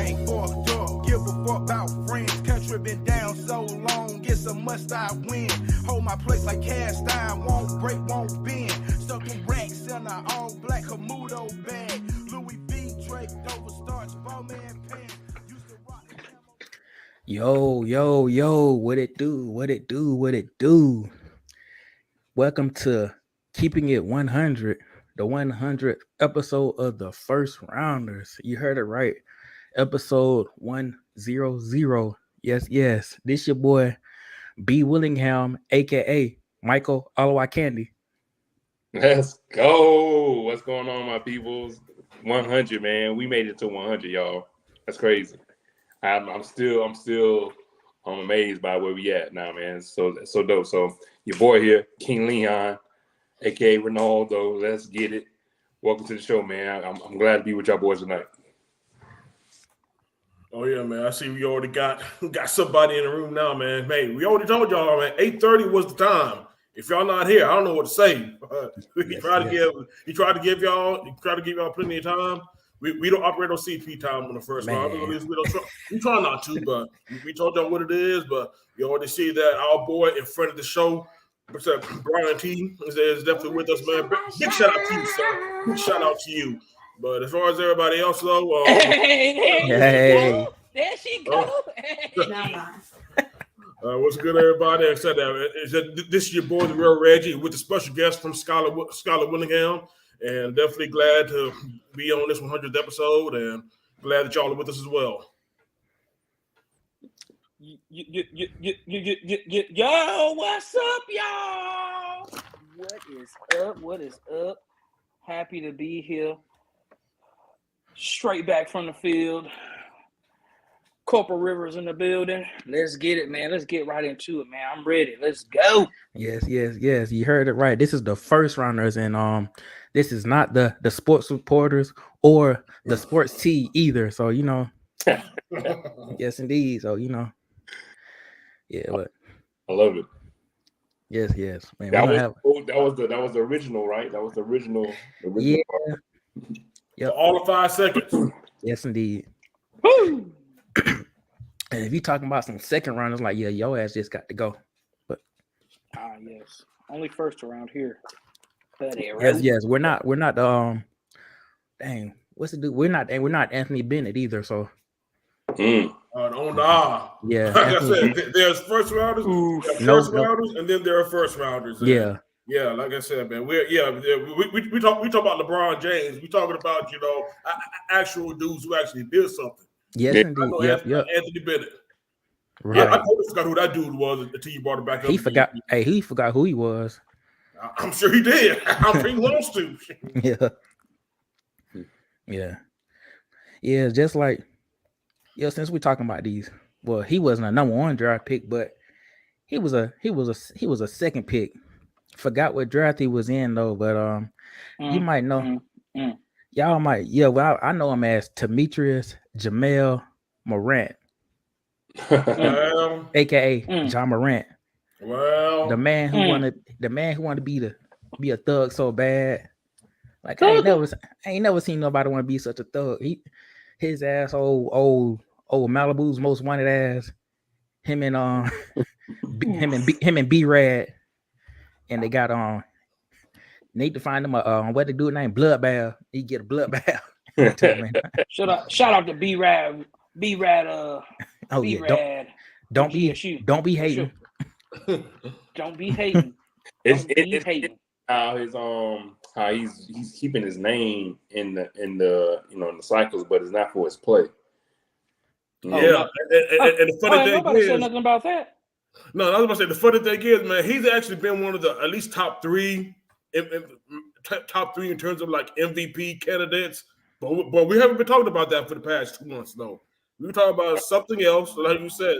ain't fucked up. Give a fuck about friends. Country been down so long. Guess I must I win. Hold my place like cast iron. Won't break, won't bend. Stuck in racks in a all black Camudo bag. Louis V. Drake, Dover starch, Bowman pants. Yo, what it do? Welcome to Keeping It 100, the 100th episode of the First Rounders. You heard it right. Episode 100. Yes. This your boy, B. Willingham, a.k.a. Michael Alawai Candy. Let's go. What's going on, my peoples? 100, man. We made it to 100, y'all. That's crazy. I'm still amazed by where we at now, man. So dope. So your boy here, King Leon, aka Ronaldo. Let's get it. Welcome to the show, man. I'm glad to be with y'all boys tonight. Oh yeah, man. I see we already got somebody in the room now, man. Hey, we already told y'all, man. 8:30 was the time. If y'all not here, I don't know what to say. He tried to give y'all plenty of time. We don't operate on CP time on the first round. We try not to, but we told y'all what it is. But you already see that our boy in front of the show, Brian T, is definitely with us, man. Big shout out to you, sir. Big shout out to you. But as far as everybody else, though, there she goes. What's good, everybody? I said that this is your boy, the real Reggie, with the special guest from Scholar Willingham. And definitely glad to be on this 100th episode, and glad that y'all are with us as well. Yo, what's up, y'all? What is up? Happy to be here. Straight back from the field. Corporal Rivers in the building. Let's get it, man. Let's get right into it, man. I'm ready. Let's go. Yes. You heard it right. This is the First Rounders, and this is not the sports reporters or the sports tea either. So yes, indeed. So yeah, but I love it. Yes, man. That was the original, right? That was the original. Yeah. Yep. All of 5 seconds. Yes, indeed. Woo! And if you're talking about some second rounders, like, yeah, your ass just got to go. But yes. Only first around here. Yes. We're not dang, what's the dude? We're not Anthony Bennett either, so yeah. Like I said, there's first rounders, rounders, and then there are first rounders. Yeah, like I said, man, we talk about LeBron James. We talking about actual dudes who actually did something. Yes, indeed. Yep. Anthony Bennett. Right. Yeah, I totally forgot who that dude was until you brought it back up. He forgot. Hey, he forgot who he was. I'm sure he did. I'm sure he wants to. Yeah. Just like since we're talking about these, well, he wasn't a number 1 draft pick, but he was a second pick. Forgot what draft he was in though, but you might know. Y'all might, well, I know him as Demetrius Jamel Morant, aka John Morant. Well, the man who wanted to be a thug so bad. Like I ain't never seen nobody want to be such a thug. His ass old Malibu's most wanted ass. Him and B-Rad, and they got need to find him what the dude named Bloodbath. He get a bloodbath. Shout out to B-Rad. Oh yeah, don't be hating. Don't be hating. It's how he's keeping his name in the cycles, but it's not for his play. Yeah, and the funny thing nobody is, said nothing about that. No, I was about to say the funny thing is, man, he's actually been one of the at least top three in terms of like MVP candidates. But we haven't been talking about that for the past 2 months, though. We were talking about something else, like you said,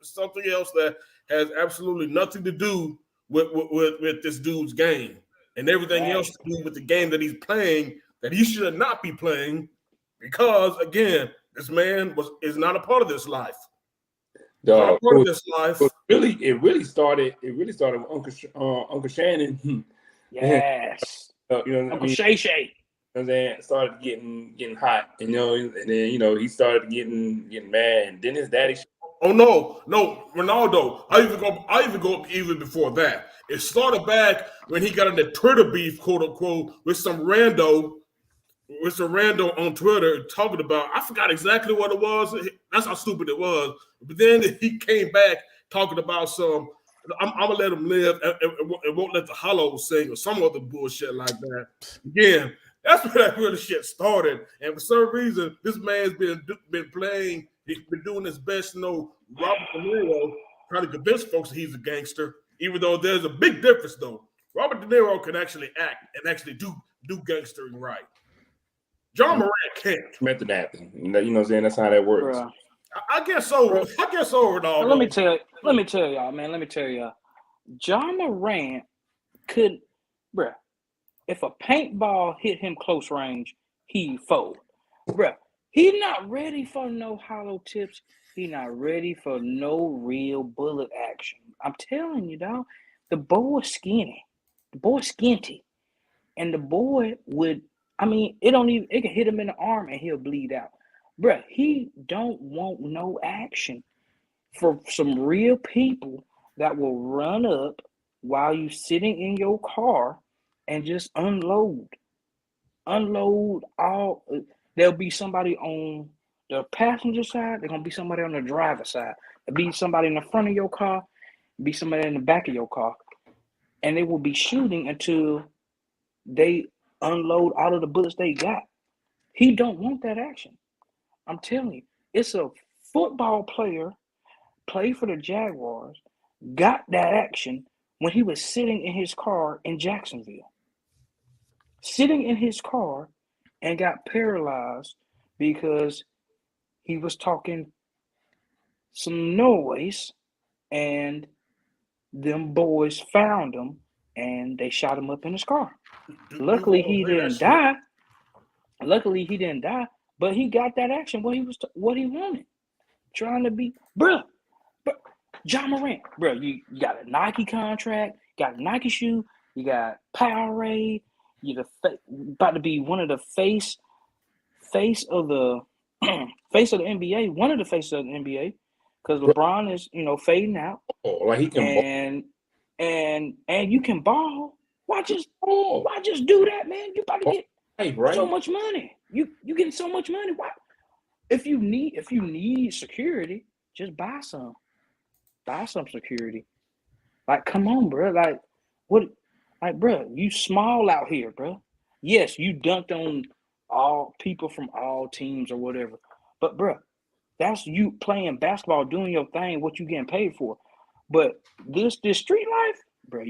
something else that has absolutely nothing to do with this dude's game and everything else to do with the game that he's playing that he should not be playing because, again, this man is not a part of this life. Not a part of this life. It really started with Uncle Shannon. Yes. Uncle Shay Shay. I'm saying, started getting hot, and then he started getting mad, and then his daddy. Oh no, Ronaldo. I even go even before that. It started back when he got in the Twitter beef, quote unquote, with some rando on Twitter talking about. I forgot exactly what it was. That's how stupid it was. But then he came back talking about some. I'm gonna let him live and won't let the Hollows sing or some other bullshit like that. Again, that's where that really shit started. And for some reason, this man's been playing. He's been doing his best, Robert De Niro, trying to convince folks that he's a gangster. Even though there's a big difference, though. Robert De Niro can actually act and actually do gangstering right. John Morant can't. Method acting. You know what I'm saying? That's how that works. Bruh. I guess so. Bruh. I guess so, Ronaldo. Let me tell y'all, man. Let me tell y'all. John Morant could, bruh, if a paintball hit him close range, he'd fold. Bruh, he's not ready for no hollow tips. He's not ready for no real bullet action. I'm telling you, dog. The boy is skinny. The boy is skinty. And the boy would, it can hit him in the arm and he'll bleed out. Bruh, he don't want no action for some real people that will run up while you sitting in your car and just unload all. There'll be somebody on the passenger side. There's going to be somebody on the driver's side. There'll be somebody in the front of your car. Be somebody in the back of your car. And they will be shooting until they unload all of the bullets they got. He don't want that action. I'm telling you, it's a football player, played for the Jaguars, got that action when he was sitting in his car in Jacksonville. Sitting in his car and got paralyzed because he was talking some noise and them boys found him and they shot him up in his car. Luckily, he didn't die. But he got that action. What he wanted, trying to be, bro. John Morant, bro. You got a Nike contract, got a Nike shoe, you got Powerade. You're about to be one of the face of the face of the NBA. One of the faces of the NBA, because LeBron is fading out. Oh, like he can and you can ball. Why just do that, man? You about to get so much money. You getting so much money. Why? If you need security, just buy some. Buy some security. Like, come on, bro. Like, what? Like, bro, you small out here, bro. Yes, you dunked on all people from all teams or whatever. But, bro, that's you playing basketball, doing your thing, what you getting paid for. But this street life, bro,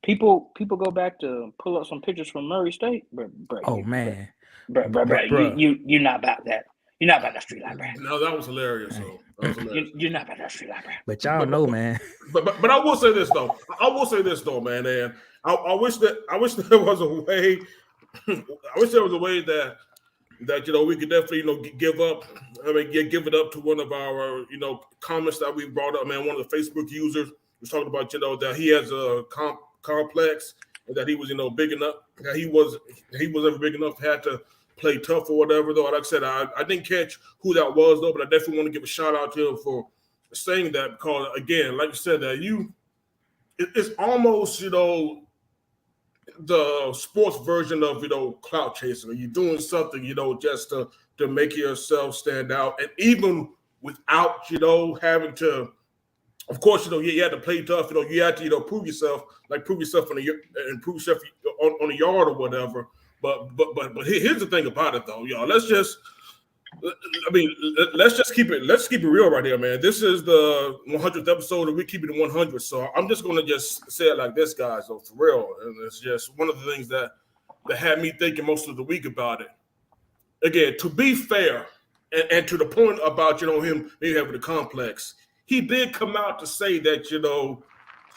people go back to pull up some pictures from Murray State, bro. Oh man, bro, you're not about that. You're not about that street life, bro. No, that was hilarious. So you're not about that street life, bro. But y'all know, man. But I will say this though, man. And I wish there was a way. I wish there was a way that we could definitely give up. Give it up to one of our comments that we brought up, man. One of the Facebook users was talking about that he has a complex and that he was big enough. That he was ever big enough, had to play tough or whatever. Though, like I said, I didn't catch who that was though, but I definitely want to give a shout out to him for saying that, because again, like you said, that it's almost the sports version of clout chasing. You're doing something just to make yourself stand out, and even without having to, of course you had to play tough. You had to prove yourself and prove yourself on the yard or whatever. But here's the thing about it though, y'all. Let's just keep it real right here, man. This is the 100th episode, and we keep it 100. So I'm just gonna just say it like this, guys. So for real, and it's just one of the things that had me thinking most of the week about it. Again, to be fair, and to the point about him maybe having a complex, he did come out to say that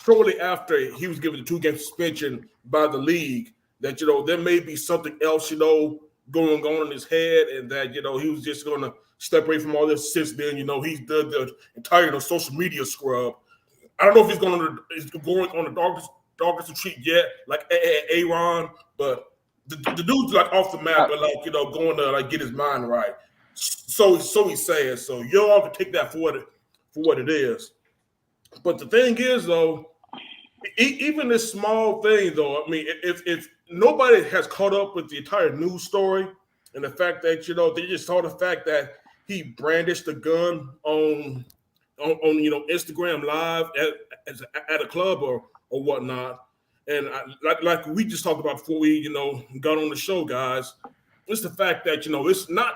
shortly after he was given the 2-game suspension by the league, that there may be something else going on in his head, and that he was just going to step away from all this since then. He's the entire social media scrub. I don't know if he's going on the darkest retreat yet, like Aaron, but the dude's like off the map, but like going to like get his mind right. So he says. So you all can take that for what it is. But the thing is, though, even this small thing, though, I mean, if nobody has caught up with the entire news story and the fact that they just saw the fact that he brandished a gun on Instagram Live at a club or whatnot, and like we just talked about before we got on the show, guys, it's the fact that it's not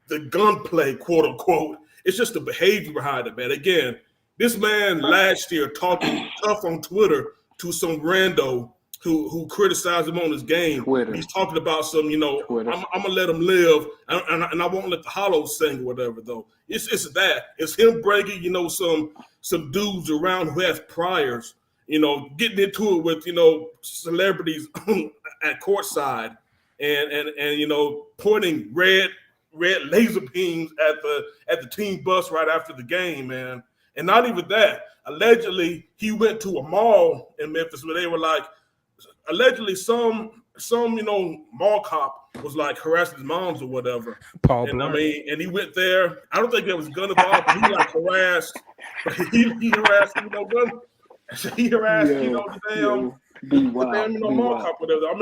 the gunplay, quote unquote. It's just the behavior behind it, man. Again. This man last year talking tough on Twitter to some rando who criticized him on his game. Twitter. He's talking about some, I'm gonna let him live, and I won't let the hollows sing or whatever. Though it's that it's him bringing some dudes around who has priors, getting into it with celebrities at courtside, and pointing red laser beams at the team bus right after the game, man. And not even that. Allegedly, he went to a mall in Memphis where they were like, allegedly some mall cop was like harassing his moms or whatever. Paul and Blart. I mean, and he went there. I don't think there was a gun involved, but he like harassed. He harassed gun. He harassed the damn mall cop whatever. I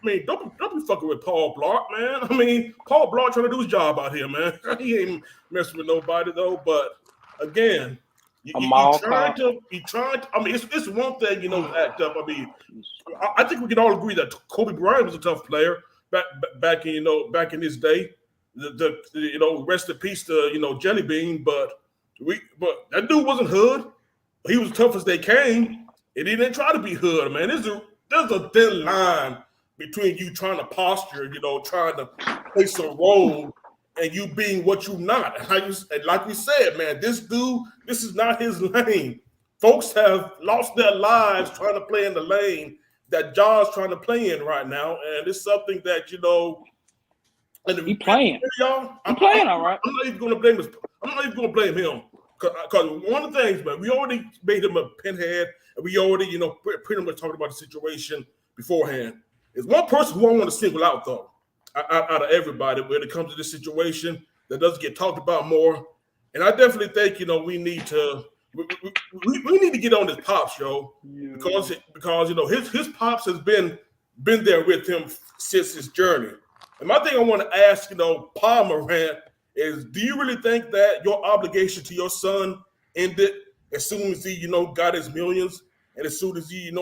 mean, don't be fucking with Paul Blart, man. I mean, Paul Blart trying to do his job out here, man. He ain't messing with nobody though. But again. You trying to. I mean, it's one thing, to act up. I mean, I think we can all agree that Kobe Bryant was a tough player back in his day. The rest in peace to Jelly Bean, but that dude wasn't hood. He was tough as they came, and he didn't try to be hood, man. There's a thin line between you trying to posture, trying to play some role. And you being what you not. And like we said, man, this dude, this is not his lane. Folks have lost their lives trying to play in the lane that Ja's trying to play in right now. And it's something that, he playing. Y'all, I'm playing all right. I'm not even going to blame him. Because one of the things, man, we already made him a pinhead. And we already, pretty much talked about the situation beforehand. There's one person who I want to single out, though. Out of everybody when it comes to this situation that doesn't get talked about more. And I definitely think, we need to we need to get on this Pops show because his Pops has been there with him since his journey. And my thing I want to ask, Paul Morant, is do you really think that your obligation to your son ended as soon as he, got his millions and as soon as he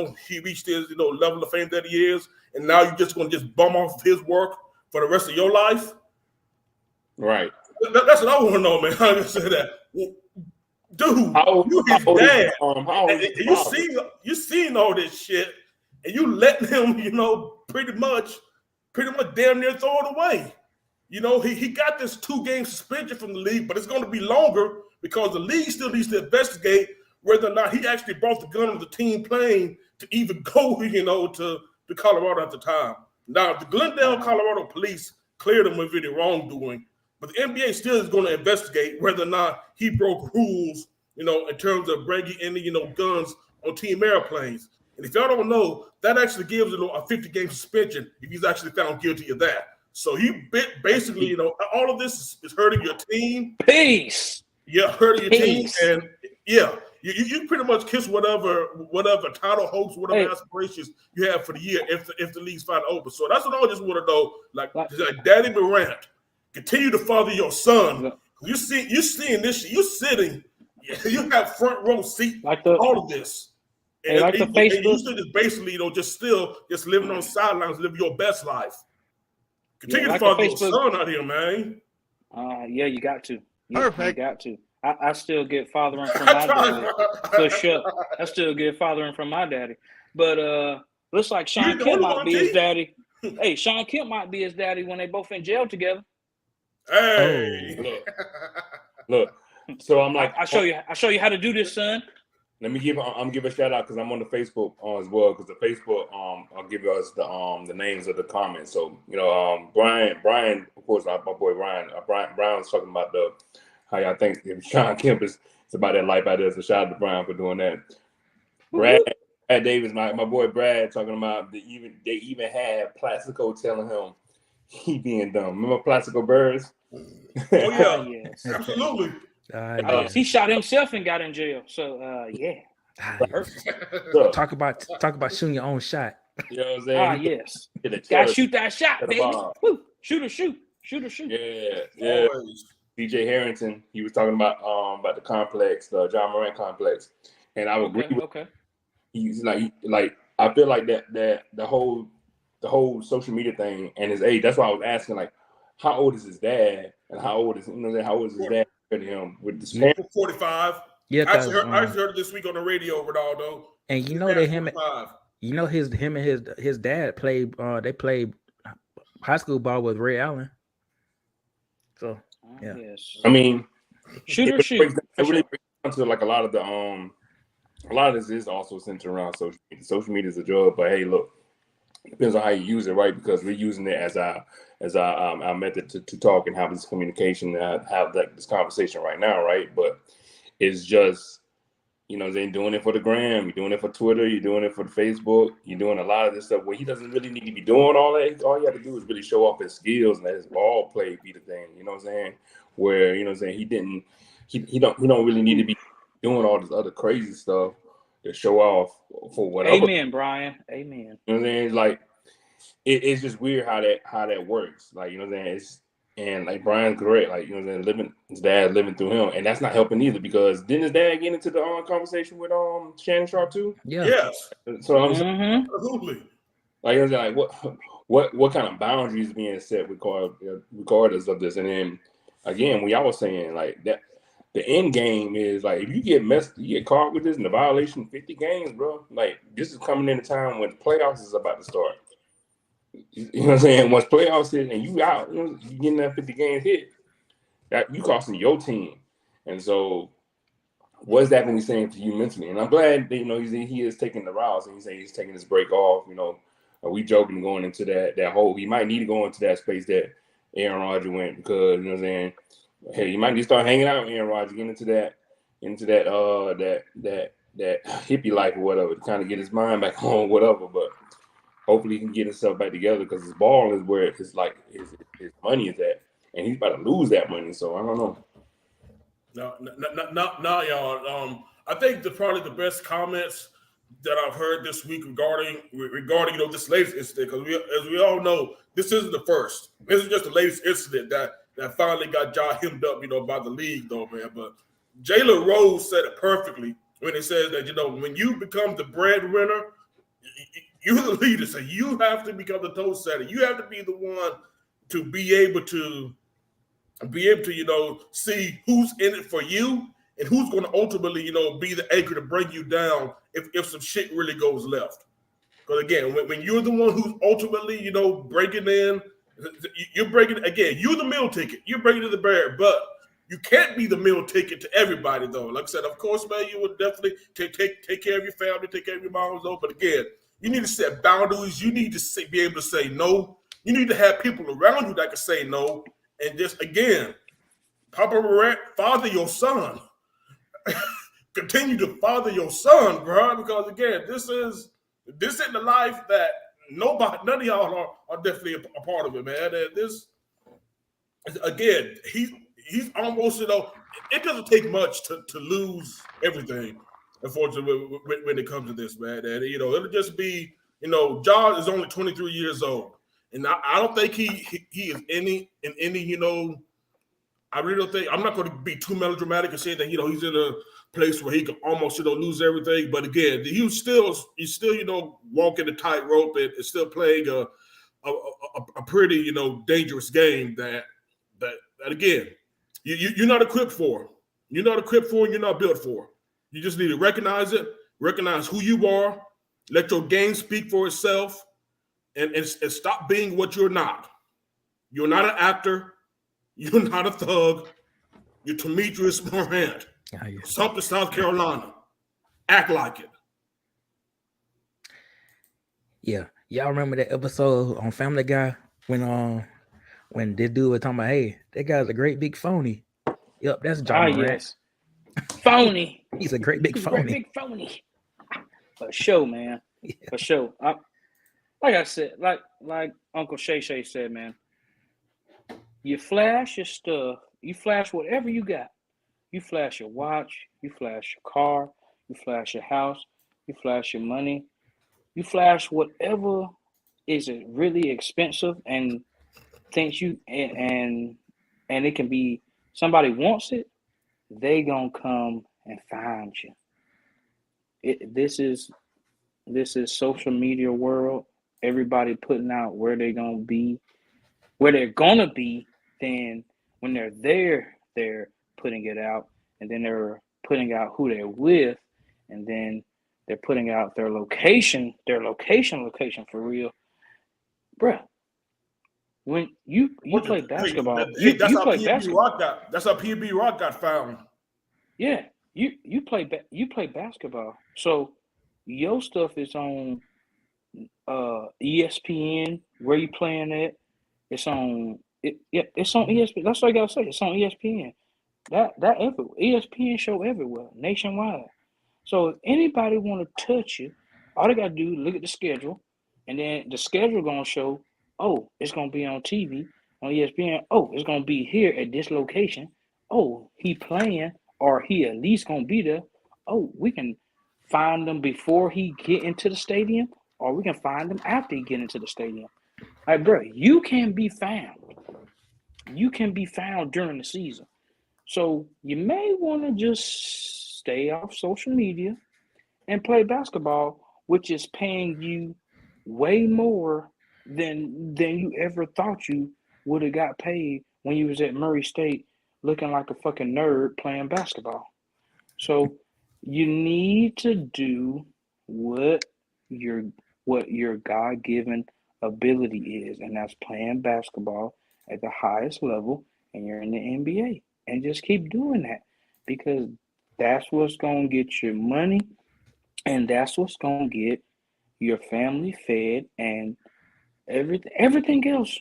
reached his, level of fame that he is, and now you're just going to just bum off his work for the rest of your life? Right. That's what I want to know, man. I just say that. Well, dude, you his dad. You seen all this shit, and you letting him, pretty much damn near throw it away. He got this 2-game suspension from the league, but it's going to be longer because the league still needs to investigate whether or not he actually brought the gun on the team plane to even go, to Colorado at the time. Now, the Glendale, Colorado police cleared him of any wrongdoing, but the NBA still is going to investigate whether or not he broke rules, in terms of bringing any, guns on team airplanes. And if y'all don't know, that actually gives a 50-game suspension if he's actually found guilty of that. So he basically, all of this is hurting your team. Peace. Yeah, hurting your team, and yeah. You pretty much kiss whatever title hopes, whatever aspirations you have for the year if the league's finally open. So that's what I just want to know. Like Daddy Morant, continue to father your son. You seeing this shit. You sitting. You have front row seat. All of this. And Facebook. You still just basically just living on sidelines, living your best life. Continue to father your son out here, man. Yeah, you got to. Perfect. You got to. I still get fathering from my daddy. For sure. I still get fathering from my daddy. But looks like Sean Kemp might be his daddy. Hey, Sean Kemp might be his daddy when they both in jail together. Hey. Look. So I'm like, I show you how to do this, son. I'm give a shout out because I'm on the Facebook as well, because the Facebook I'll give us the names of the comments. So Brian, of course, my boy Brian was talking about how y'all think if Sean Kemp is about that life out there. So shout out to Brian for doing that. At Davis, my boy Brad talking about they even had Plaxico telling him he being dumb. Remember Plaxico Birds? Oh yeah, yes. absolutely. Yes, he shot himself and got in jail. So yeah. Yes. So, Talk about shooting your own shot. you know what I'm saying? Yes. Gotta Gotta shoot that shot, baby. ball. Woo. Shoot or shoot. Yeah. Always. DJ Harrington, he was talking about the complex, the John Morant complex, and I would agree with. Okay. He's like I feel like that the whole social media thing and his age. That's why I was asking, like, how old is his dad and how old is how old is his dad compared to him with this parents? 45. Yeah, I actually heard it this week on the radio, Ronaldo. And you know that him and his dad played. They played high school ball with Ray Allen. So yeah, Yes. I mean, shoot. It really brings down to like a lot of this is also centered around social media. Social media is a drug, but hey, look, it depends on how you use it, right? Because we're using it as our method to talk and have this communication and have this conversation right now, right? But it's just, they're doing it for the gram, you're doing it for Twitter, you're doing it for Facebook, you're doing a lot of this stuff where he doesn't really need to be doing all that. All you have to do is really show off his skills and let his ball play be the thing. You know what I'm saying? Where he don't really need to be doing all this other crazy stuff to show off for whatever. Amen, Brian. Amen. You know what I'm saying? It's like it's just weird how that works. Like, you know what I'm saying? And like Brian's correct, like, you know what I'm saying, his dad living through him, and that's not helping either, because didn't his dad get into the conversation with Shannon Sharp too? Yeah. Yes. So I'm saying, Absolutely. like, you know what I'm saying, like what kind of boundaries being set regardless of this? And then again, we all saying like that the end game is like, if you get caught with this and the violation 50 games, bro, like this is coming in a time when the playoffs is about to start. You know what I'm saying? Once playoffs hit and you out, you getting that 50 games hit, that you costing your team. And so, what's that going to be saying for you mentally? And I'm glad that, he is taking the routes and he's taking this break off. We joking going into that hole. He might need to go into that space that Aaron Rodgers went, because, you know what I'm saying, hey, you might need to start hanging out with Aaron Rodgers, get into that hippie life or whatever, to kind of get his mind back on, whatever. But hopefully he can get himself back together, because his ball is where his money is at, and he's about to lose that money. So I don't know. No, y'all. I think probably the best comments that I've heard this week regarding this latest incident, because as we all know, this isn't the first. This is just the latest incident that finally got Ja hemmed up, by the league, though, man. But Jalen Rose said it perfectly when he says that, when you become the breadwinner, you're the leader, so you have to become the tone setter. You have to be the one to be able to see who's in it for you and who's going to ultimately, be the anchor to bring you down if some shit really goes left. Because again, when you're the one who's ultimately, breaking in, you're breaking again. You're the meal ticket. You're breaking to the bear, but you can't be the meal ticket to everybody, though. Like I said, of course, man, you would definitely take care of your family, take care of your moms, though. But again, you need to set boundaries. You need to be able to say no. You need to have people around you that can say no. And just, again, Papa Morant, father your son. Continue to father your son, bro. Because, again, this isn't the life that none of y'all are definitely a part of it, man. And this, again, he's almost, it doesn't take much to lose everything. Unfortunately, when it comes to this, man, and it'll just be, Ja is only 23 years old, and I don't think he is in any, I really don't think, I'm not going to be too melodramatic and say that he's in a place where he can almost lose everything. But again, he's still walking the tightrope and still playing a pretty dangerous game that again you're not equipped for. You're not equipped for, and you're not built for. You just need to recognize it, recognize who you are, let your game speak for itself, and stop being what you're not. You're not an actor. You're not a thug. You're Demetrius Morant. Something South Carolina. Act like it. Yeah. Y'all remember that episode on Family Guy when this dude was talking about, hey, that guy's a great big phony. Yep, that's John Morant. Yes. Phony. He's a great big phony. Great big phony. For sure, man. Yeah. For sure. Like I said, like Uncle Shay Shay said, man. You flash your stuff. You flash whatever you got. You flash your watch. You flash your car. You flash your house. You flash your money. You flash whatever is really expensive and thinks you and it can be somebody wants it. They gonna come and find you. This is social media world. Everybody putting out where they're gonna be. Then when they're there, they're putting it out, and then they're putting out who they're with, and then they're putting out their location for real, bruh. When you play basketball, that's you how play PNB basketball. Rock got. That's how PNB Rock got found. Yeah, you play basketball, so your stuff is on ESPN. Where you playing at? It's on it's on ESPN. That's what I gotta say. It's on ESPN. That everywhere. ESPN show everywhere, nationwide. So if anybody want to touch you, all they gotta do is look at the schedule, and then the schedule gonna show, oh, it's gonna be on TV on ESPN. Oh, it's gonna be here at this location. Oh, he playing, or he at least gonna be there. Oh, we can find them before he get into the stadium, or we can find them after he get into the stadium. Like, bro, you can be found. You can be found during the season. So you may want to just stay off social media and play basketball, which is paying you way more than you ever thought you would have got paid when you was at Murray State looking like a fucking nerd playing basketball. So you need to do what your God-given ability is, and that's playing basketball at the highest level, and you're in the NBA. And just keep doing that, because that's what's going to get your money, and that's what's going to get your family fed, and everything else,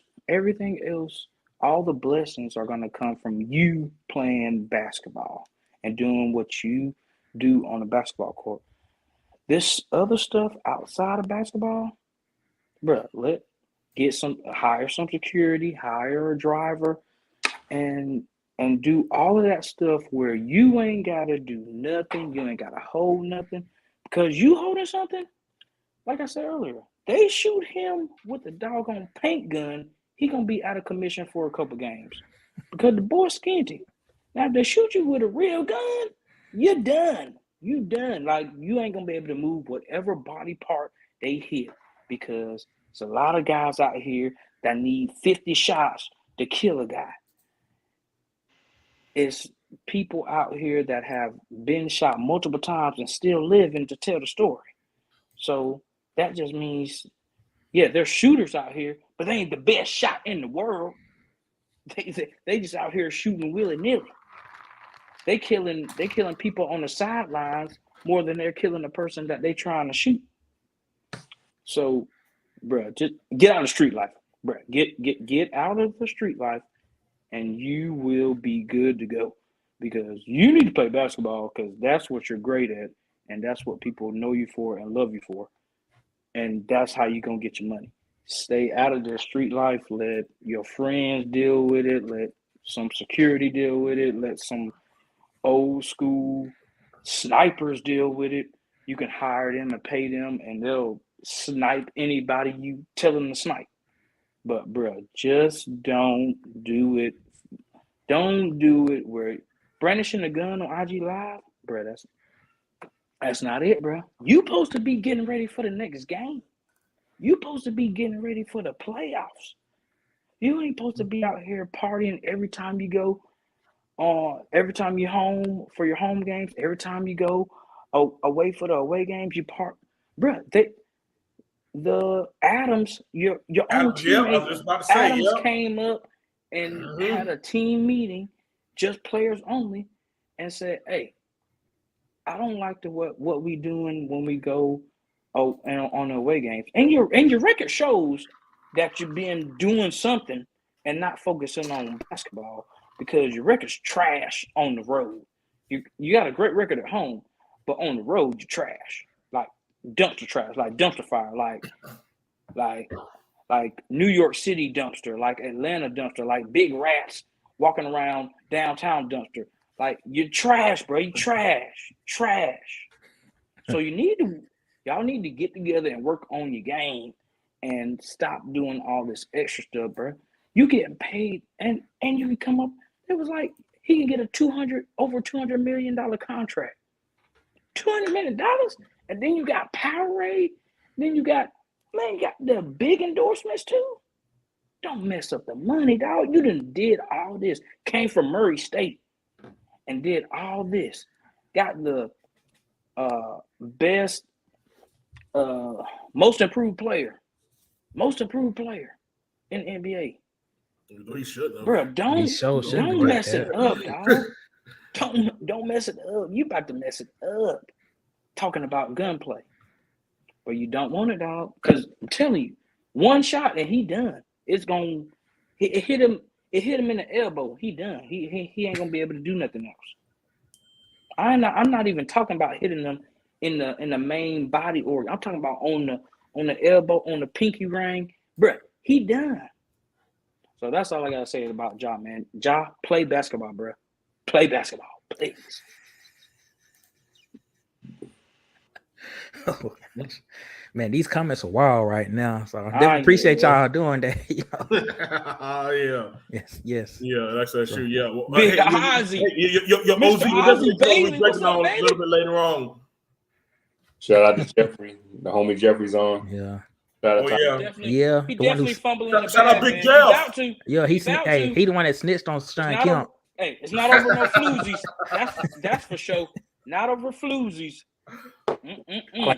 all the blessings are going to come from you playing basketball and doing what you do on the basketball court. This other stuff outside of basketball, bro, hire some security, hire a driver, and do all of that stuff where you ain't gotta do nothing, you ain't gotta hold nothing, because you holding something. Like I said earlier, they shoot him with a doggone paint gun, he gonna be out of commission for a couple games because the boy's skinty. Now if they shoot you with a real gun, you're done. You done. Like, you ain't gonna be able to move whatever body part they hit, because there's a lot of guys out here that need 50 shots to kill a guy. It's people out here that have been shot multiple times and still living to tell the story. So that just means, yeah, there's shooters out here, but they ain't the best shot in the world. They just out here shooting willy-nilly. They killing people on the sidelines more than they're killing the person that they trying to shoot. So, bro, just get out of the street life, bro. Get out of the street life, and you will be good to go. Because you need to play basketball, because that's what you're great at, and that's what people know you for and love you for, and that's how you're gonna get your money. Stay out of the street life. Let your friends deal with it. Let some security deal with it. Let some old school snipers deal with it. You can hire them and pay them, and they'll snipe anybody you tell them to snipe. But bro, just don't do it. Don't do it where brandishing a gun on IG Live, bro. That's not it, bro. You supposed to be getting ready for the next game. You supposed to be getting ready for the playoffs. You ain't supposed to be out here partying every time you go. Every time you're home for your home games, every time you go away for the away games, you part, bro. The Adams, your own teammate, Yeah, I was just about to say, Adams yeah. came up and had a team meeting, just players only, and said, "Hey, I don't like what we doing when we go on the away games, and your record shows that you've been doing something and not focusing on basketball, because your record's trash on the road. You got a great record at home, but on the road you're trash. Like, dumpster trash, like dumpster fire, like New York City dumpster, like Atlanta dumpster, like big rats walking around downtown dumpster. Like you're trash, bro. You trash. So y'all need to get together and work on your game and stop doing all this extra stuff, bro. You getting paid and you can come up. It was like he can get a over $200 million contract. $200 million, and then you got Powerade. Then you got the big endorsements too. Don't mess up the money, dog. You done did all this. Came from Murray State and did all this. Got the best, most improved player in the NBA. He shouldn't have. Bro, don't mess it up, dog. Don't mess it up. You about to mess it up. Talking about gunplay. But you don't want it, dog. Because I'm telling you, one shot and he done. It hit him in the elbow. He done. He ain't gonna be able to do nothing else. I'm not even talking about hitting them in the main body organ. I'm talking about on the elbow, on the pinky ring. Bro, he done. So that's all I gotta say about Ja, man. Ja, play basketball, bro. Play basketball, please. Oh, man, these comments are wild right now. So I definitely appreciate y'all doing that. Yeah. Yes. Yeah, that's that shoe. Yeah. Well, Big Ozzy. Your OZ will definitely be breaking on a little bit later on. Shout out to Jeffrey, the homie Jeffrey's on. Yeah. He definitely fumbling in the shout out Big Jeff. Yeah, he the one that snitched on Sean Kemp. Hey, it's not over no floozies. That's for sure. Not over floozies.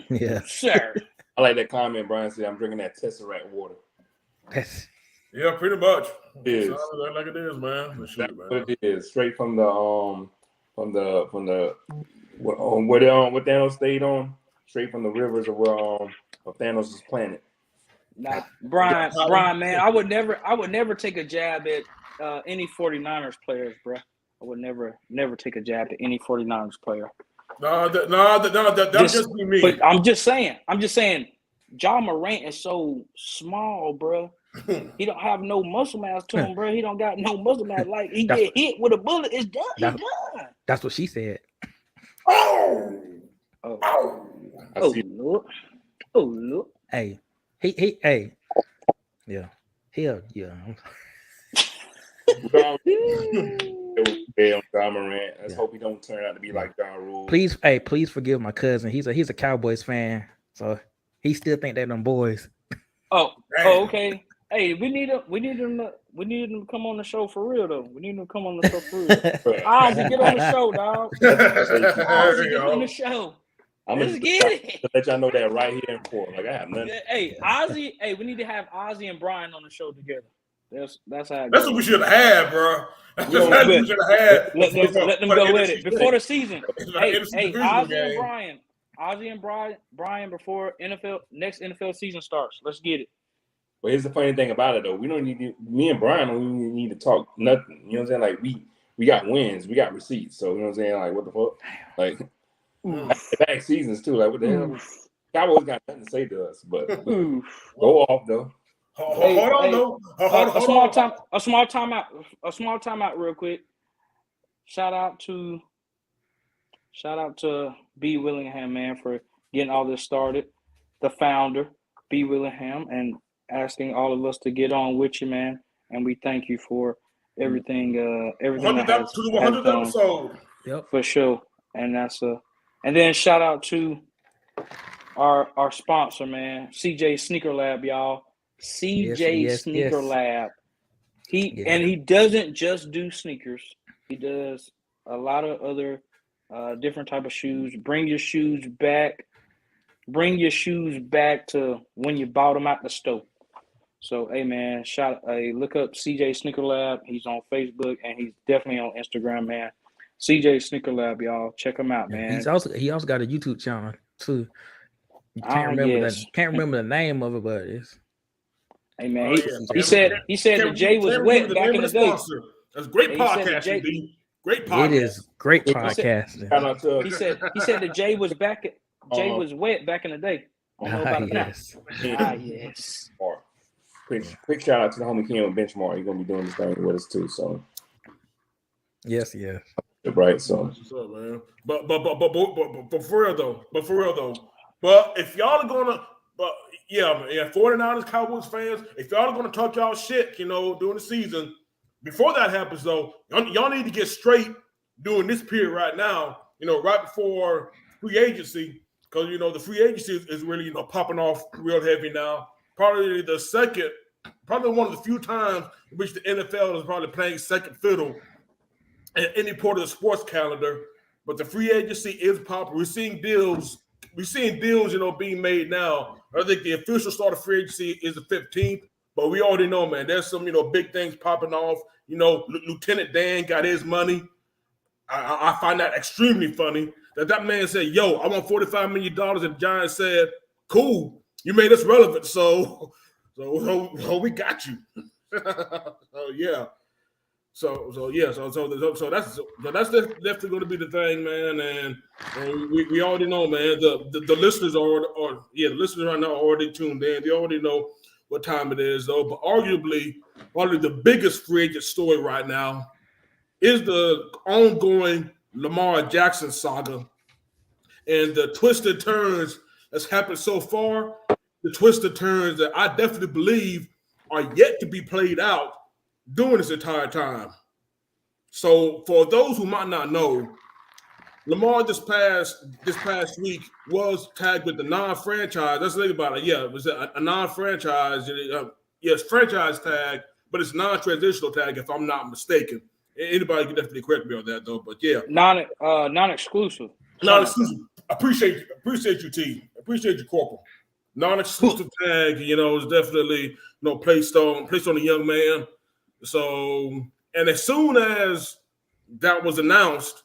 Yeah, sir. I like that comment. Brian said, "I'm drinking that Tesseract water." Yeah, pretty much. It is like it is, man. That's what it is. Straight from the what Thanos stayed on. Straight from the rivers of Thanos' planet. Nah, Brian, man, I would never take a jab at any 49ers players, bro. I would never take a jab at any 49ers player. No, that's just me. But I'm just saying, Ja Morant is so small, bro. He don't have no muscle mass to him, bro. He don't got no muscle mass. Like he get hit with a bullet, it's done. He's done. That's what she said. Oh, look. Hey, hey. Yeah. Hell yeah. On Ja Morant. Let's hope he don't turn out to be like Ja Rule. Please forgive my cousin. He's a Cowboys fan, so he still think they're them boys. Oh, okay. Hey, we need him to come on the show for real though. We need him to come on the show for real. Ozzy, get on the show, dog. Ozzy, get on the show. Let's get it. To let y'all know that right here in Fort. Like I have nothing. Hey, Ozzy. Hey, we need to have Ozzy and Brian on the show together. That's how. That's what we should have had, bro. That's what we should have had. Let them go with it before the season. Hey, Ozzy and Brian before next NFL season starts. Let's get it. But here's the funny thing about it though. We don't need me and Brian don't even need to talk nothing. You know what I'm saying? Like we got wins, we got receipts. So you know what I'm saying? Like what the fuck? Like back seasons too. Like what the hell? Cowboys got nothing to say to us, but go off though. A small timeout real quick. Shout out to B. Willingham, man, for getting all this started. The founder, B. Willingham, and asking all of us to get on with you, man. And we thank you for everything. Everything that has to the 100th episode. Yep, for sure. And and then shout out to our sponsor, man, CJ Sneaker Lab, y'all. CJ Sneaker Lab. He doesn't just do sneakers. He does a lot of other different type of shoes. Bring your shoes back to when you bought them out the store. So, hey man, look up CJ Sneaker Lab. He's on Facebook and he's definitely on Instagram, man. CJ Sneaker Lab, y'all. Check him out, man. He also got a YouTube channel too. Can't remember the name of it, but it's. Hey man, he said the J was wet back in the day. That's great podcasting, D. Great podcast. It is great podcasting. He said the J was back. Jay was wet back in the day. I don't know about it now. Yes. Yes. Quick shout out to the homie Ken with Benchmark. He's gonna be doing this thing with us too. So Yes. right. So What's up, man? But for real though. But if y'all are gonna, but yeah, 49ers, Cowboys fans, if y'all are gonna talk y'all shit, during the season, before that happens though, y'all need to get straight during this period right now. Right before free agency, because the free agency is really popping off real heavy now. Probably one of the few times in which the NFL is probably playing second fiddle at any part of the sports calendar. But the free agency is popular. We're seeing deals, being made now. I think the official start of free agency is the 15th, but we already know, man, there's some, big things popping off. Lieutenant Dan got his money. I find that extremely funny that man said, yo, I want $45 million, and the Giants said, cool, you made us relevant, so we got you. So yeah. So that's definitely going to be the thing, man. And we already know, man. The listeners the listeners right now are already tuned in. They already know what time it is, though. But arguably, probably the biggest free agent story right now is the ongoing Lamar Jackson saga and the twisted turns that's happened so far. The twisted turns that I definitely believe are yet to be played out during this entire time. So for those who might not know, Lamar this past week was tagged with the non-franchise. Let's think about it. Yeah, it was a non-franchise. Yes, franchise tag, but it's non-transitional tag if I'm not mistaken. Anybody can definitely correct me on that though. But yeah, non-exclusive. Non-exclusive. Appreciate you, T. Appreciate you, Corporal. Non-exclusive tag, is definitely placed on a young man. So, and as soon as that was announced,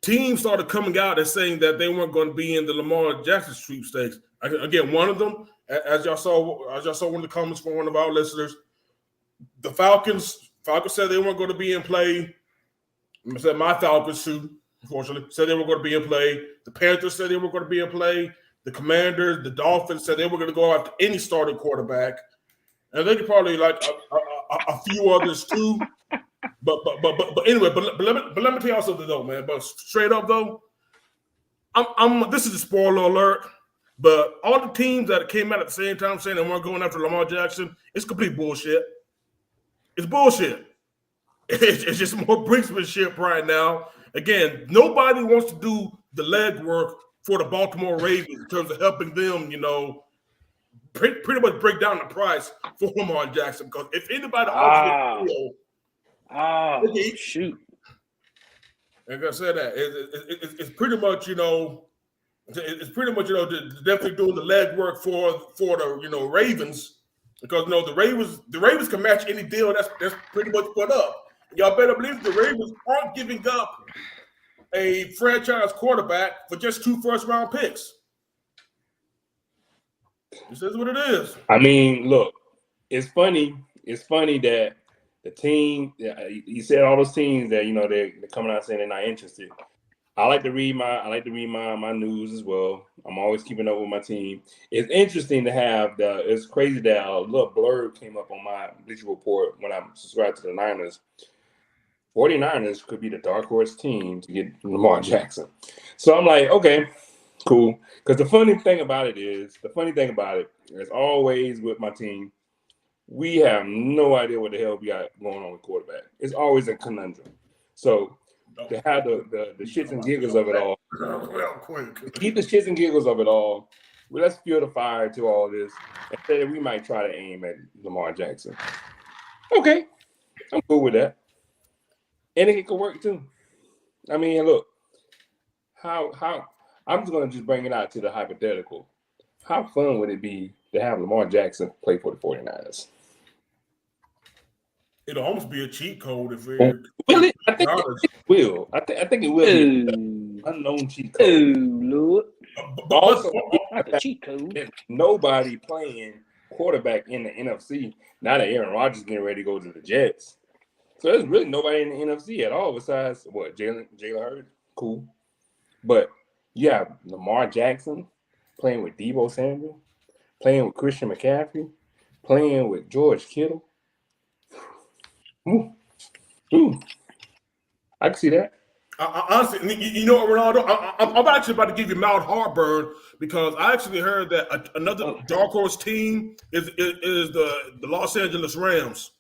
teams started coming out and saying that they weren't going to be in the Lamar Jackson sweepstakes. Again, one of them, as y'all saw one of the comments from one of our listeners, the Falcons said they weren't going to be in play. I said my Falcons too, unfortunately, said they were going to be in play. The Panthers said they were going to be in play. The Commanders, the Dolphins said they were going to go after any starting quarterback. And they could probably like a few others too. But anyway, but let me tell y'all something though, man. But straight up though, this is a spoiler alert. But all the teams that came out at the same time saying they weren't going after Lamar Jackson, it's complete bullshit. It's bullshit. It's just more brinksmanship right now. Again, nobody wants to do the legwork for the Baltimore Ravens in terms of helping them, pretty much break down the price for Lamar Jackson. Because if anybody shoot. Like I said, that it's pretty much, definitely doing the legwork for the Ravens, because the Ravens can match any deal that's pretty much put up. Y'all better believe the Ravens aren't giving up a franchise quarterback for just 2 first-round picks. This is what it is. I mean, look, it's funny. It's funny that the team, you said all those teams that they're coming out saying they're not interested. I like to read my news as well. I'm always keeping up with my team. It's interesting to have it's crazy that a little blurb came up on my Bleacher Report when I subscribed to the Niners. 49ers could be the dark horse team to get Lamar Jackson. So I'm like, okay, cool. Because the funny thing about it is, as always with my team, we have no idea what the hell we got going on with quarterback. It's always a conundrum. So to have the shits and giggles of it all, keep the shits and giggles of it all, well, let's fuel the fire to all this and say that we might try to aim at Lamar Jackson. Okay, I'm cool with that. And it could work too. I mean, look, how I'm just gonna just bring it out to the hypothetical. How fun would it be to have Lamar Jackson play for the 49ers? It'll almost be a cheat code if it will. I think it will. I think it will be an unknown cheat code. Lord. Also, not the cheat code. Nobody playing quarterback in the NFC. Now that Aaron Rodgers is getting ready to go to the Jets. So there's really nobody in the NFC at all besides Jalen Hurts. Cool. But You have Lamar Jackson playing with Deebo Samuel, playing with Christian McCaffrey, playing with George Kittle. Ooh. I can see that. Honestly, you know what, Ronaldo? I'm actually about to give you Mount heartburn because I actually heard that another dark horse team is the Los Angeles Rams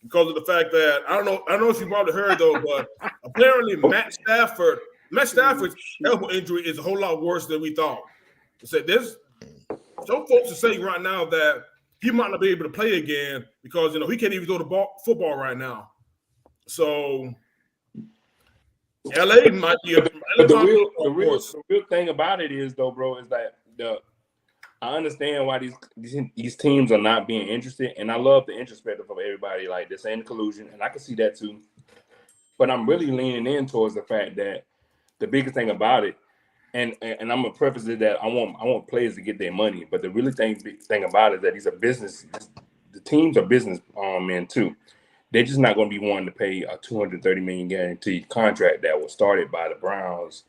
because of the fact that I don't know if you've probably heard though, but apparently Matt Stafford's elbow injury is a whole lot worse than we thought. They said there's some folks are saying right now that he might not be able to play again because he can't even go to football right now. So LA might be but the real thing about it is though, bro, is that I understand why these teams are not being interested, and I love the introspective of everybody like this and collusion, and I can see that too. But I'm really leaning in towards the fact that the biggest thing about it, and I'm gonna preface it that I want players to get their money, but the really big thing about it is that these are business. The teams are business men too. They're just not going to be wanting to pay a $230 million guaranteed contract that was started by the Browns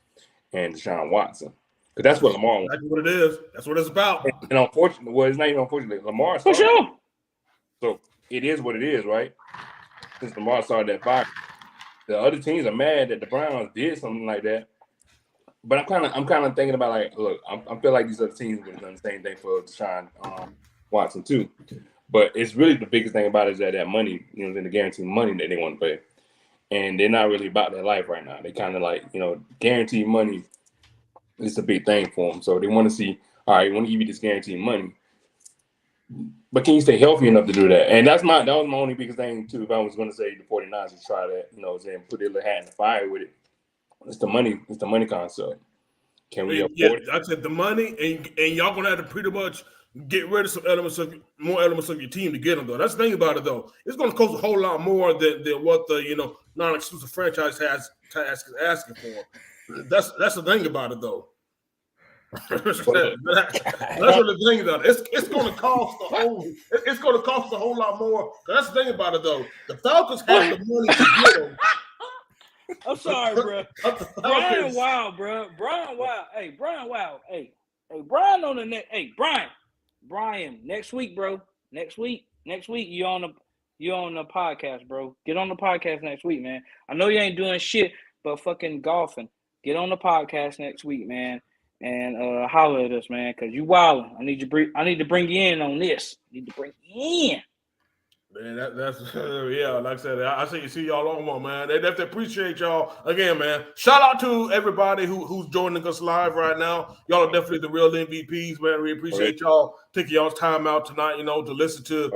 and Deshaun Watson. Because that's what Lamar wants. That's what it is. That's what it's about. And unfortunately, well, it's not even unfortunately. Lamar started. For sure. So it is what it is, right? Since Lamar started that fire, the other teams are mad that the Browns did something like that. But I'm kind of thinking about like, look, I feel like these other teams would have done the same thing for Deshaun Watson too. But it's really the biggest thing about it is that money, the guaranteed money that they want to pay. And they're not really about their life right now. They kind of like, guaranteed money is a big thing for them. So they want to see, all right, we want to give you this guaranteed money. But can you stay healthy enough to do that? And that was my only biggest thing, too, if I was going to say the 49ers would try that, and put their little hat in the fire with it. It's the money concept. Can we afford it? I said the money, and y'all going to have to pretty much get rid of more elements of your team to get them, though. That's the thing about it, though. It's going to cost a whole lot more than what the non-exclusive franchise has asking for. That's the thing about it, though. That's what the thing about it. It's going to cost a whole lot more. That's the thing about it, though. The Falcons have the money to get them. I'm sorry, bro. Brian Wild, bro. Brian Wild. Hey, Brian Wild. Hey, Brian on the net. Hey, Brian, next week, bro. Next week, you on the podcast, bro. Get on the podcast next week, man. I know you ain't doing shit but fucking golfing. Get on the podcast next week, man, and holler at us, man, because you wilding. I need to bring you in on this. Man, that's yeah. Like I said, I see y'all on one, man. They definitely appreciate y'all again, man. Shout out to everybody who's joining us live right now. Y'all are definitely the real MVPs, man. We appreciate y'all taking y'all's time out tonight, to listen to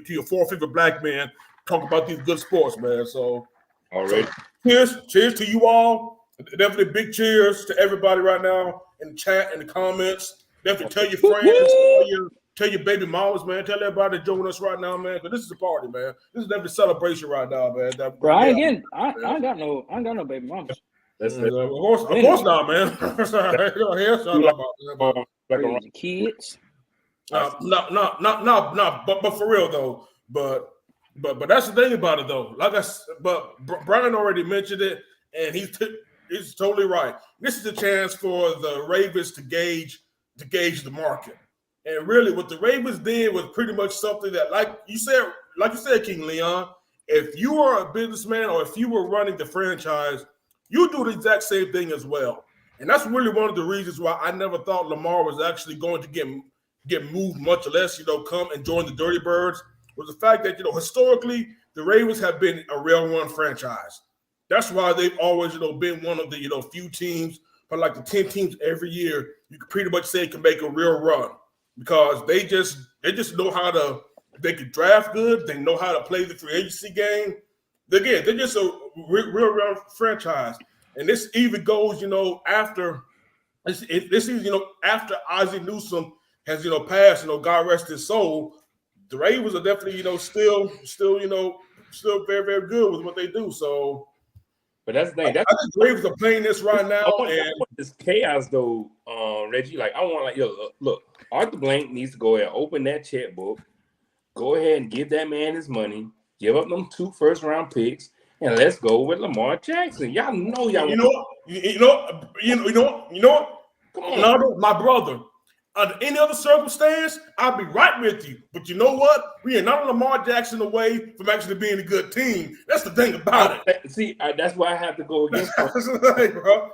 your four favorite black men talk about these good sports, man. So, cheers to you all. Definitely big cheers to everybody right now in the chat and the comments. Definitely tell your friends, tell your baby mamas, man. Tell everybody to join us right now, man. Because this is a party, man. This is definitely a celebration right now, man. Bro, I ain't got no baby mamas. Of course not, man. Crazy kids. No. But for real though. But that's the thing about it though. But Brian already mentioned it, and he's totally right. This is a chance for the Ravens to gauge the market. And really, what the Ravens did was pretty much something that, like you said, King Leon, if you are a businessman or if you were running the franchise, you do the exact same thing as well. And that's really one of the reasons why I never thought Lamar was actually going to get moved, much less, come and join the Dirty Birds, was the fact that, historically, the Ravens have been a rail run franchise. That's why they've always, been one of the, few teams, but like the 10 teams every year, you could pretty much say can make a real run. Because they just know they can draft good. They know how to play the free agency game. Again, they're just a real franchise. And this even goes, after after Ozzie Newsome has, passed, God rest his soul, the Ravens are definitely, still very, very good with what they do. So, but that's the thing. I think the Ravens are playing this right now. I want this chaos though, Reggie. Like I want, look, Arthur Blank needs to go ahead and open that checkbook. Go ahead and give that man his money. Give up them 2 first-round picks. And let's go with Lamar Jackson. Y'all know y'all. You know what? Come on. Ronaldo, my brother. Under any other circumstance, I'll be right with you. But you know what? We are not Lamar Jackson away from actually being a good team. That's the thing about it. See, that's why I have to go against bro.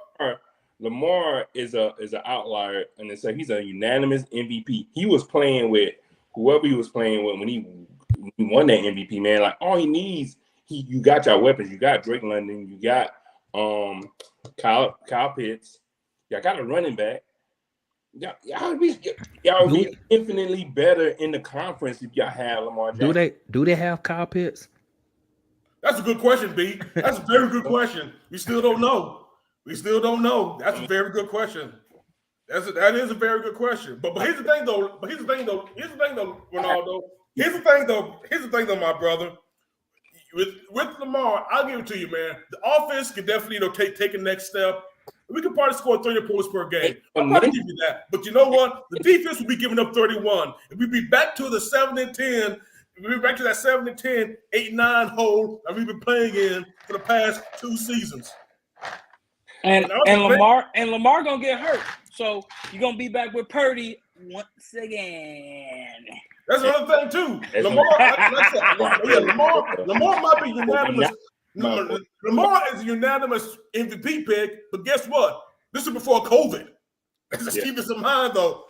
Lamar is an outlier, and it's like he's a unanimous MVP. He was playing with whoever he was playing with when he won that MVP. Man, like all he needs, you got your weapons. You got Drake London. You got Kyle Pitts. Y'all got a running back. Y'all be infinitely better in the conference if y'all have Lamar Jackson. Do they have Kyle Pitts? That's a good question, B. That's a very good question. We still don't know. That's a very good question. That is a very good question. But here's the thing, though. Ronaldo. Here's the thing, though, my brother. With Lamar, I'll give it to you, man. The offense can definitely take a next step. We could probably score 30 points per game. I'll probably give you that. But you know what? The defense will be giving up 31. If we be back to the 7-10, we'll be back to that 7-10, 8-9 hole that we've been playing in for the past 2 seasons. And Lamar gonna get hurt. So you're gonna be back with Purdy once again. That's another thing too. Lamar might be unanimous. Lamar is a unanimous MVP pick, but guess what? This is before COVID. Let's keep this in mind, though.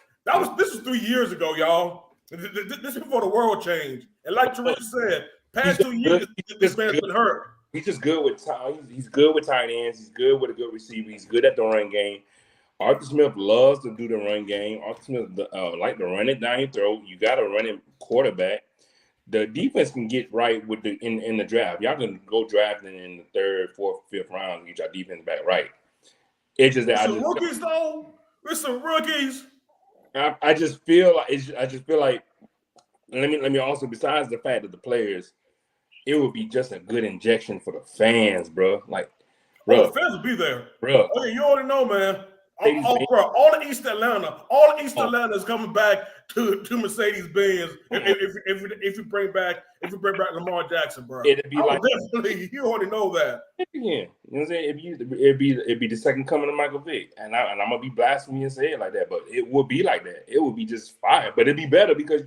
This was 3 years ago, y'all. This is before the world changed. And like Teresa said, past 2 years, this man's been hurt. He's just good with he's good with tight ends. He's good with a good receiver. He's good at the run game. Arthur Smith loves to do the run game. Arthur Smith like to run it down your throat. You got a running quarterback. The defense can get right with in the draft. Y'all can go drafting in the 3rd, 4th, 5th round and get your defense back right. It's just that rookies though. We're some rookies. I just feel like let me also, besides the fact that the players, it would be just a good injection for the fans, bro. Like, bro, the fans will be there, bro. Okay, you already know, man. Bro, all the East Atlanta is coming back to Mercedes-Benz if we bring back Lamar Jackson, bro. It'd be definitely, you already know that. Yeah, you know what I'm saying? It'd be the second coming of Michael Vick, and I'm gonna be blasphemy and say it like that, but it would be like that. It would be just fire, but it'd be better because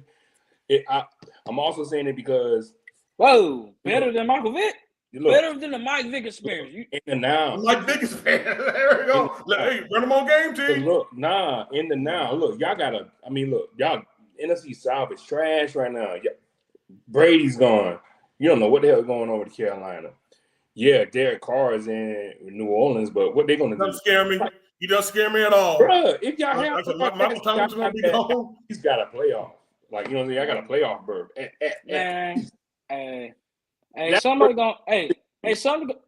I'm also saying it because better than Michael Vick. Look, better than the Mike Vick experience. In the now. Mike Vick experience. There we go. Hey, run them on game, team. Look, in the now. Look, y'all gotta, y'all NFC South is trash right now. Brady's gone. You don't know what the hell is going on with Carolina. Yeah, Derek Carr is in New Orleans, but what they gonna do? Don't scare me. You don't scare me at all. Bruh, if y'all have Michael Thomas gonna be gone. He's got a playoff. Like, you know what I mean? I got a playoff berth.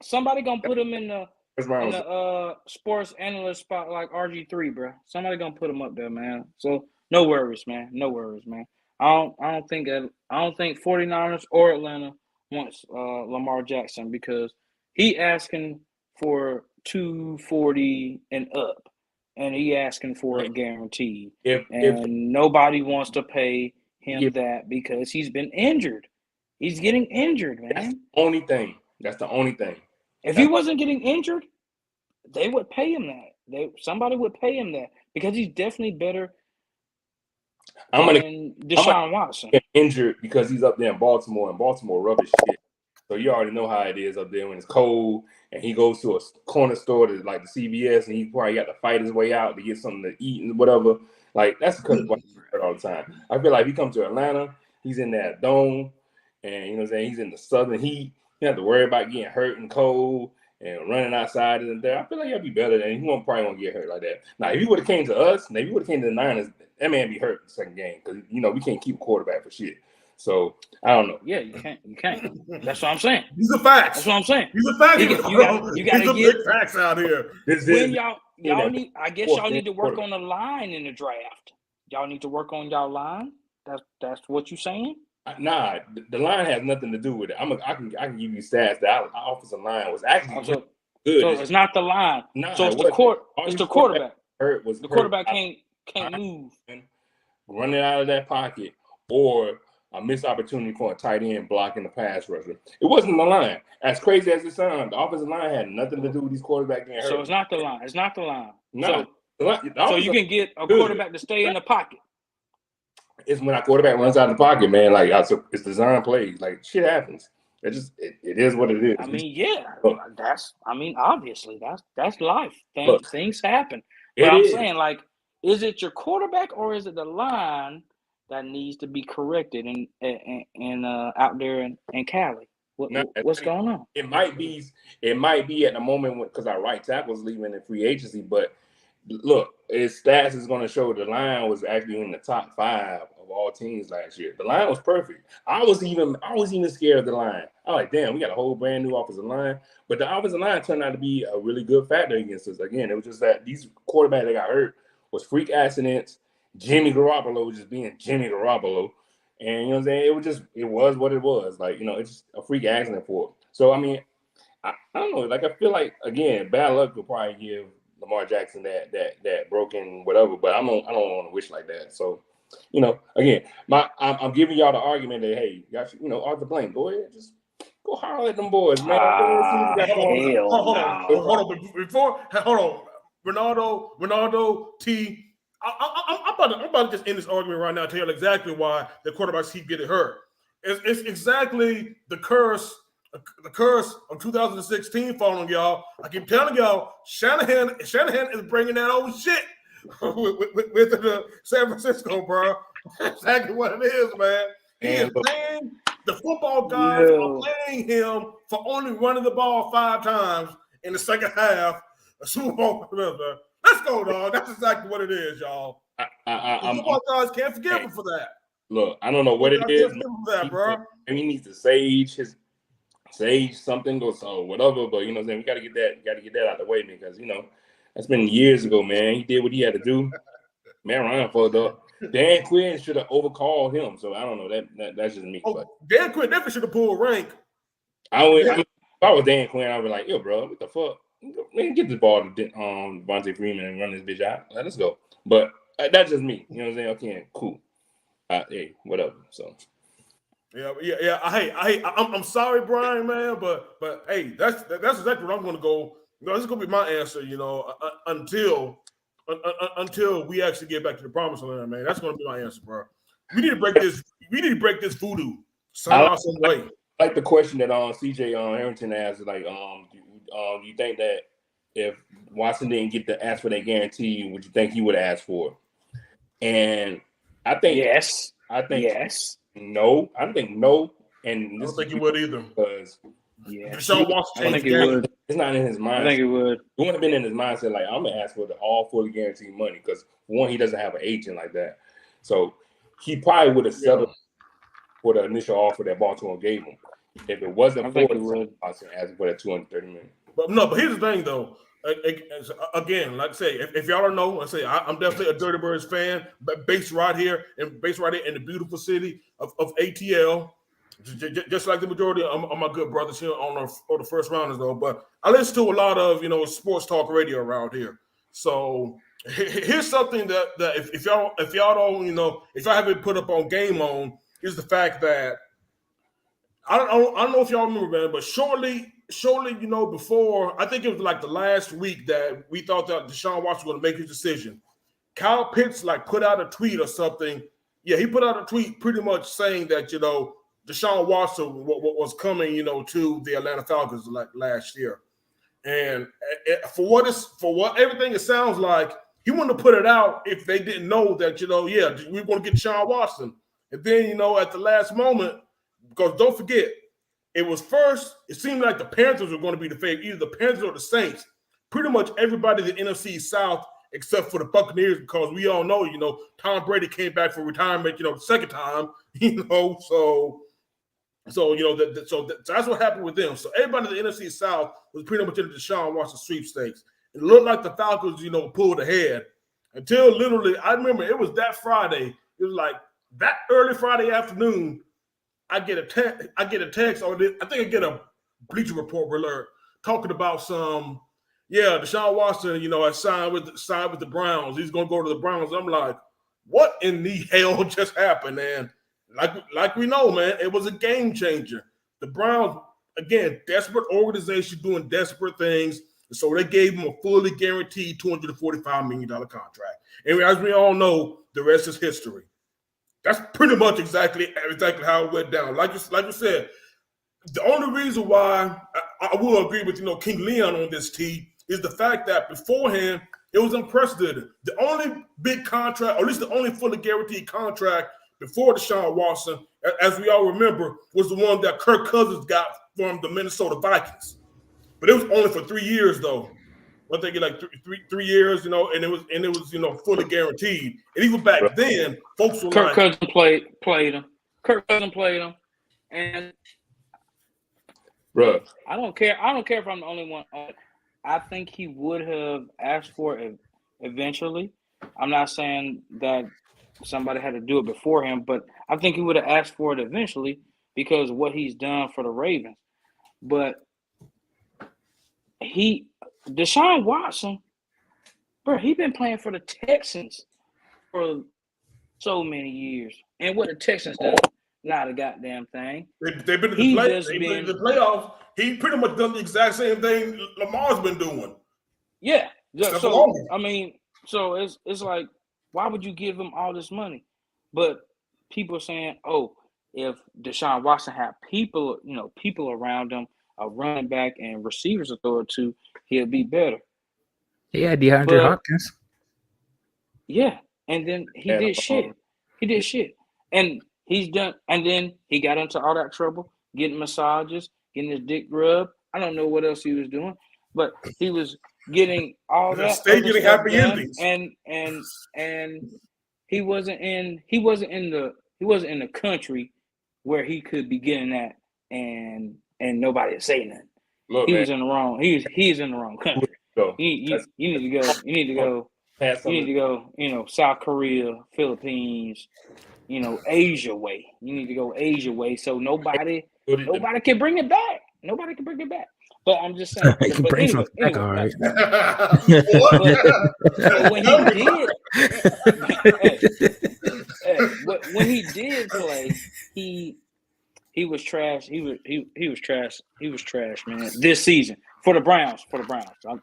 Somebody gonna put him in the sports analyst spot like RG3, bro. Somebody gonna put him up there, man. So no worries, man. I don't think 49ers or Atlanta wants Lamar Jackson because he asking for 240 and up, and he asking for a guarantee. If nobody wants to pay him that because he's been injured. He's getting injured, man. That's the only thing. If he wasn't getting injured, they would pay him that. Somebody would pay him that because he's definitely better than Deshaun Watson. Get injured because he's up there in Baltimore, and Baltimore rubbish shit. So you already know how it is up there when it's cold, and he goes to a corner store to like the CVS, and he probably got to fight his way out to get something to eat and whatever. Like that's because he's hurt all the time. I feel like if he comes to Atlanta, he's in that dome. And you know what I'm saying? He's in the southern heat. You have to worry about getting hurt and cold and running outside and there. I feel like he'll be better than he probably won't get hurt like that. Now, if he would have came to us, if he would have came to the Niners, that man be hurt in the second game because we can't keep a quarterback for shit. So I don't know. Yeah, you can't. That's what I'm saying. These are facts. That's what I'm saying. These are facts. You got to get facts out here. Y'all need. I guess y'all need to work on the line in the draft. Y'all need to work on y'all line. That's what you saying. Nah, the line has nothing to do with it. I can give you stats that our offensive line was actually good. So it's not the line. Nah, so it's the quarterback. The quarterback can't move. Running out of that pocket, or a missed opportunity for a tight end blocking the pass rusher. It wasn't the line. As crazy as it sounds, the offensive line had nothing to do with these quarterbacks getting hurt. So it's not the line. It's not the line. Nah, so you can get a quarterback to stay in the pocket. It's when a quarterback runs out of the pocket, man. Like it's design plays. Like shit happens. It is what it is. I mean, yeah, obviously that's life. Things happen. But I'm saying, like, is it your quarterback or is it the line that needs to be corrected and out there in Cali? What's going on? It might be at the moment because our right tackle's leaving in free agency, but look, his stats is going to show the line was actually in the top 5 of all teams last year. The line was perfect. I was even scared of the line. I was like, damn, we got a whole brand new offensive line. But the offensive line turned out to be a really good factor against us. Again, it was just that these quarterbacks that got hurt was freak accidents. Jimmy Garoppolo was just being Jimmy Garoppolo. And you know what I'm saying? It was what it was. Like, it's just a freak accident for it. So I mean, I don't know. Like I feel like again, bad luck will probably give Lamar Jackson that broken whatever, but I don't want to wish like that. So, again, I'm giving y'all the argument that hey, Arthur Blank, go ahead, just go holler at them boys, man. Hold on, Ronaldo T. I'm about to just end this argument right now. Tell you exactly why the quarterbacks keep getting hurt. It's exactly the curse of 2016 following y'all. I keep telling y'all, Shanahan is bringing that old shit with the San Francisco, bro. That's exactly what it is, man. He is playing the football guys are playing him for only running the ball 5 times in the second half of Super Bowl. Let's go, dog. That's exactly what it is, y'all. Football guys can't forgive him for that. Look, I don't know what it is. Bro. He needs to sage something or whatever, but you know what I'm saying, we gotta get that out the way because that's been years ago, man. He did what he had to do. Man, Ryan fucked up. Dan Quinn should have overcalled him. So I don't know. That's just me. But Dan Quinn definitely should have pulled rank. If I was Dan Quinn, I would be like, yo, bro, what the fuck? Man, get this ball to Devontae Freeman and run this bitch out. Let's go. But that's just me. You know what I'm saying? Okay, cool. Hey, whatever. So yeah. Hey, I'm sorry, Brian, man, but hey, that's exactly what I'm going to go. This is going to be my answer. Until we actually get back to the promised land, man. That's going to be my answer, bro. We need to break this. We need to break this voodoo somehow, some way. I like the question that CJ Harrington asked. Like, do you think that if Watson didn't get the ask for that guarantee, would you think he would ask for it? And I think yes. I think yes. No. I think no. And I don't think he would either. Because Deshaun Watson I think he would. It's not in his mind. I think it would. It wouldn't have been in his mindset like I'm gonna ask for the all fully guaranteed money because one, he doesn't have an agent like that, so he probably would have settled for the initial offer that Baltimore gave him. If it wasn't for it, I was asking for that $230 million. But here's the thing though. Again, like I say, if y'all don't know, I'm definitely a Dirty Birds fan, based right here in the beautiful city of ATL. Just like the majority of my good brothers here on the first rounders, though. But I listen to a lot of sports talk radio around here. So here's something that if y'all don't if y'all haven't put up on Game On, is the fact that I don't know if y'all remember, man, but shortly before I think it was like the last week that we thought that Deshaun Watson was going to make his decision. Kyle Pitts put out a tweet or something. Yeah, he put out a tweet pretty much saying that Deshaun Watson was coming, to the Atlanta Falcons like last year, and for what everything it sounds like, he wouldn't have put it out if they didn't know that we're going to get Deshaun Watson, and then at the last moment, because don't forget, it seemed like the Panthers were going to be the favorite, either the Panthers or the Saints. Pretty much everybody in the NFC South except for the Buccaneers, because we all know, Tom Brady came back for retirement, the second time, So that's what happened with them. So everybody in the NFC South was pretty much in the Deshaun Watson sweepstakes. It looked like the Falcons, pulled ahead until literally, I remember it was that Friday. It was like that early Friday afternoon. I get a text, or I think I get a Bleacher Report alert talking about Deshaun Watson, has signed with the Browns. He's going to go to the Browns. I'm like, what in the hell just happened, man? like we know, man, it was a game changer. The Browns, again, desperate organization doing desperate things. So they gave him a fully guaranteed $245 million contract. And as we all know, the rest is history. That's pretty much exactly how it went down. Like you said, the only reason why I will agree with King Leon on this, T, is the fact that beforehand it was unprecedented. The only big contract, or at least the only fully guaranteed contract before Deshaun Watson, as we all remember, was the one that Kirk Cousins got from the Minnesota Vikings. But it was only for 3 years, though. I think like 3 years, and it was fully guaranteed. And even back then, folks were Kirk Cousins played him. Kirk Cousins played him, and bro, I don't care if I'm the only one. I think he would have asked for it eventually. I'm not saying that somebody had to do it before him, but I think he would have asked for it eventually because of what he's done for the Ravens. But Deshaun Watson, bro, he been playing for the Texans for so many years. And what the Texans done? Not a goddamn thing. They've been in the playoffs. He pretty much done the exact same thing Lamar's been doing. Yeah. So it's like, why would you give him all this money? But people are saying, oh, if Deshaun Watson had people around him, a running back and receivers to throw it to, he'll be better. Yeah, DeAndre Hopkins. Yeah, and then he did shit. He did shit, and he's done. And then he got into all that trouble, getting massages, getting his dick rubbed. I don't know what else he was doing, but he was getting all that. Stay getting happy endings, and he wasn't in the country where he could be getting that, and nobody would say nothing. Look, he man. was in the wrong. He's in the wrong country. You need to go. You need to go. South Korea, Philippines. Asia way. You need to go Asia way. So nobody can bring it back. Nobody can bring it back. But I'm just saying. You can bring something back, all right. But when he did play, he was trash. He was trash. He was trash, man. This season for the Browns.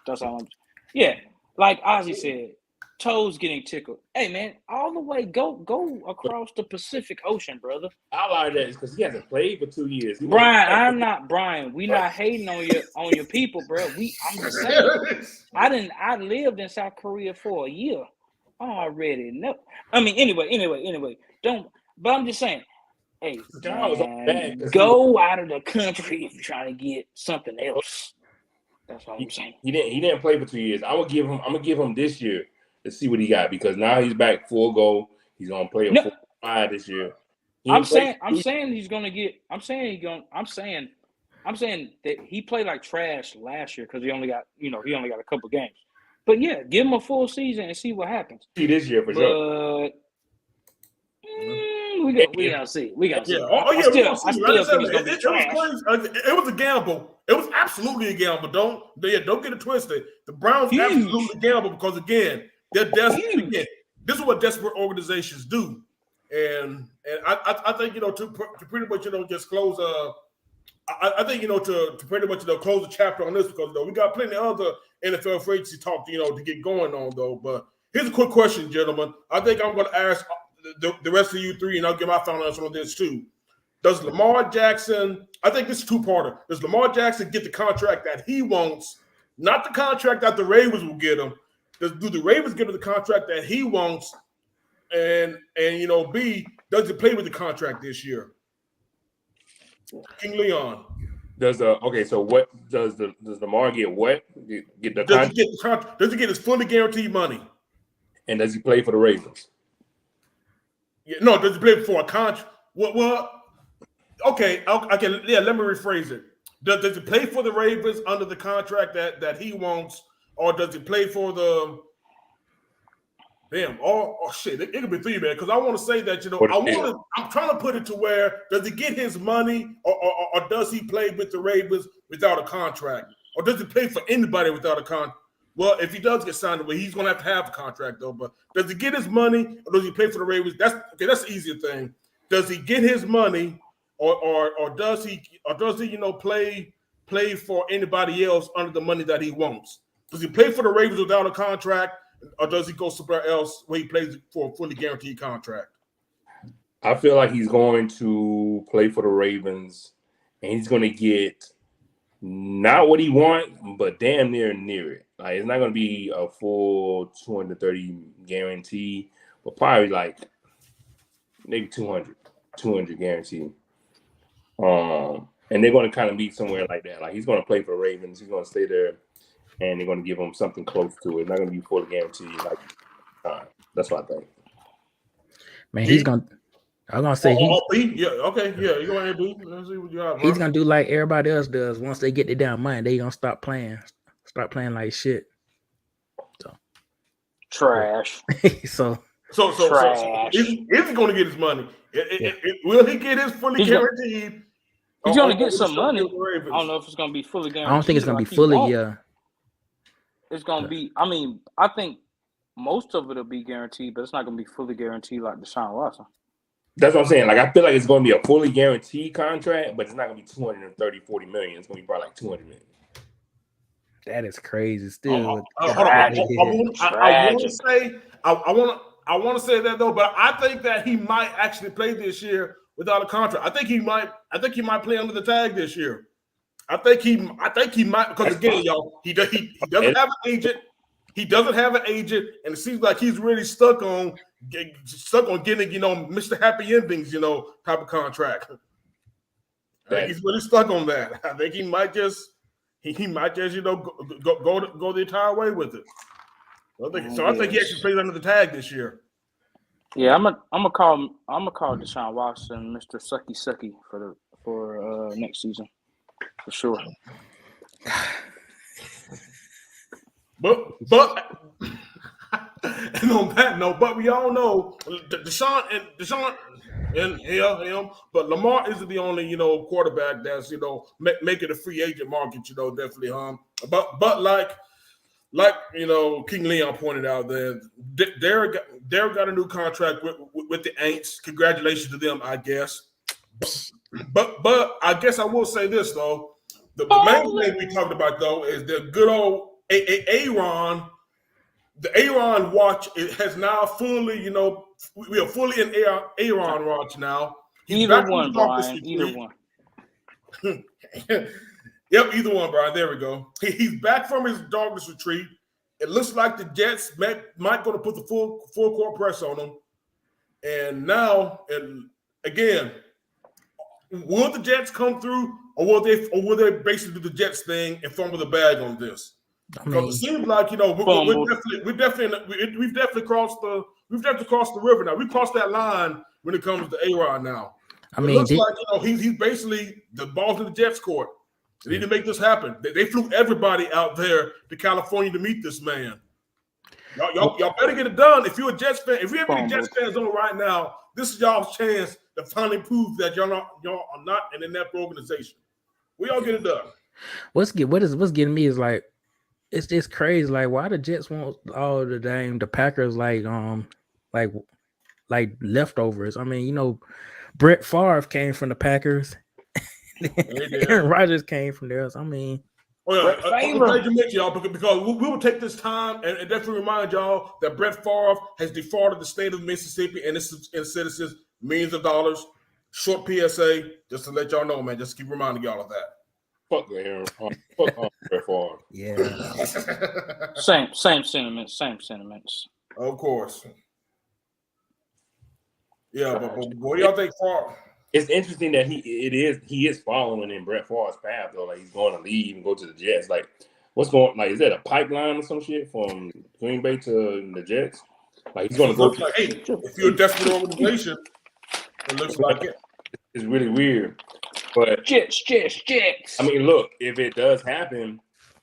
That's all I'm. Yeah, like Ozzy said, toes getting tickled. Hey, man, all the way go across the Pacific Ocean, brother. I like that because he hasn't played for 2 years. Brian, I'm not Brian. We not hating on your people, bro. I'm just saying. I lived in South Korea for a year. Already know. I mean, anyway. Don't. But I'm just saying. Hey, man, go out of the country if you're trying to get something else. That's all I'm saying. He didn't play for 2 years. I'm gonna give him this year to see what he got because now he's back full go. He's gonna play a full 5 this year. I'm saying that he played like trash last year because he only got a couple games. But yeah, give him a full season and see what happens. See this year for sure. We gotta see. Yeah. I still think he's gonna be trash. It was a gamble. It was absolutely a gamble. Don't get it twisted. The Browns absolutely gamble because again, they're desperate. Again, this is what desperate organizations do. And I think to pretty much just close I think to pretty much close the chapter on this because we got plenty of other NFL free agency talk to get going on though. But here's a quick question, gentlemen. I think I'm going to ask the rest of you three, and I'll give my final answer on this too. Does Lamar Jackson? I think this is two-parter. Does Lamar Jackson get the contract that he wants, not the contract that the Ravens will get him? Do the Ravens get him the contract that he wants? And B, does he play with the contract this year? King Leon. So what does Lamar get? What get the contract? Does he get his fully guaranteed money? And does he play for the Ravens? Yeah, no. Does he play for a contract? Well, okay. Yeah, let me rephrase it. Does he play for the Ravens under the contract that he wants, or does he play for the? Damn! Oh shit! It could be three, man. Because I want to say that I'm trying to put it to where does he get his money, or does he play with the Ravens without a contract, or does he play for anybody without a contract? Well, if he does get signed away, he's going to have a contract though. But does he get his money, or does he play for the Ravens? That's the easier thing. does he get his money, or does he play for anybody else under the money that he wants? Does he play for the Ravens without a contract, or does he go somewhere else where he plays for a fully guaranteed contract? I feel like he's going to play for the Ravens, and he's going to get not what he wants, but damn near it. Like, it's not going to be a full 230 guarantee, but probably like maybe 200 guarantee. And they're going to kind of meet somewhere like that. Like, he's going to play for the Ravens. He's going to stay there, and they're going to give him something close to it. It's not going to be fully guaranteed. Like, that's what I think. Man, he's going to. I'm gonna say you go ahead, B. Let's see what you got, bro. He's gonna do like everybody else does. Once they get the damn money, they gonna start playing like shit. So trash. so is he going to get his money? Will he get his fully guaranteed? He's going to get some money. I don't know if it's going to be fully guaranteed. I don't think it's going to be fully. Yeah, it's going to be. I mean, I think most of it will be guaranteed, but it's not going to be fully guaranteed like Deshaun Watson. That's what I'm saying. Like, I feel like it's going to be a fully guaranteed contract, but it's not going to be 230, 40 million. It's going to be probably like 200 million. That is crazy. Still, I want to say that though, but I think that he might actually play this year without a contract. I think he might play under the tag this year. I think he might, because again, y'all, he doesn't have an agent. He doesn't have an agent, and it seems like he's really stuck on getting, Mr. Happy Endings, type of contract. I think he's really stuck on that. I think he might just go the entire way with it. I think he actually plays under the tag this year. Yeah, I'm gonna call Deshaun Watson Mr. Sucky for next season for sure. But and on that note, but we all know Deshaun and him, but Lamar isn't the only quarterback that's making a free agent market. Definitely But like King Leon pointed out, there Derek got a new contract with the Aints. Congratulations to them, I guess. But I guess I will say this though. The main thing we talked about though is the good old Aaron. The Aaron watch has now fully, we are fully in Aaron watch now. Either one, Brian. Either one. Yep, either one, Brian. There we go. He's back from his darkness retreat. It looks like the Jets might going to put the full court press on him. And now, and again, will the Jets come through, or will they basically do the Jets thing and fumble the bag on this? Because it seems like we've definitely crossed the river now. We crossed that line when it comes to A-Rod now. It looks like he's basically the ball's in the Jets court. They need to make this happen. They flew everybody out there to California to meet this man. Y'all better get it done. If you're a Jets fan, if we have any Jets fans on right now, this is y'all's chance to finally prove that y'all are not an inept organization. We all get it done. What's getting me is like, it's just crazy. Like, why the Jets want all the Packers like leftovers? I mean, Brett Favre came from the Packers. Aaron Rodgers came from there. I mean, I'm glad you mentioned y'all because we will take this time and definitely remind y'all that Brett Favre has defrauded the state of Mississippi and its citizens millions of dollars. Short PSA, just to let y'all know, man. Just keep reminding y'all of that. Fuck Aaron. Fuck Brett Favre. Yeah. Same sentiments. Of course. Yeah, but what do y'all think, Favre? It's interesting that he is following in Brett Favre's path though. Like, he's going to leave and go to the Jets. Like, what's going? Like, is that a pipeline or some shit from Green Bay to the Jets? Like, he's going to go. Like, hey, if you're a desperate organization, it looks like it. It's really weird. But Jets. I mean, look, if it does happen,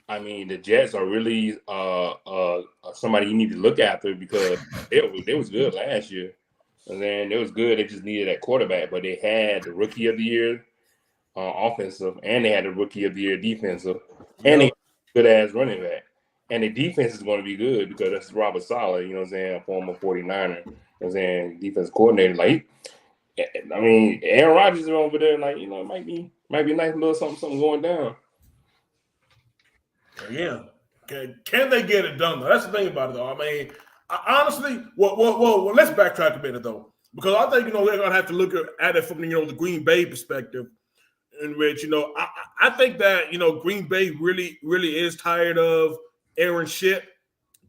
I mean, the Jets are really somebody you need to look after because they was good last year. And then it was good. They just needed that quarterback, but they had the Rookie of the Year offensive, and they had the Rookie of the Year defensive, and they had a good-ass running back. And the defense is going to be good because that's Robert Saleh, a former 49er, defense coordinator. Like, I mean, Aaron Rodgers is over there, like, you know, it might be a nice little something going down. Yeah. Can they get it done, though? That's the thing about it, though. I mean, honestly, well, let's backtrack a minute, though, because I think, you know, they're going to have to look at it from, you know, the Green Bay perspective, in which, you know, I think that, you know, Green Bay really is tired of Aaron shit,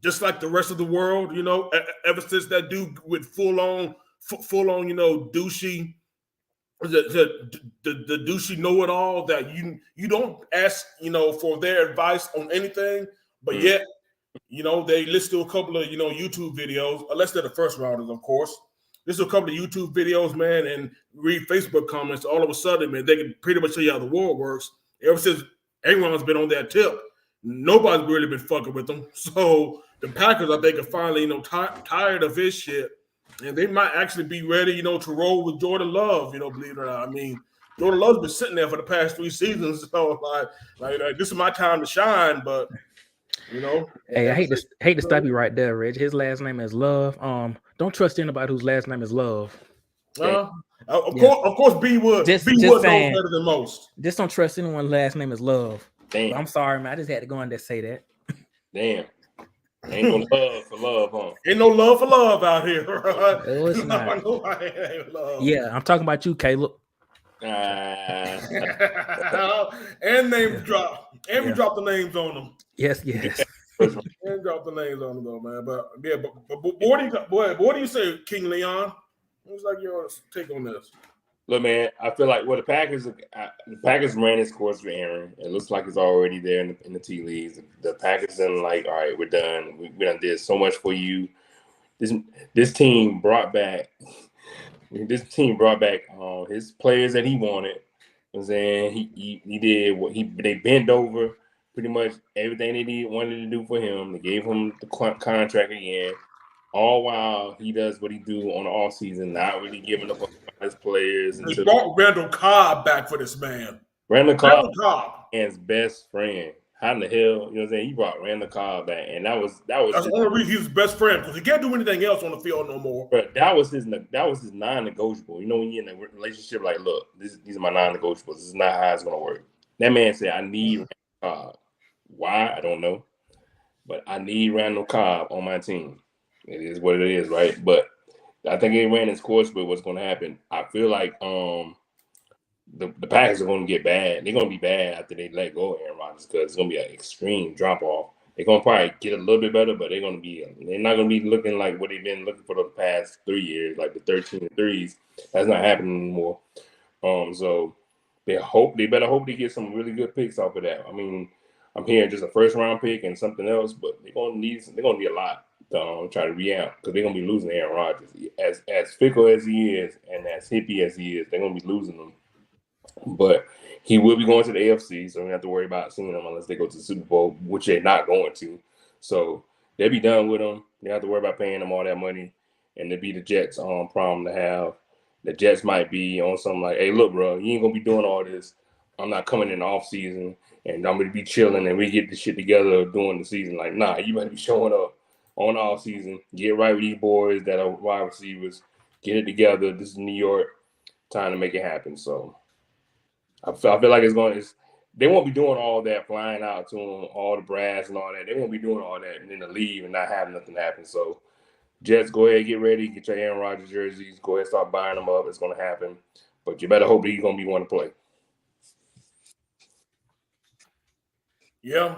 just like the rest of the world, you know, ever since that dude with full on, you know, douchey, the douchey know-it-all that you don't ask, you know, for their advice on anything, but yet, you know, they listen to a couple of, you know, YouTube videos, unless they're the first rounders, of course. Listen to a couple of YouTube videos, man, and read Facebook comments. All of a sudden, man, they can pretty much tell you how the world works. Ever since everyone's been on that tip, nobody's really been fucking with them. So the Packers, I think, are finally, you know, tired of his shit. And they might actually be ready, you know, to roll with Jordan Love, you know, believe it or not. I mean, Jordan Love's been sitting there for the past 3 seasons. So, like this is my time to shine, but, you know. Hey, I hate to stop you right there, Reg. His last name is Love. Don't trust anybody whose last name is Love. Of course, B Wood knows better than most. Just don't trust anyone's last name is Love. Damn. I'm sorry, man. I just had to go on there and say that. Damn. Ain't no love for love, huh? Ain't no love for love out here, right? Oh, it's not. Yeah, I'm talking about you, Caleb. And name drop. And we drop the names on them. Yes. And drop the names on them, though, man. But yeah, but what do you say, King Leon? What's like your take on this? Look, man, I feel like the Packers ran its course for Aaron. It looks like it's already there in the tea leaves. The Packers done like, all right, we're done. We done did so much for you. This team brought back his players that he wanted. You know what I'm saying he did what they bent over pretty much everything they wanted to do for him. They gave him the contract again. All while he does what he do on the off season, not really giving up on his players. He brought Randall Cobb back for this man. Randall Cobb, his best friend. How in the hell, you know what I'm saying? He brought Randall Cobb back, and that's the only reason he's his best friend, because he can't do anything else on the field no more. But that was his non-negotiable. You know, when you're in a relationship, like, look, these are my non-negotiables. This is not how it's gonna work. That man said, I need Randall Cobb. Why? I don't know, but I need Randall Cobb on my team. It is what it is, right? But I think it ran its course with what's going to happen. I feel like the Packers are going to get bad. They're going to be bad after they let go of Aaron Rodgers, because it's going to be an extreme drop-off. They're going to probably get a little bit better, but they're not going to be looking like what they've been looking for the past 3 years, like the 13-3s. That's not happening anymore. So they better hope they get some really good picks off of that. I mean, I'm hearing just a first-round pick and something else, but they're going to need a lot to try to re-out, because they're going to be losing Aaron Rodgers. As fickle as he is and as hippie as he is, they're going to be losing him. But he will be going to the AFC, so we don't have to worry about seeing him unless they go to the Super Bowl, which they're not going to. So they'll be done with him. They don't have to worry about paying him all that money, and it'll be the Jets' problem to have. The Jets might be on something like, hey, look, bro, you ain't going to be doing all this. I'm not coming in the offseason, and I'm going to be chilling, and we get this shit together during the season. Like, nah, you better be showing up on the offseason, get right with these boys that are wide receivers, get it together. This is New York, time to make it happen. So I feel like they won't be doing all that, flying out to them, all the brass and all that. They won't be doing all that and then to leave and not have nothing happen. So Jets, go ahead, get ready, get your Aaron Rodgers jerseys, go ahead, start buying them up. It's going to happen. But you better hope that he's going to be one to play. Yeah.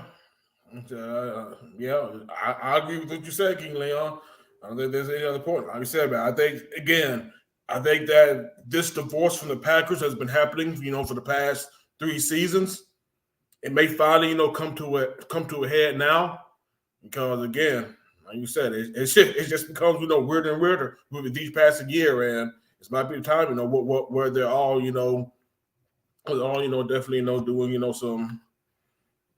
I agree with what you said, King Leon. I don't think there's any other point. Like I said, man, I think that this divorce from the Packers has been happening, you know, for the past 3 seasons. It may finally, you know, come to a head now, because again, like you said, it just becomes, you know, weirder and weirder with each passing year, and this might be the time, you know, where they're all, you know, definitely, you know, doing, you know, some.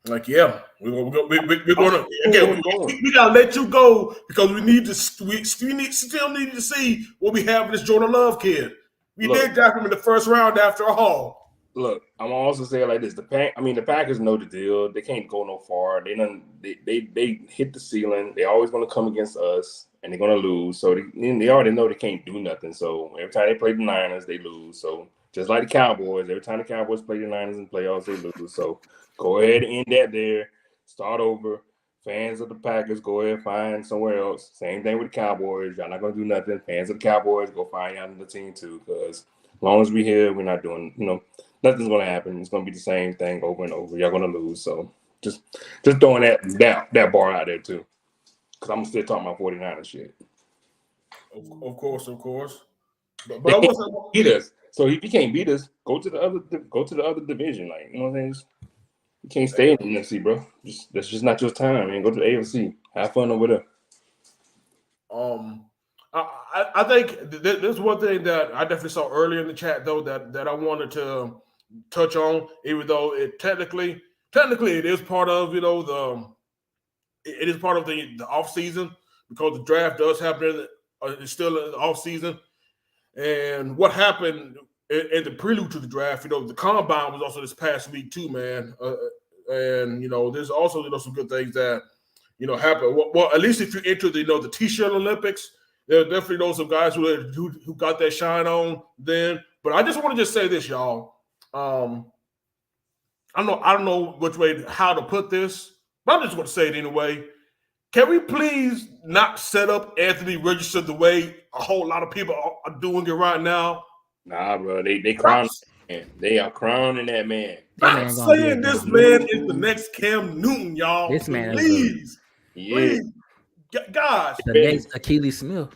Like, yeah, we're gonna again. We gotta let you go, because we still need to see what we have in this Jordan Love kid. We did draft him in the first round after all. Look, I'm also saying like this: the Packers know the deal. They can't go no far. They hit the ceiling. They always going to come against us. and they're gonna lose. So they already know they can't do nothing. So every time they play the Niners, they lose. So just like the Cowboys, every time the Cowboys play the Niners in playoffs, they lose. So go ahead and end that there. Start over. Fans of the Packers, go ahead and find somewhere else. Same thing with the Cowboys. Y'all not gonna do nothing. Fans of the Cowboys, go find y'all another team too. Because as long as we're here, we're not doing, nothing's gonna happen. It's gonna be the same thing over and over. Y'all gonna lose. So just throwing that bar out there too. Because I'm still talking about 49ers shit. Of course. But I wasn't beat us. So if you can't beat us, go to the other division. Like, you know what I'm saying? You can't stay in the NFC, bro. That's just not your time, man. Go to the AFC. Have fun over there. I think there's one thing that I definitely saw earlier in the chat though that I wanted to touch on, even though it technically it is part of it is part of the off season because the draft does happen. It's still in the off season, and what happened in the prelude to the draft, the combine was also this past week too, man. And there's also some good things that happen. Well, at least if you enter the T-shirt Olympics, there are definitely some guys who got that shine on then. But I just want to say this, y'all. I don't know which way how to put this, but I'm just going to say it anyway. Can we please not set up Anthony Richardson the way a whole lot of people are doing it right now? Nah, bro, they crowning that man. They are crowning that man. I'm saying this man is the next Cam Newton, y'all. This man please, guys. The next Achilles Smith.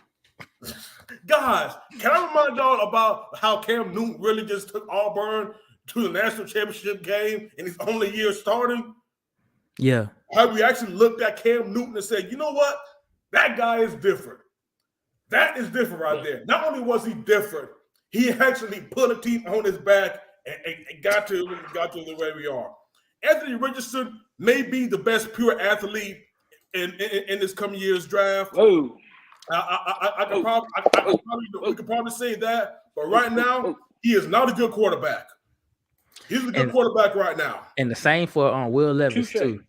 Guys, can I remind y'all about how Cam Newton really just took Auburn to the national championship game in his only year starting? Yeah. How we actually looked at Cam Newton and said, you know what? That guy is different. That is different right there. Not only was he different, he actually put a team on his back and got to the way we are. Anthony Richardson may be the best pure athlete in this coming year's draft. Oh. We could probably say that, but right now he is not a good quarterback. He's a good quarterback right now. And the same for Will Levis too.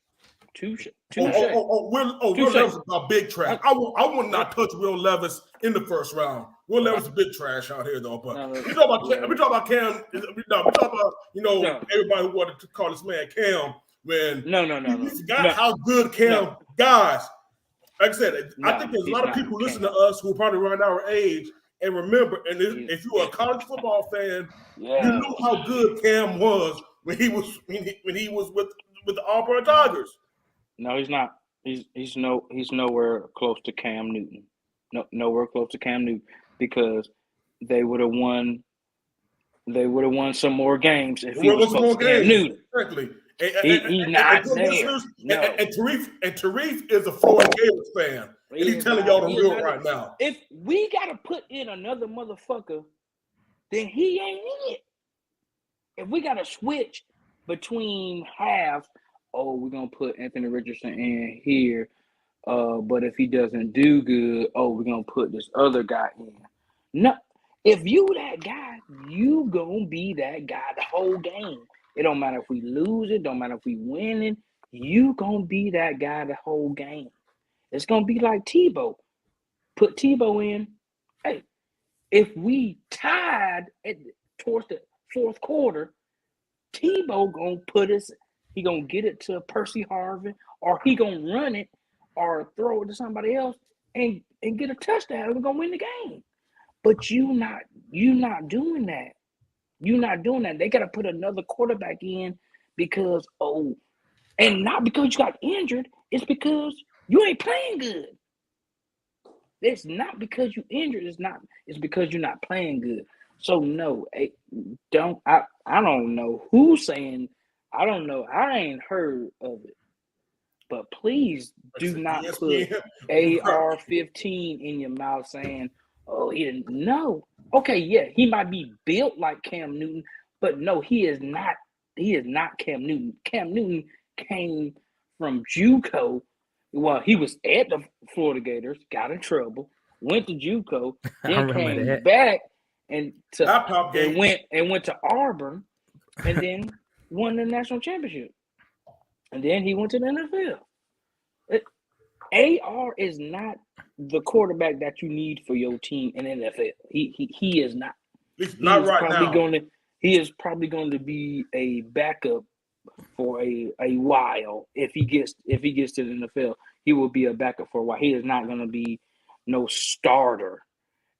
Will Levis is a big trash. I would not touch Will Levis in the first round. Will Levis is a big trash out here though. But we talk about Cam. We talk about everybody who wanted to call this man Cam when we forgot how good Cam guys. Like I said, I think there's a lot of people listening to us who are probably around our age and remember. And if you are a college football fan, you know how good Cam was when he was with the Auburn Tigers. No, he's not. He's nowhere close to Cam Newton. No, nowhere close to Cam Newton because they would have won. They would have won some more games if he was close to Cam Newton. Exactly. He's not there. And Tarif is a Florida Gators fan. And he's telling y'all the real right now. If we got to put in another motherfucker, then he ain't in it. If we got to switch between halves, we're going to put Anthony Richardson in here. But if he doesn't do good, we're going to put this other guy in. No, if you that guy, you going to be that guy the whole game. It don't matter if we lose it, don't matter if we win it. You going to be that guy the whole game. It's going to be like Tebow. Put Tebow in. Hey, if we tied towards the fourth quarter, Tebow going to put us, he going to get it to Percy Harvin, or he going to run it or throw it to somebody else and get a touchdown. We're going to win the game. But you not doing that. You're not doing that. They got to put another quarterback in because, and not because you got injured. It's because you ain't playing good. It's not because you injured. It's because you're not playing good. So no, I don't know who's saying. I don't know. I ain't heard of it. But please do not put AR-15 in your mouth saying, he didn't know. Okay, yeah, he might be built like Cam Newton, but no, he is not. He is not Cam Newton. Cam Newton came from JUCO. Well, he was at the Florida Gators, got in trouble, went to JUCO, then came back and went to Auburn, and then won the national championship, and then he went to the NFL. AR is not the quarterback that you need for your team in NFL. He is not. He's not right now. He is probably going to be a backup for a while. If he gets to the NFL, he will be a backup for a while. He is not going to be no starter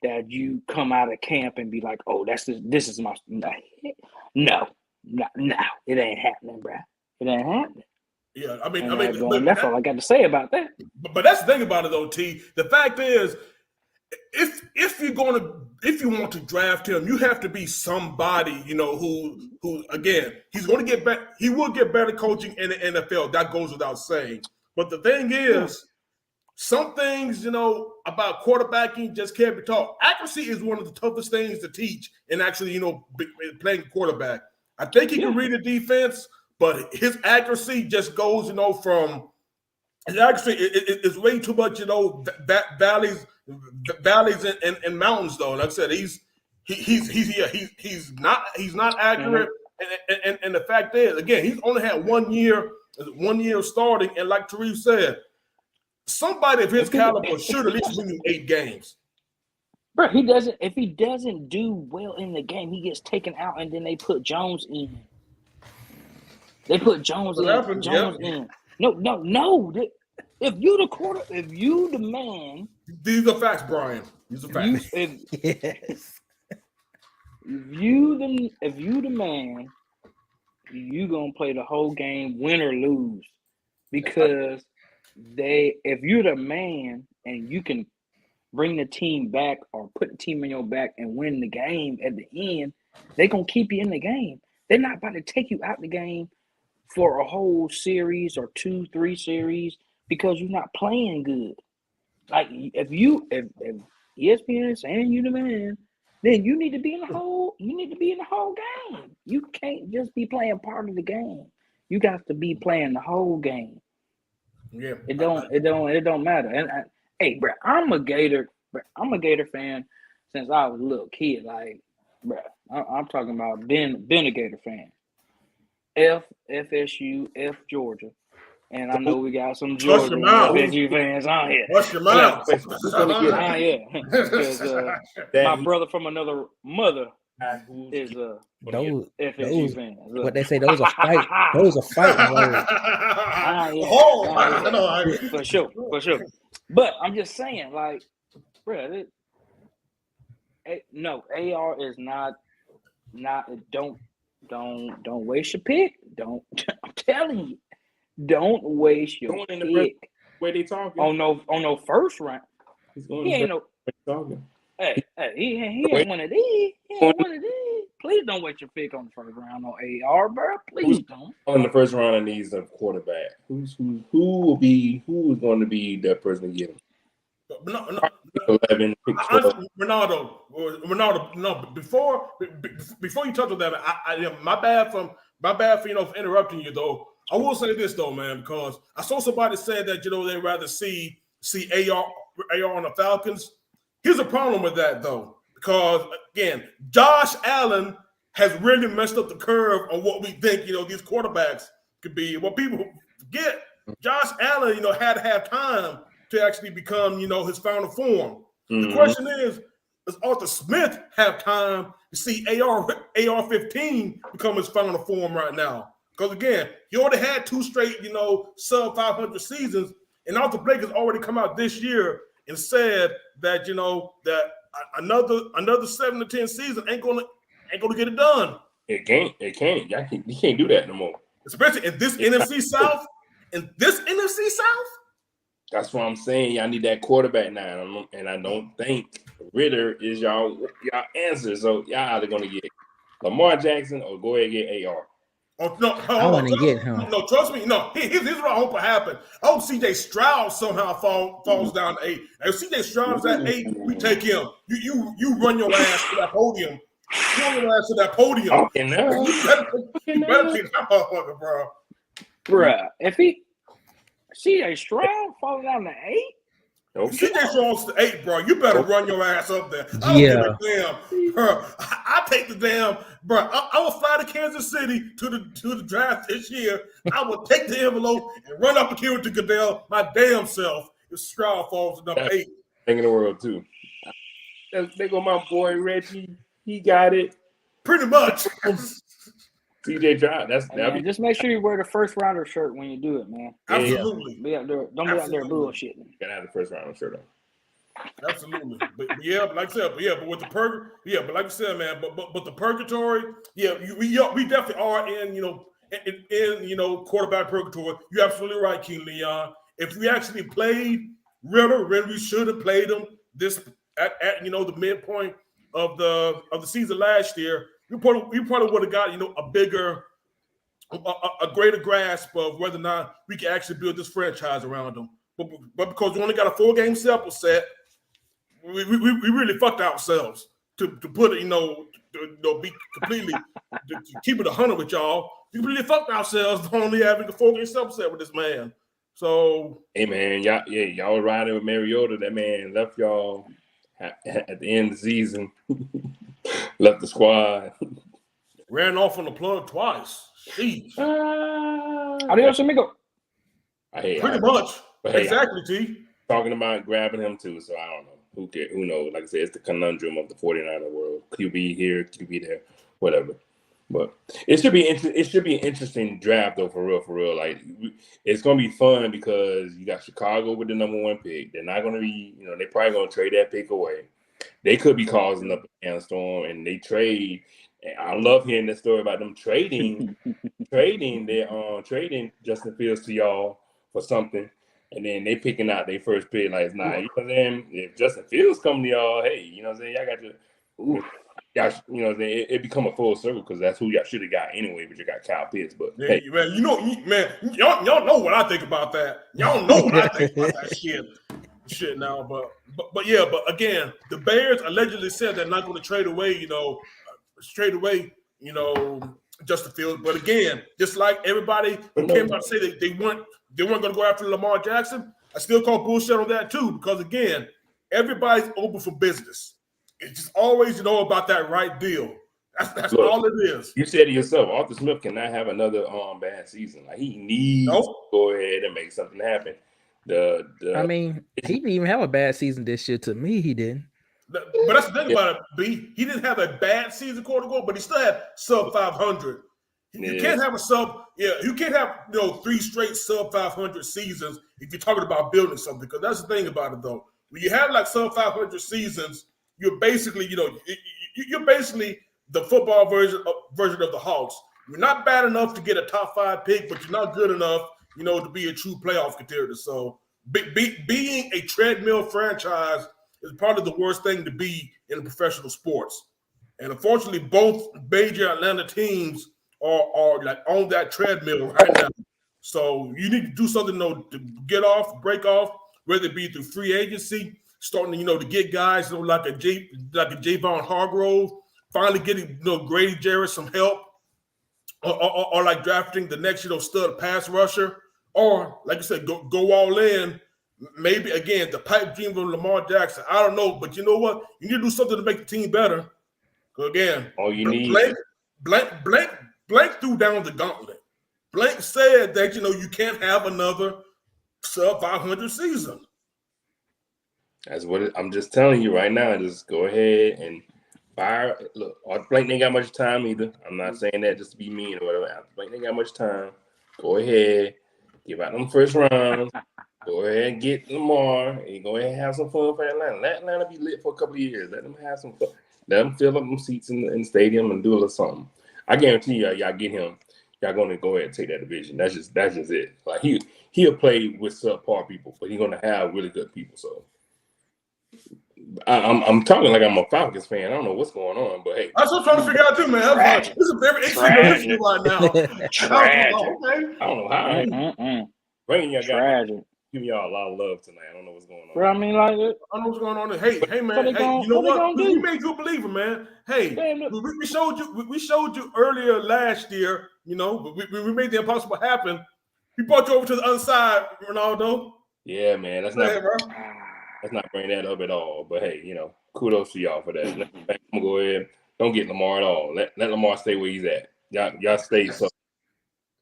that you come out of camp and be like, oh, this is my no, it ain't happening, bro. It ain't happening. Yeah, that's all I got to say about that. But that's the thing about it, though, T. The fact is, if you want to draft him, you have to be somebody, who again, he's going to get better. He will get better coaching in the NFL. That goes without saying. But the thing is, some things, about quarterbacking just can't be taught. Accuracy is one of the toughest things to teach, and actually, playing quarterback. I think he can read the defense, but his accuracy just goes, from his accuracy is way too much, valleys and mountains. Though, like I said, he's not accurate, and the fact is, again, he's only had 1 year starting, and like Tariq said, somebody of his caliber should at least win you 8 games. Bro, he doesn't. If he doesn't do well in the game, he gets taken out, and then they put Jones in. They put Jones in. Jones in. No. If you the man. These are facts, Brian. These are facts. If you the man, you gonna play the whole game, win or lose, because if you're the man and you can bring the team back or put the team in your back and win the game at the end, they're gonna keep you in the game. They're not about to take you out the game for a whole series or 2-3 series because you're not playing good. Like if ESPN is saying you the man, then you need to be in the whole. You need to be in the whole game. You can't just be playing part of the game. You got to be playing the whole game. Yeah, it don't matter. And hey, bro, I'm a Gator fan since I was a little kid. Like, bro, I'm talking about been a Gator fan. FSU, Georgia. And I know we got some Georgia FSU fans on here. What's your mouth? Because my brother from another mother is FSU fan. What they say, those are fight. Those are fighting words. For sure. But I'm just saying, like, bro, no, AR is not. Don't waste your pick. I'm telling you. Don't waste your pick. Where they talking? On no first round. He ain't no. Hey, he ain't one of these. He ain't one of these. Please don't waste your pick on the first round on AR, bro. Please don't. On the first round, I need a quarterback. Who is going to be that person to get him? No. 11, pick 12. Ronaldo. No. Before you touch on that, my bad for interrupting you though. I will say this though, man, because I saw somebody say that they'd rather see AR on the Falcons. Here's a problem with that though, because again, Josh Allen has really messed up the curve on what we think these quarterbacks could be. What people forget, Josh Allen had to have time to actually become his final form. Mm-hmm. The question is, does Arthur Smith have time to see AR-15 become his final form right now? Because again, he already had 2 straight, sub 500 seasons, and Arthur Blake has already come out this year and said that that another 7 to 10 seasons ain't gonna get it done. It can't. You can't do that no more. Especially in this NFC South. That's what I'm saying. Y'all need that quarterback now, and I don't think Ritter is y'all answer. So y'all either gonna get Lamar Jackson or go ahead and get AR. Oh, no, I want to get him. No, trust me. No, here's what I hope will happen. I hope C.J. Stroud somehow falls down to 8. If C.J. Stroud's at 8, we take him. You run your ass to that podium. Okay, no. You better take that motherfucker, bro. Bruh, if he C.J. Stroud falling down to 8. Okay. C.J. Stroud's to 8, bro. You better run your ass up there. I don't give a damn, bro. I take the damn, bro. I will fly to Kansas City to the draft this year. I will take the envelope and run up and give it to Goodell my damn self Stroud falls to number 8. Thing in the world too. There go my boy Reggie. He got it. Pretty much. CJ Stroud. Man, just make sure you wear the first rounder shirt when you do it, man. Absolutely. Be out there. Don't be out there bullshitting. Gotta have the first rounder shirt on. Absolutely, but like I said, but with the but like I said, man, but the purgatory, we definitely are in quarterback purgatory. You're absolutely right, King Leon. If we actually played Ritter when we should have played him this at the midpoint of the season last year, we probably would have got a greater grasp of whether or not we can actually build this franchise around them. But because we only got a 4-game sample set. We really fucked ourselves to put it, to be completely to keep it 100 with y'all. We really fucked ourselves only having a 4-game subset with this man. So hey man, y'all were riding with Mariota. That man left y'all at the end of the season. Left the squad. Ran off on the plug twice. Jeez. Adios, amigo. Pretty much. Exactly, T. Talking about grabbing him too, so I don't know. Who cares? Who knows? Like I said, it's the conundrum of the 49er world. QB here, QB there, whatever. But it should be an interesting draft though, for real. Like it's gonna be fun because you got Chicago with the number 1 pick. They're not gonna be, they're probably gonna trade that pick away. They could be causing up a storm, and they trade. And I love hearing that story about them trading Justin Fields to y'all for something. And then they picking out their first pick like it's not. You know what I'm saying? If Justin Fields come to y'all, hey, you know what I'm saying? Y'all got to, you know what I'm saying? It become a full circle because that's who y'all should have got anyway. But you got Kyle Pitts. But yeah, hey, man, y'all know what I think about that. Y'all know what I think about that shit now. But again, the Bears allegedly said they're not going to trade away, Justin Fields. But again, just like everybody who came out to say they weren't going to go after Lamar Jackson, I still call bullshit on that too, because again, everybody's open for business. It's just always about that right deal. That's all it is. You said it yourself, Arthur Smith cannot have another bad season. Like he needs to go ahead and make something happen. I mean, he didn't even have a bad season this year. To me, he didn't. But that's the thing about it, B. He didn't have a bad season, quote unquote, but he still had sub 500. You can't have you can't have 3 straight sub 500 seasons if you're talking about building something. Because that's the thing about it, though. When you have like sub 500 seasons, you're basically, you're basically the football version of the Hawks. You're not bad enough to get a top 5 pick, but you're not good enough, to be a true playoff contender. So being a treadmill franchise is probably the worst thing to be in professional sports. And unfortunately, both major Atlanta teams are like on that treadmill right now. So you need to do something to break off, whether it be through free agency, starting to get guys like a Javon Hargrove, finally getting Grady Jarrett some help, or like drafting the next stud pass rusher, or like I said, go all in. Maybe again the pipe dream of Lamar Jackson. I don't know, but you know what? You need to do something to make the team better. Because again, all you need. Blank threw down the gauntlet. Blank said that you can't have another sub 500 season. That's what I'm just telling you right now. Just go ahead and fire. Look, Blank ain't got much time either. I'm not saying that just to be mean or whatever. Blank ain't got much time. Go ahead, give out them first rounds. Go ahead and get Lamar and go ahead and have some fun for Atlanta. Let Atlanta be lit for a couple of years. Let them have some fun. Let them fill up them seats in the stadium and do a little something. I guarantee y'all get him. Y'all going to go ahead and take that division. That's just it. Like he'll play with subpar people, but he's going to have really good people. So I'm talking like I'm a Falcons fan. I don't know what's going on, but hey, that's what I'm trying to figure out too, man. This is a very interesting issue right now. I don't know how. Bringing y'all guys. Giving y'all a lot of love tonight. I don't know what's going on. Bro, I mean, like, I know what's going on. Hey, man. You know what? We made you a believer, man. Hey, we showed you earlier last year. We made the impossible happen. We brought you over to the other side, Ronaldo. Yeah, man. Let's not bring that up at all. But hey, kudos to y'all for that. I'm gonna go ahead. Don't get Lamar at all. Let Lamar stay where he's at. Y'all stay. So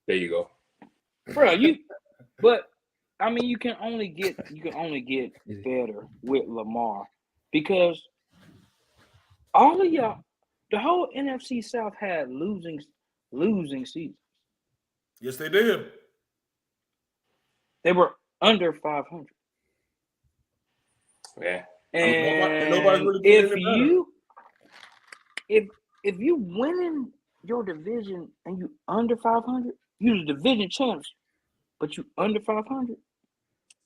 there you go, bro. But I mean, you can only get better with Lamar because all of y'all, the whole NFC South had losing seasons. Yes, they did. They were under 500. Yeah. And nobody's really getting if any you if you winning your division and you under 500, you're the division champs, but you under 500.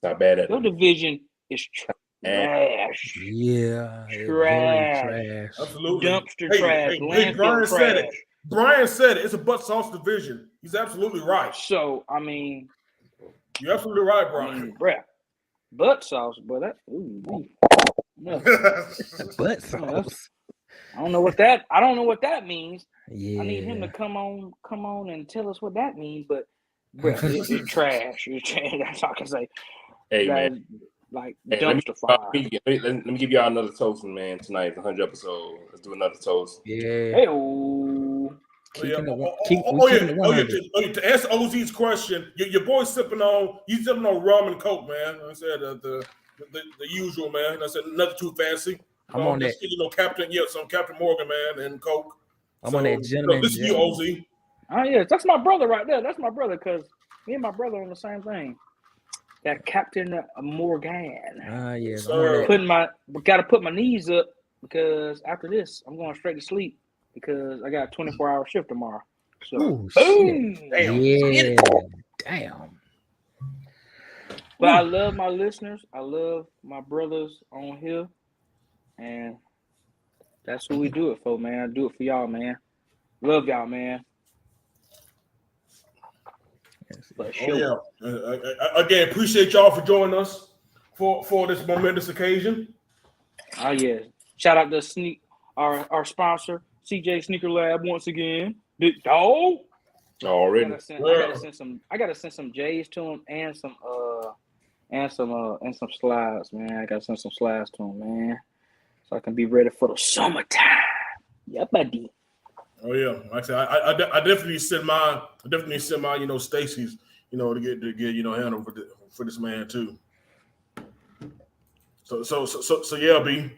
Not bad at Your division is trash. Yeah, very trash. Absolutely. Dumpster Hey, trash. Landfill Brian trash. said it. Brian said it. It's a butt sauce division. He's absolutely right. So I mean, You're absolutely right, Brian. bruh, butt sauce, but that. No. Butt sauce. I don't know what that means. Yeah. I need him to come on and tell us what that means. But bruh, it's trash. It's trash. That's all I can say. Hey, That man. is like Hey, dumpster fire. let me give y'all another toast, man. Tonight, the 100th episode. Let's do another toast. Yeah. Hey, Keeping it 100. To answer OZ's question, your boy's sipping on rum and coke, man. I said the usual, man. I said nothing too fancy. I'm on that. Some Captain Morgan, man, and coke. I'm on that gentleman. This is you, OZ. Oh yeah, that's my brother right there. That's my brother because me and my brother on the same thing. That Captain Morgan. Yeah. Gotta put my knees up because after this I'm going straight to sleep because I got a 24-hour shift tomorrow. So Ooh, boom. Damn. Yeah. Damn. But I love my listeners. I love my brothers on here. And that's who we do it for, man. I do it for y'all, man. Love y'all, man. But sure. Again, appreciate y'all for joining us for this momentous occasion. Oh yeah. Shout out to our sponsor, CJ Sneaker Lab once again. Big dog. Already. I gotta send some J's to him and some slides, man. I gotta send some slides to him, man. So I can be ready for the summertime. Yeah, buddy. Oh yeah, like I said, I definitely send my Stacy's, to get handle for this man too. So yeah, B.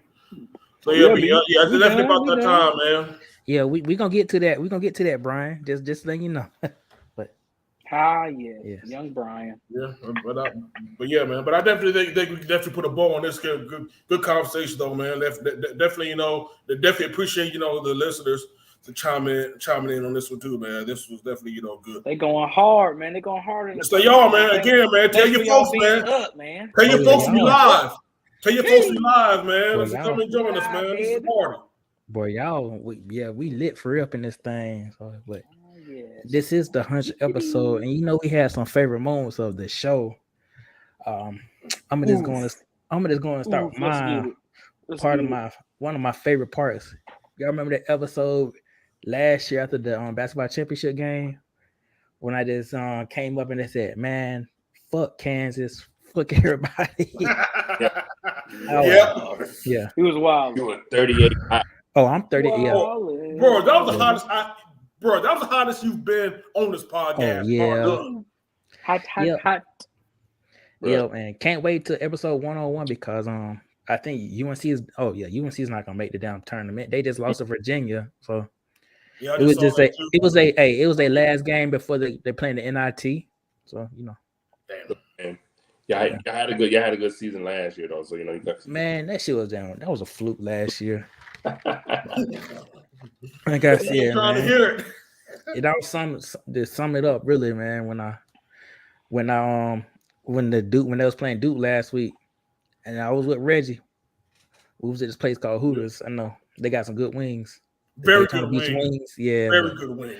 So yeah, B. Yeah, it's definitely about that time, man. Yeah, we gonna get to that. We gonna get to that, Brian. Just letting you know. But yes. Young Brian. Yeah, but yeah, man. But I definitely think we can definitely put a bow on this good conversation, though, man. Definitely, definitely appreciate the listeners to chiming in on this one too, man. This was definitely good. They going hard, man. They going hard. So y'all, man. Again, man. Tell your folks, man. Tell your folks we live. Tell your folks we live, man. Let's come and join us, man. This is a party. Boy, y'all, we lit for real up in this thing. So, but this is the 100th episode, and we had some favorite moments of the show. I'm just going to start with mine. One of my favorite parts. Y'all remember that episode last year after the basketball championship game when I just came up and they said, "Man, fuck Kansas, fuck everybody." Yeah. He was wild. You were 38. Oh, I'm 30. Yeah, bro, that was the hottest. Bro, that was the hottest you've been on this podcast. Oh, yeah. Hot. Yeah, and can't wait till episode 101 because I think UNC is not gonna make the damn tournament. They just lost to Virginia, so it was their last game before they playing the NIT. So Damn. Yeah, I had a good season last year though. So man, that shit was down. That was a fluke last year. Like I said, trying to hear it. It all sum it up really, man. When they was playing Duke last week, and I was with Reggie. We was at this place called Hooters. I know they got some good wings. Very good wings. Yeah, very good wings.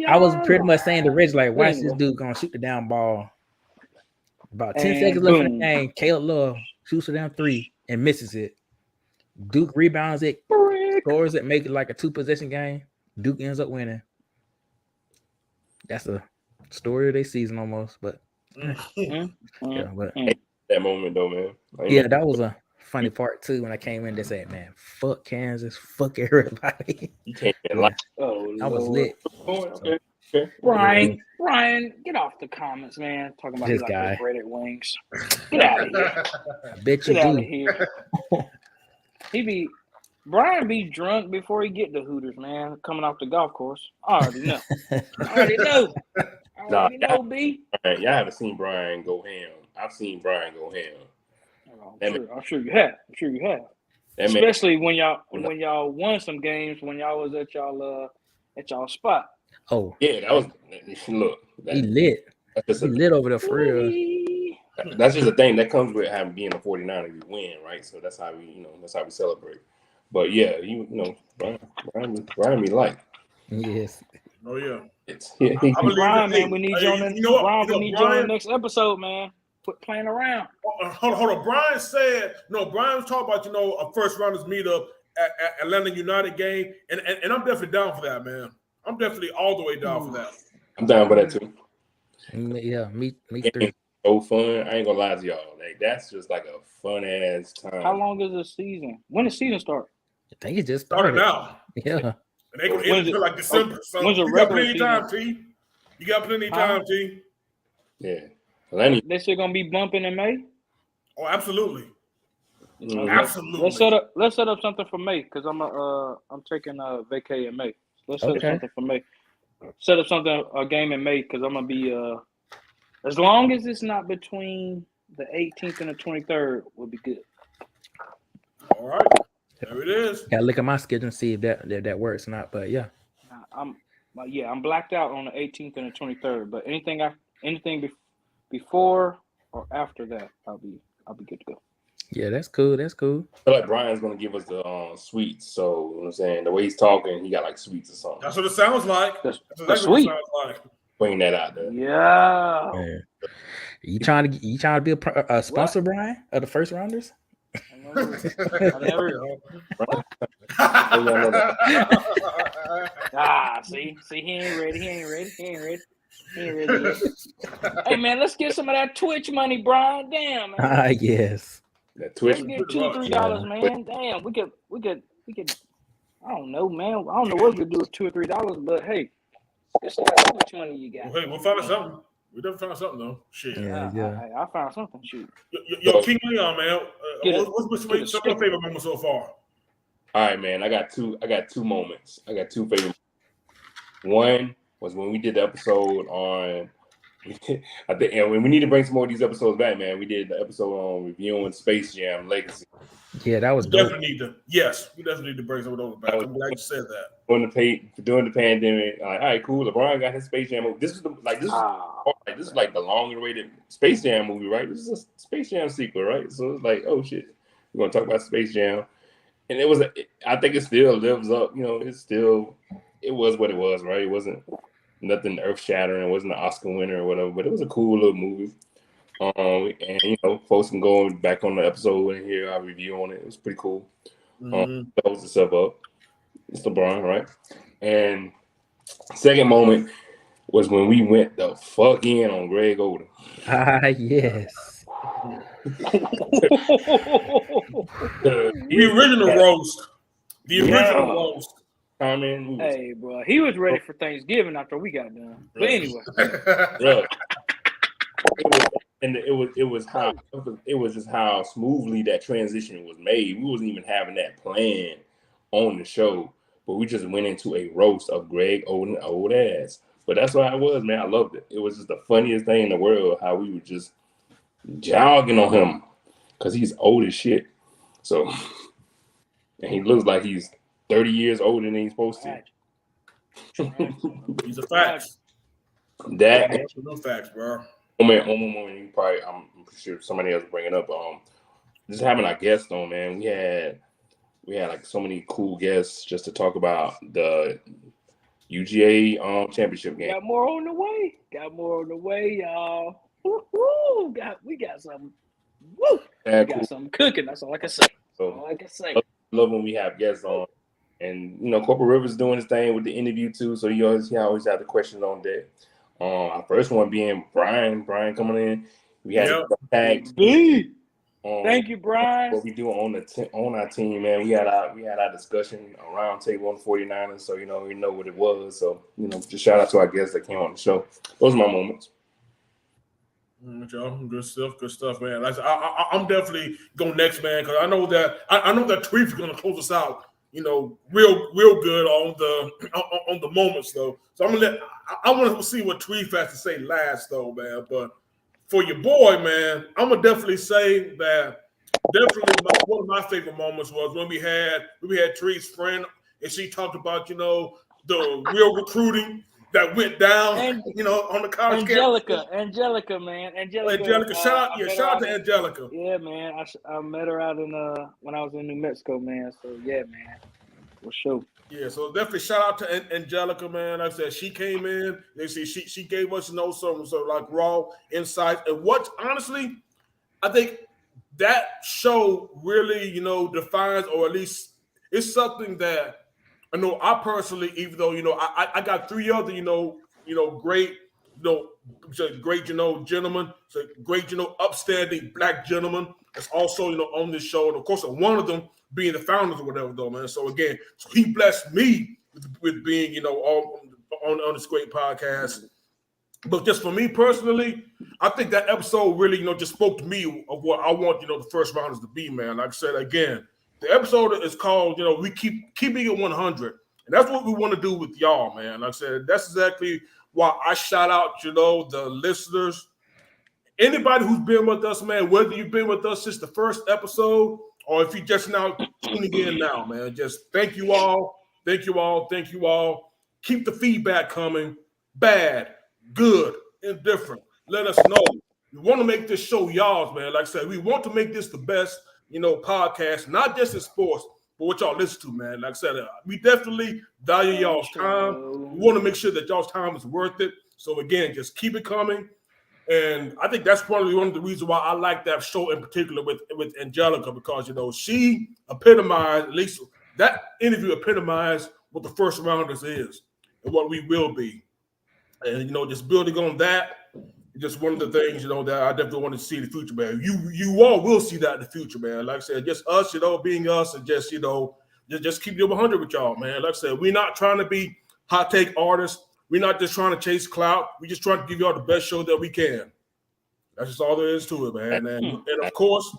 I was pretty much saying to Reggie, like, watch this dude gonna shoot the down ball. About 10 seconds left in the game, Caleb Love shoots a down 3 and misses it. Duke rebounds it, scores it, make it like a 2-possession game. Duke ends up winning. That's a story of their season almost, but that moment though, man. That was a funny part too when I came in. They said, "Man, fuck Kansas, fuck everybody." You can't I was lit. Okay. Okay. Brian, get off the comments, man. Talking about This he like guy. those breaded wings. Get out of here. I bet you Get out do. of here. Brian be drunk before he get to Hooters, man. Coming off the golf course. I already know. Nah, B. y'all haven't seen Brian go ham. I've seen Brian go ham. I'm sure you have. That man, Especially when y'all won some games when y'all was at y'all spot. Oh, yeah, that was look. he lit. That's He lit over there for real. That's just a thing that comes with having being a 49er. You win, right? So that's how we celebrate. But yeah, Brian we like. Yes. Oh yeah. I believe Brian, man, we need you on the next episode, man. Quit playing around. Hold on. Brian was talking about, a first rounders meetup at Atlanta United game. And I'm definitely down for that, man. I'm definitely all the way down for that. I'm down for that too. Yeah, me It's too. so fun. I ain't gonna lie to y'all. Like that's just like a fun ass time. How long is the season? When does the season start? I think it just Started started. now. Yeah. And they gonna end until like December. So when's the you got regular plenty of time, T. You got plenty of time, T. Yeah. They still gonna be bumping in May? Oh, absolutely. Mhm. Absolutely. Let's set up something for May because I'm taking a vacay in May. Let's set up something for May. Set up a game in May because I'm gonna be as long as it's not between the 18th and the 23rd will be good. All right. There it is. Gotta look at my schedule and see if that works or not. But yeah. I'm blacked out on the 18th and the 23rd. But anything before or after that, I'll be good to go. Yeah, that's cool. I feel like Brian's gonna give us the sweets. So you know what I'm saying, the way he's talking, he got like sweets or something. That's what it sounds like. That's exactly sweet. what it sounds like. Bring that out there. Yeah. Man. You trying to be a sponsor, what? Brian, of the first rounders? I never. See, he ain't ready. Hey man, let's get some of that Twitch money, Brian. Damn, man. Yes. That Twitch. Let's get $2-3, man. Damn, we could. I don't know, man. I don't know what we could do with $2 or $3, but hey, let's see how much money you got. Hey, we'll find something. We definitely found something though. Shit. Yeah. I found something. Shoot. Yo, King Leon, man. What's your favorite moment so far? All right, man. I got two moments. I got two favorite. One was when we did the episode on. I think, and we need to bring some more of these episodes back, man. We did the episode on reviewing Space Jam Legacy. Yeah, that was dope. We definitely need to bring some of those back. I'm glad you said that. During the pandemic, like, all right, cool. LeBron got his Space Jam movie. This is like the long-awaited Space Jam movie, right? This is a Space Jam sequel, right? So it's like, oh shit, we're gonna talk about Space Jam, and I think it still lives up. You know, it was what it was, right? It wasn't nothing earth-shattering. It wasn't an Oscar winner or whatever, but it was a cool little movie. And folks can go back on the episode and hear our review on it. It was pretty cool. Holds itself up. It's LeBron, right? And second moment was when we went the fuck in on Greg Oden. Yes. The original roast. Roast. Hey, bro, he was ready for Thanksgiving after we got done. But anyway, it was just how smoothly that transition was made. We wasn't even having that plan on the show, but we just went into a roast of Greg Oden old ass. But that's what I was, man. I loved it. It was just the funniest thing in the world how we were just jogging on him because he's old as shit. So, and he looks like he's 30 years older than he's supposed to. These are facts. No facts, bro. One moment, I'm sure somebody else will bring it up. Just having our guests on, man. We had like so many cool guests just to talk about the UGA championship game. Got more on the way, y'all. Woo-hoo. We got something. Woo! We got something cooking. That's all I can say. Love when we have guests on. And Corporal Rivers doing his thing with the interview too, so he always have the questions on deck. Our first one being Brian coming in. We had tag. Thank you, Brian. What we do on our team, man. We had our discussion around table on the 49ers, so we know what it was. So just shout out to our guests that came on the show. Those are my moments. Good stuff, man. I'm definitely going next, man, because I know that Tweet's going to close us out. Real good on the moments though. So I want to see what Tweet has to say last though, man. But for your boy, man, I'm gonna definitely say that one of my favorite moments was when we had Tweet's friend and she talked about the real recruiting that went down, on the college campus. Angelica, man. Angelica, shout out to Angelica. Yeah, man. I met her out in when I was in New Mexico, man. So yeah, man. For sure. Yeah, so definitely shout out to Angelica, man. Like I said, she came in. They see she gave us some like raw insights. And what honestly, I think that show really, defines, or at least it's something that I know I personally, even though I got 3 other great gentlemen, so great upstanding black gentlemen that's also on this show, and of course one of them being the founders or whatever though, man. So again, he blessed me with being all on this great podcast. But just for me personally, I think that episode really just spoke to me of what I want the first rounders to be, man. Like I said again, the episode is called we keeping it 100, and that's what we want to do with y'all, man. Like I said, that's exactly why I shout out the listeners, anybody who's been with us, man. Whether you've been with us since the first episode or if you're just now tuning in now, man, just thank you all. Keep the feedback coming, bad, good, indifferent. Let us know. We want to make this show y'all's, man. Like I said, we want to make this the best, podcast, not just in sports, but what y'all listen to, man. Like I said, we definitely value y'all's time. We want to make sure that y'all's time is worth it. So again, just keep it coming. And I think that's probably one of the reasons why I like that show in particular with Angelica, because she epitomized, at least that interview epitomized what the first rounders is and what we will be. And just building on that, just one of the things that I definitely want to see in the future, man. You all will see that in the future, man. Like I said, just us, being us, and just just keep it 100 with y'all, man. Like I said, we're not trying to be hot take artists. We're not just trying to chase clout. We're just trying to give y'all the best show that we can. That's just all there is to it, man. And of course,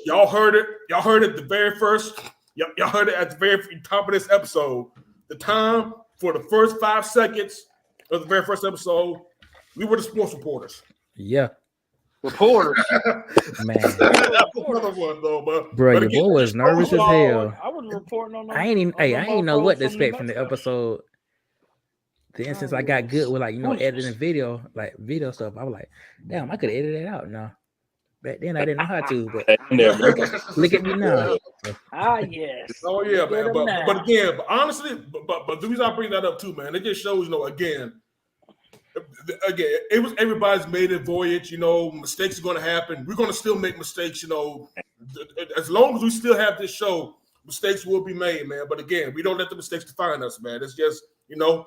y'all heard it. Y'all heard it the very first. Y'all heard it at the very top of this episode. The time for the first 5 seconds of the very first episode, we were the sports reporters. Yeah. Reporters. Man. Another one though, bro, your boy was nervous as hell. I was reporting on. I ain't know what to expect from the episode. The instance I got good with editing video stuff. I was like, damn, I could edit it out now. Back then I didn't know how to, but look at me now. Yes. Oh yeah, man. But again, honestly, but the reason I bring that up too, man, it just shows, again, it was everybody's maiden voyage. Mistakes are going to happen. We're going to still make mistakes. As long as we still have this show, mistakes will be made, man. But again, we don't let the mistakes define us, man. It's just a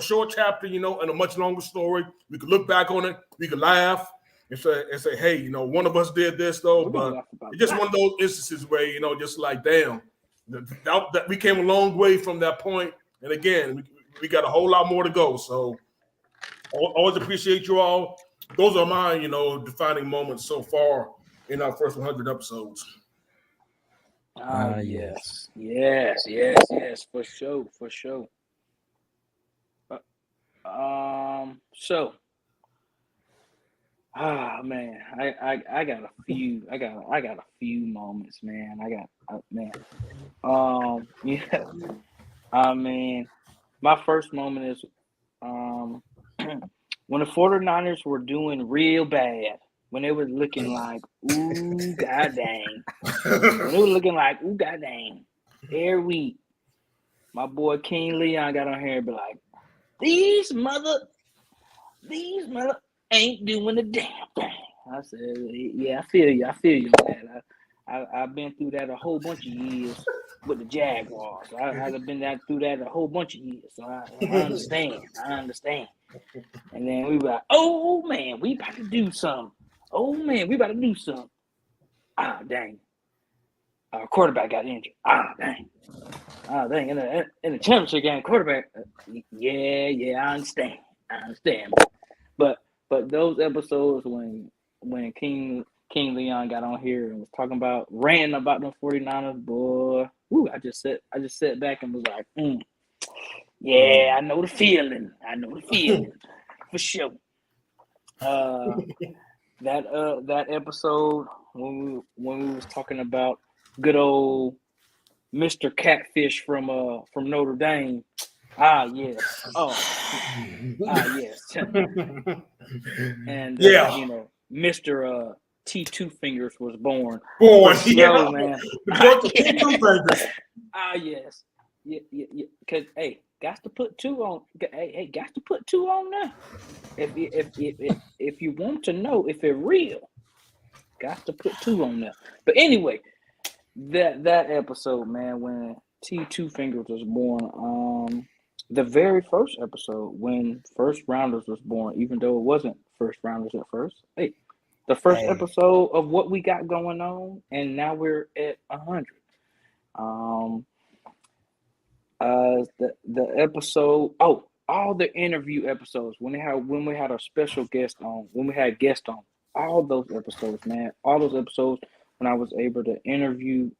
short chapter, and a much longer story. We could look back on it. We could laugh and say, hey, one of us did this though. But it's just one of those instances where just like, damn, that we came a long way from that point. And again, we got a whole lot more to go. So always appreciate you all. Those are my, defining moments so far in our first 100 episodes. Yes, for sure. So, man, I got a few. I got a few moments, man. Yeah. I mean, my first moment is when the 49ers were doing real bad. When they were looking like, ooh, god dang. When they were looking like, ooh, god dang. Every week, my boy King Leon got on here and be like, these mother ain't doing a damn thing. I said, yeah, I feel you on that. I've been through that a whole bunch of years. with the Jaguars. I'd have been through that a whole bunch of years, so I understand. I understand. And then we were like, oh man, we about to do something. Oh man, we about to do something. Ah, dang. Our quarterback got injured. Ah, dang. In the championship game, quarterback. Yeah, I understand. But those episodes when King Leon got on here and was talking about ranting about them 49ers, boy, I just sat back and was like, yeah, I know the feeling. For sure. That episode when we was talking about good old Mr. Catfish from Notre Dame. Ah, yes. Yes. And Mr. T2 Fingers was born. Boy, Yo, man. T2 Fingers. Ah, yes. Yeah. Cause got to put two on. Hey, got to put two on now. If you want to know if it's real, got to put two on there. But anyway, that episode, man, when T2 Fingers was born, the very first episode when First Rounders was born, even though it wasn't First Rounders at first. Hey, the first episode of what we got going on, and now we're at 100. The episode. Oh, all the interview episodes when we had our special guest on, when we had guests on, all those episodes, man, all those episodes when I was able to interview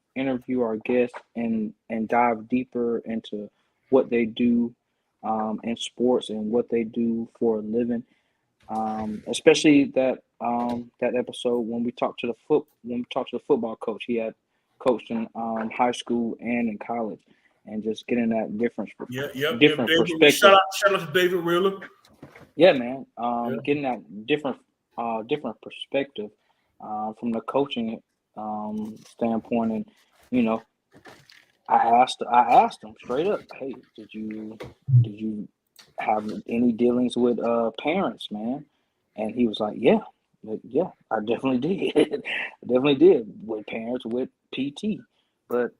our guests and dive deeper into what they do in sports and what they do for a living. Especially that episode when we talked to the football coach. He had coached in high school and in college, and just getting that different perspective. Shout out to David Wheeler. Yeah, man. Getting that different perspective from the coaching standpoint, and I asked him straight up, hey, did you have any dealings with parents, man? And he was like, yeah, I definitely did. I definitely did with parents, with PT, but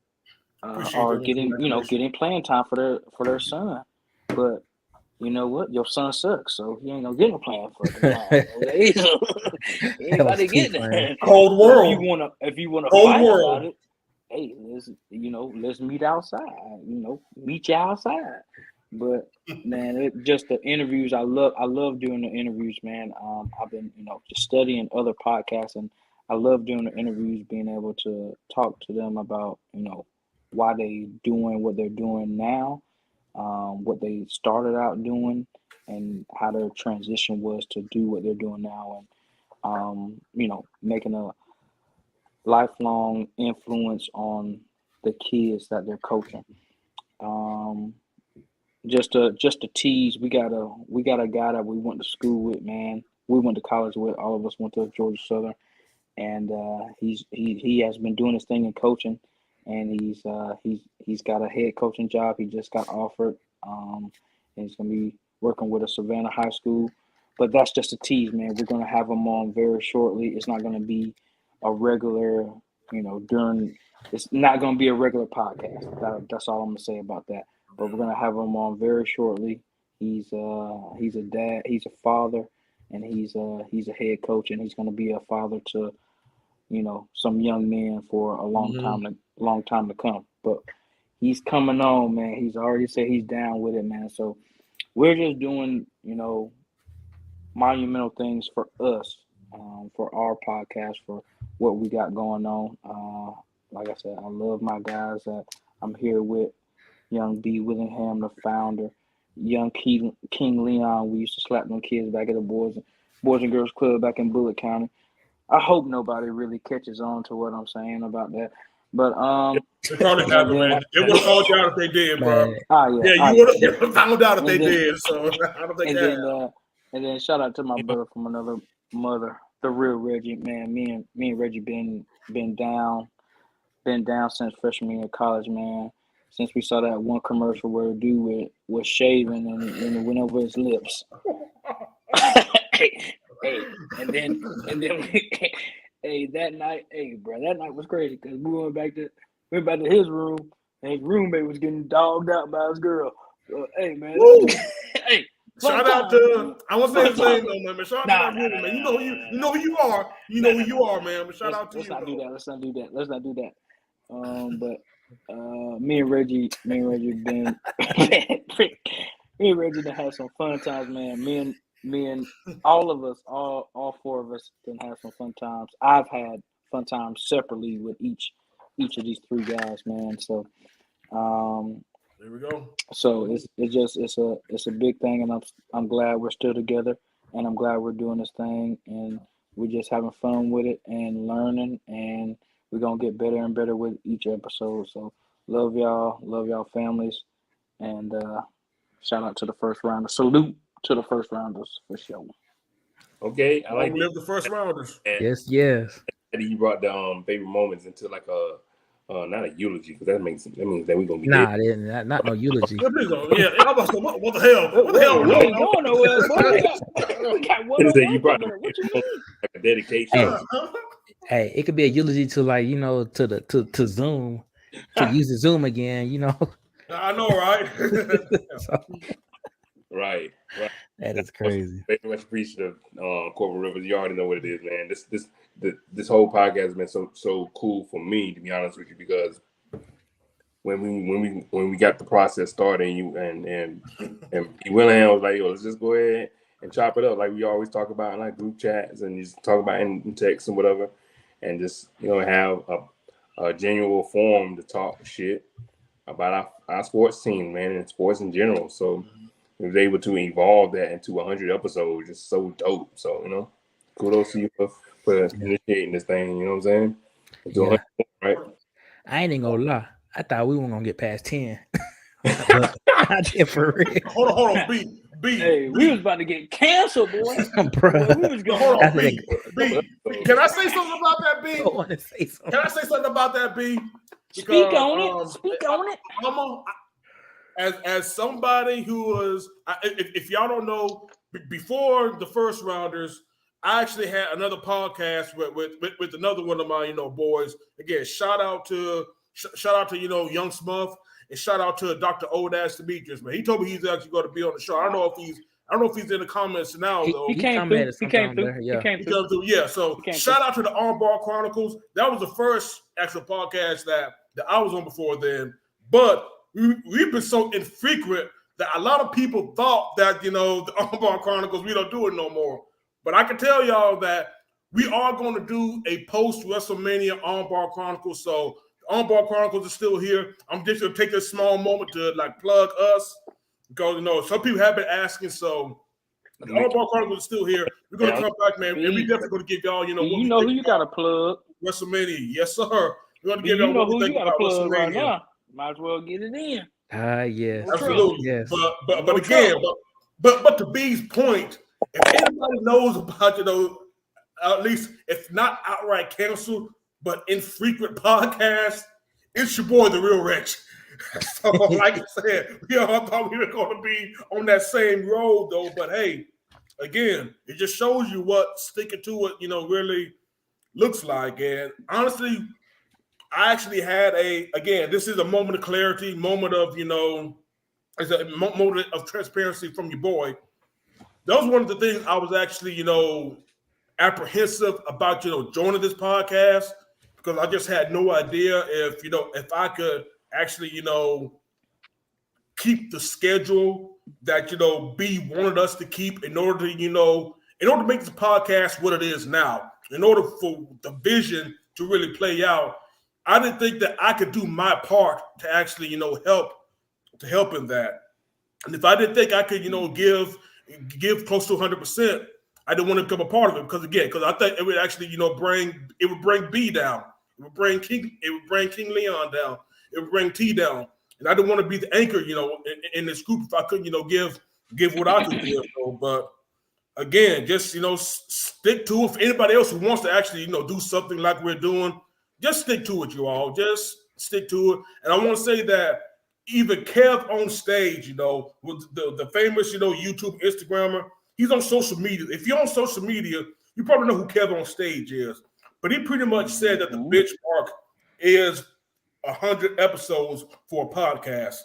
or getting playing time for their son. But you know what? Your son sucks, so he ain't gonna get no playing for the anybody get that. Cold world. If you wanna fight about it, hey, let's meet outside. Meet you outside. But man, just the interviews. I love doing the interviews, man. I've been just studying other podcasts, and I love doing the interviews, being able to talk to them about why they doing what they're doing now, what they started out doing, and how their transition was to do what they're doing now, and making a lifelong influence on the kids that they're coaching. Just to tease, we got a guy that we went to school with, man. We went to college with. All of us went to Georgia Southern, and he has been doing his thing in coaching, and he's got a head coaching job. He just got offered, and he's gonna be working with a Savannah high school. But that's just a tease, man. We're gonna have him on very shortly. It's not gonna be a regular, it's not gonna be a regular podcast. That's all I'm gonna say about that. But we're gonna have him on very shortly. He's a dad, he's a father, and he's a head coach, and he's gonna be a father to some young men for a long time to come. But he's coming on, man. He's already said he's down with it, man. So we're just doing monumental things for us, for our podcast, for what we got going on. Like I said, I love my guys that I'm here with. Young B. Willingham, the founder. Young King Leon. We used to slap them kids back at the Boys and Girls Club back in Bullitt County. I hope nobody really catches on to what I'm saying about that. But they probably haven't, man. They would have found out if they did, bro. You would have found out if they did. So I don't think that. And then shout out to my brother from another mother, the real Reggie, man. Me and Reggie been down since freshman year of college, man. Since we saw that one commercial where a dude was shaving and it went over his lips. Hey, and then hey, that night was crazy because we went back to his room. His roommate was getting dogged out by his girl. Hey man, hey. Shout out to I won't say his name though, man. Shout out to that roommate, man. You know who you are. You know who you are, man. But shout out to you. Let's not do that. Let's not do that. But me and Reggie been me and Reggie done had some fun times, man. Me and all of us, all four of us done had some fun times. I've had fun times separately with each of these three guys, man. So there we go. So it's a big thing, and I'm glad we're still together, and I'm glad we're doing this thing, and we're just having fun with it and learning, and we're gonna get better and better with each episode. So love y'all families, and shout out to the first rounders. Salute to the first rounders for sure. Okay, I like live the first rounders. Yes. You brought the favorite moments into like a not a eulogy, because that means that we're gonna be not no eulogy. Yeah, I'm about to say, what the hell? What the hell? We ain't going nowhere, boy. We got one. You brought what you mean? Like a dedication. Hey, it could be a eulogy to to Zoom, to use the Zoom again. I know, right? So, right. That is crazy. Very much appreciative, Corporal Rivers. You already know what it is, man. This whole podcast has been so cool for me, to be honest with you, because when we got the process started, and Willingham was like, yo, let's just go ahead and chop it up like we always talk about in like group chats, and just talk about in text and whatever, and just have a genuine forum to talk shit about our sports team, man, and sports in general. So we was able to evolve that into 100 episodes, just so dope. So kudos to you for initiating this thing. You know what I'm saying? Yeah. Right? I ain't gonna lie. I thought we weren't gonna get past 10. I did for real. Hold on, B. Hey, we was about to get canceled, boy. Bro. We was going. Hold on, B. Can I say something about that, B? I want to say something. Can I say something about that, B? Speak on it. As somebody who was, if y'all don't know, before the first rounders, I actually had another podcast with another one of my boys. Again, shout out to Young Smuff, and shout out to Dr. Odash Demetrius, man. He told me he's actually going to be on the show. I don't know if he's in the comments now though. He came through. Yeah. So shout out to the Armbar Chronicles. That was the first actual podcast that I was on before then. But we've been so infrequent that a lot of people thought that the Armbar Chronicles, we don't do it no more. But I can tell y'all that we are going to do a post WrestleMania Armbar Chronicles. So Armbar Chronicles is still here. I'm just going to take this small moment to plug us, because some people have been asking. So the Armbar Chronicles is still here. We're going to come back, man, and we definitely going to give y'all you know who you got to plug. WrestleMania, yes sir. We're going to give you y'all know what we who you think got to about plug right WrestleMania. now. Might as well get it in. Yes. Absolutely. Yes. But again, but to B's point, if anybody knows about at least if not outright canceled, but infrequent podcasts, it's your boy The Real Rich. So like I said, we all thought we were going to be on that same road though. But hey, again, it just shows you what sticking to it, really looks like. And honestly, I actually had this is a moment of clarity, moment of, it's a moment of transparency from your boy. That was one of the things I was actually, apprehensive about, joining this podcast, because I just had no idea if I could actually, keep the schedule that, B wanted us to keep in order to make this podcast what it is now, in order for the vision to really play out. I didn't think that I could do my part to actually, help in that. And if I didn't think I could, give close to 100%, I didn't want to become a part of it, because I think it would actually, bring B down. It would bring King Leon down. It would bring T down. And I didn't want to be the anchor, in this group if I couldn't, give what I could give. But again, just, stick to it. For anybody else who wants to actually, do something like we're doing, just stick to it, you all. Just stick to it. And I want to say that even Kev on stage, with the famous, YouTube Instagrammer, he's on social media. If you're on social media, you probably know who Kev on stage is. But he pretty much said that the benchmark is 100 episodes for a podcast.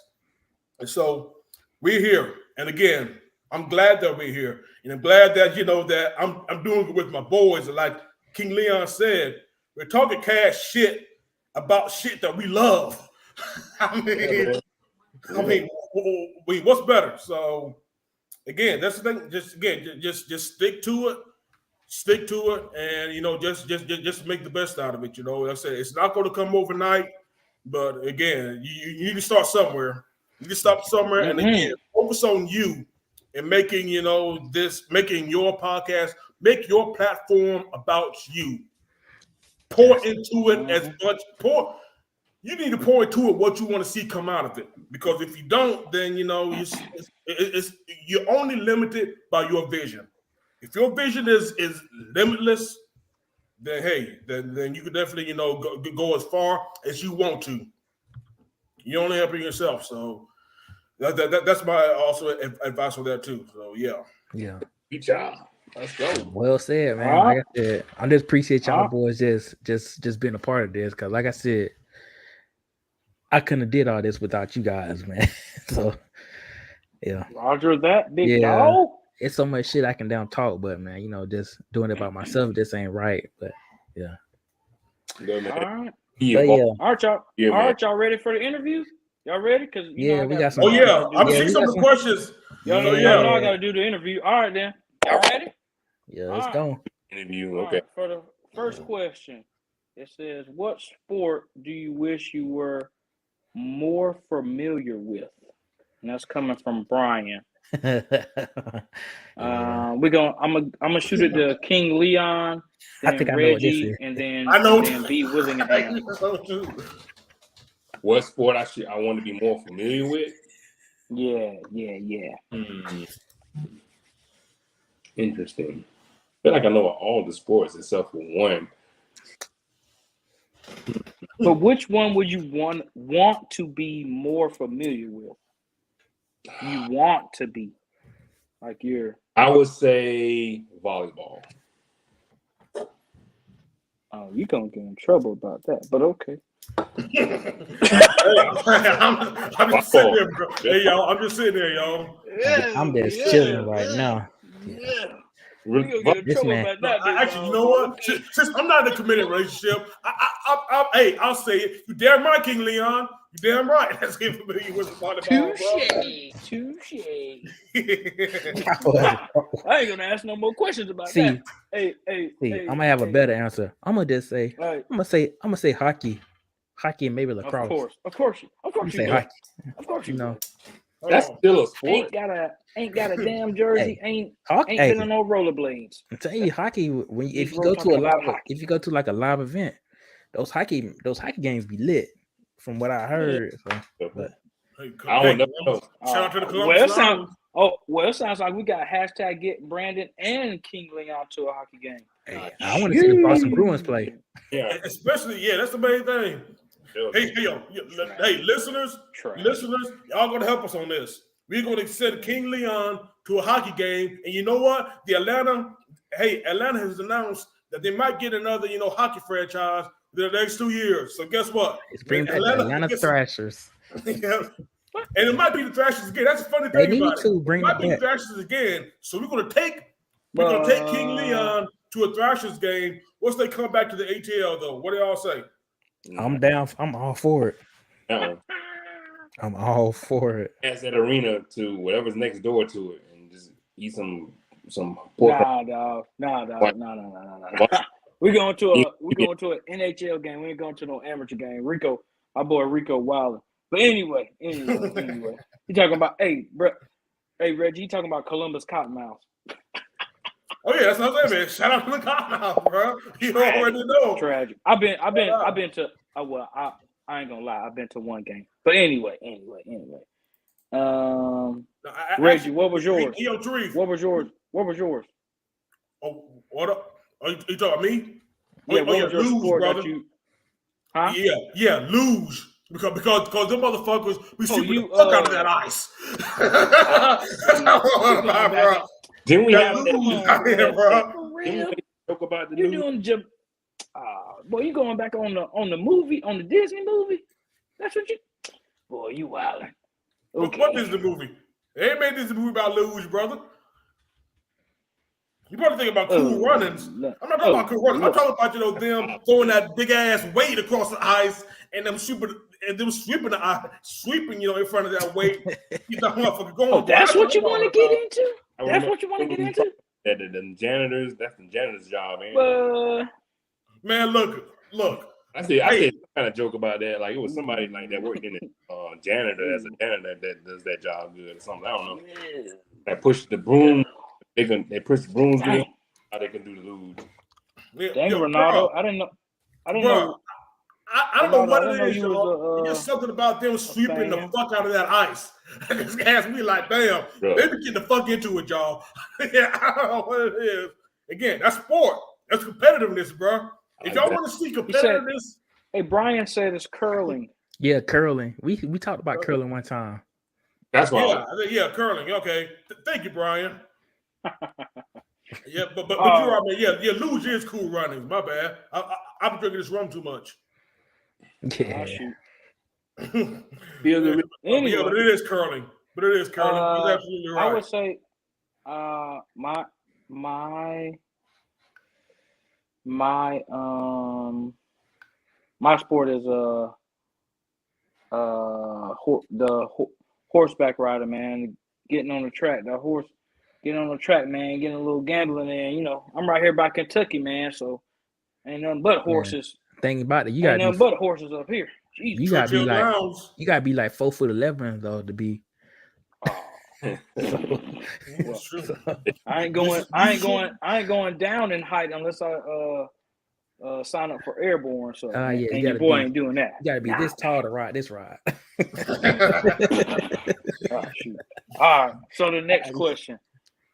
And so we're here. And again, I'm glad that we're here. And I'm glad that, that I'm doing it with my boys. And like King Leon said, we're talking cash shit about shit that we love. I mean, what's better? So again, that's the thing. Just stick to it. Stick to it, and just make the best out of it. Like I said, it's not going to come overnight, but again, you need to start somewhere. You need to start somewhere, and again, focus on you and making making your podcast, make your platform about you. Pour into it as much. You need to pour into it what you want to see come out of it, because if you don't, then you're only limited by your vision. If your vision is limitless, then hey, then you can definitely go as far as you want to. You only helping yourself, so that's my also advice on that too. So yeah, good job. Let's go. Well said, man. Like I said, I just appreciate y'all boys just being a part of this, because like I said, I couldn't have did all this without you guys, man. So yeah, Roger that, big dog. It's so much shit I can down talk, but man, just doing it by myself just ain't right. But yeah. All right. All right, y'all. All right, y'all ready for the interview? Y'all ready? Because we got some. Oh yeah, I'm seeing some of the questions. Y'all know I got to do the interview. All right, then. Y'all ready? Yeah, let's go. Interview. Okay. Right, for the first question, it says, "What sport do you wish you were more familiar with?" And that's coming from Brian. I'm gonna shoot it to King Leon, then Reggie, and then B Willingham. What sport I want to be more familiar with? Yeah. Interesting. I feel like I know all the sports except for one. But which one would you want to be more familiar with? You want to be like you're. I would say volleyball. Oh, you're gonna get in trouble about that, but okay. I'm just sitting there, bro. Hey, y'all, I'm just sitting there, y'all. I'm just chilling right now. Yeah. We're gonna get in trouble about that. Actually, you know what? Since I'm not in a committed relationship, I'll say it. You damn right, King Leon. You damn right. That's him familiar with the volleyball. Touche. I ain't gonna ask no more questions about that. Hey, I'm gonna have a better answer. I'm gonna just say, I'm gonna say hockey and maybe lacrosse. Of course you say hockey. Of course you know. That's still a sport. Ain't got a damn jersey. Ain't hockey, been on no rollerblades. I'm telling you, hockey. If you go to like a live event, those hockey games be lit. From what I heard, but I don't know. Shout out to the Columbus. It sounds like we got hashtag get Brandon and King Leon to a hockey game. Hey, I want to see the Boston Bruins play. Yeah, especially that's the main thing. Hey, listeners, y'all gonna help us on this. We're gonna send King Leon to a hockey game, and you know what? Atlanta has announced that they might get another, hockey franchise the next 2 years. So guess what? It's bringing back the Atlanta Thrashers. Yeah. And it might be the Thrashers again. That's a funny thing. They about need to bring it might be the Thrashers again. So we're gonna take King Leon to a Thrashers game. Once they come back to the ATL, though, what do y'all say? I'm down. I'm all for it. I'm all for it. Ask that arena to whatever's next door to it and just eat some pork. Nah, dog. No. We're going to an NHL game. We ain't going to no amateur game. Our boy Rico Wilder. But anyway. You talking about Reggie, you talking about Columbus Cottonmouths. Oh yeah, that's what I'm saying, man. Shout out to the Cottonmouth, bro. You already know. Tragic. I've been to. I ain't gonna lie. I've been to one game. But anyway. Reggie, what was yours? What was yours? Oh, what up? Are you talking about me? Yeah, what was your sport brother? That you? Huh? Yeah, luge. Because them motherfuckers, we shoot the fuck out of that ice. That's not what I'm about, bro. Didn't we have that, bro? Didn't we talk about the you doing boy, you going back on the movie, on the Disney movie? That's what you. Boy, you wildin'. Okay. What is the movie? They ain't made this movie about luge, brother. You probably think about Cool Runnings. I'm not talking about Cool Runnings. I'm talking about them throwing that big ass weight across the ice and them sweeping the ice, sweeping in front of that weight. Keep that motherfucker going. Oh, that's what you want to get into. That's what you want to get into. The janitors. That's the janitor's job, man. Man, look. I said kind of joke about that. Like it was somebody like that worked in the janitor as a janitor that does that job good or something. I don't know. That push the broom. They push the brooms. How they can do the luge. Dang, Ronaldo. I didn't know. I don't know what it is. It's just something about them sweeping the fuck out of that ice. This has me like, damn, they be getting the fuck into it, y'all. Yeah, I don't know what it is. Again, that's sport. That's competitiveness, bro. If y'all want to see competitiveness, hey, Brian said it's curling. Yeah, curling. We talked about curling one time. That's why. Yeah, curling. Okay, thank you, Brian. Yeah, but you're right, man. Yeah, luge is Cool Runnings. My bad. I'm drinking this rum too much. Yeah. Anyway. Yeah, but it is curling. You're absolutely right. I would say, my sport is the horseback rider, man. Getting on the track, getting on the track, man. Getting a little gambling in. I'm right here by Kentucky, man. So ain't nothing but horses. Thing about it, you ain't gotta nothing but horses up here. Jeez. You gotta be like 4'11" though to be. I ain't going down in height unless I sign up for airborne. So yeah, and your boy ain't doing that. You gotta be this tall to ride this ride. Shoot. All right. So the next question: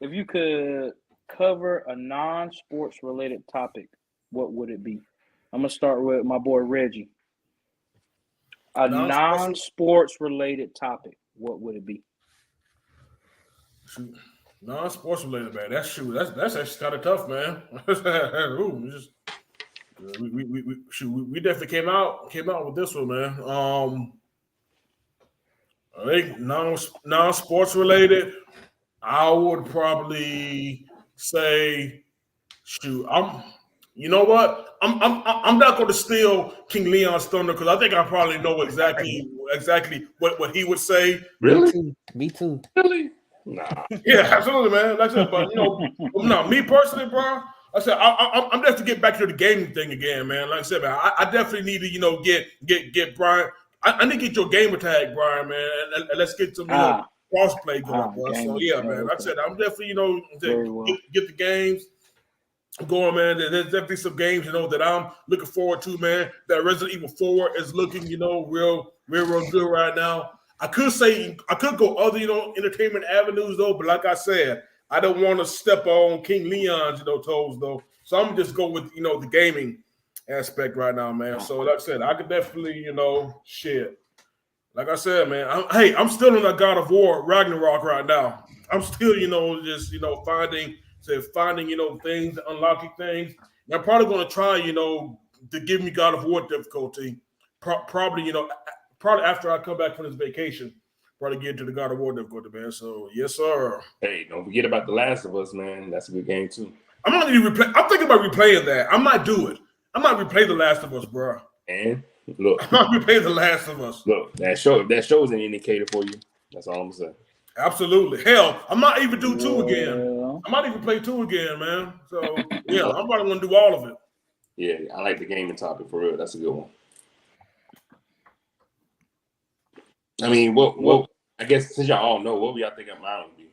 if you could cover a non-sports related topic, what would it be? I'm gonna start with my boy Reggie. A non-sports related topic, what would it be? Non-sports related, man. That's actually kind of tough, man. We definitely came out with this one, man. I think non-sports related, I would probably say, you know what? I'm not going to steal King Leon's thunder because I think I probably know exactly what he would say. Really? Me too. Really? Nah. Yeah, absolutely, man. Like I said, but no, me personally, bro. I said I'm definitely getting back to the gaming thing again, man. Like I said, man, I definitely need to get Brian. I need to get your gamer tag, Brian, man, and let's get some crossplay going, bro. So yeah, man. Like I said, I'm definitely get the games going, man. There's definitely some games, that I'm looking forward to, man. That Resident Evil 4 is looking, real good right now. I could go other, entertainment avenues though, but like I said, I don't want to step on King Leon's, toes though. So I'm just go with, the gaming aspect right now, man. So like I said, I could definitely, shit. Like I said, man, I'm still in that God of War Ragnarok right now. I'm still, just, finding, things, unlocking things. And I'm probably going to try, to give me God of War difficulty. Probably after I come back from this vacation, probably get into the God of War difficulty, man. So yes, sir. Hey, don't forget about The Last of Us, man. That's a good game too. I'm thinking about replaying that. I might do it. I might replay The Last of Us, bro. And look, I might replay The Last of Us. Look, that show is an indicator for you. That's all I'm saying. Absolutely. Hell, I might even do 2 again. I might even play 2 again, man. So yeah, I'm probably gonna do all of it. Yeah, I like the gaming topic for real. That's a good one. I mean, what? I guess since y'all all know, what would y'all think mine would be?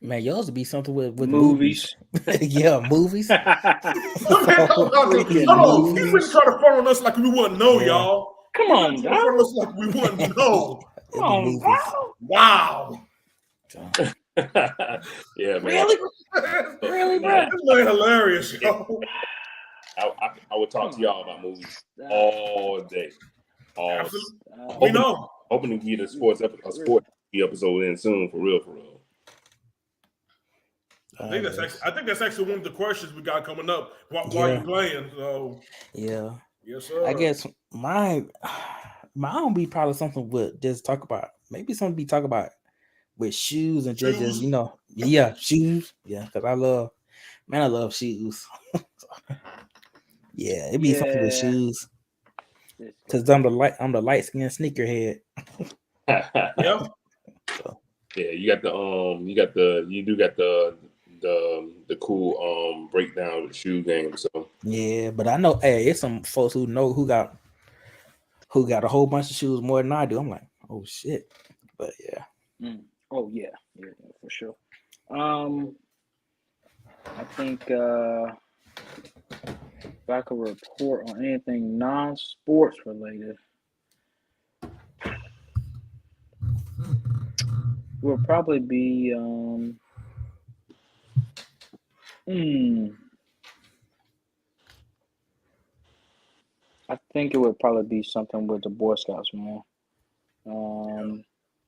Man, yours would be something with movies. Yeah, movies. He's been trying to front on us like we wouldn't know, y'all. Come on, front on us like we wouldn't know. Come on, wow. Yeah, man. Really, bro? This man hilarious, yo. I would talk to y'all about movies all day. We know. Hoping to get a sports episode in soon, for real. I think that's actually one of the questions we got coming up while you're playing. So yeah, yes, sir. I guess mine Mine be probably something with just talk about. Maybe something be talk about with shoes and just shoes. Yeah, because I love shoes. Yeah, it'd be something with shoes. Because I'm the light skinned sneakerhead. Yeah. So. Yeah, you do got the cool breakdown of the shoe game. So yeah, but I know it's some folks who got a whole bunch of shoes more than I do. I'm like, oh shit. But yeah. Oh yeah, for sure. I think if I could report on anything non-sports related, will probably be I think it would probably be something with the Boy Scouts, man.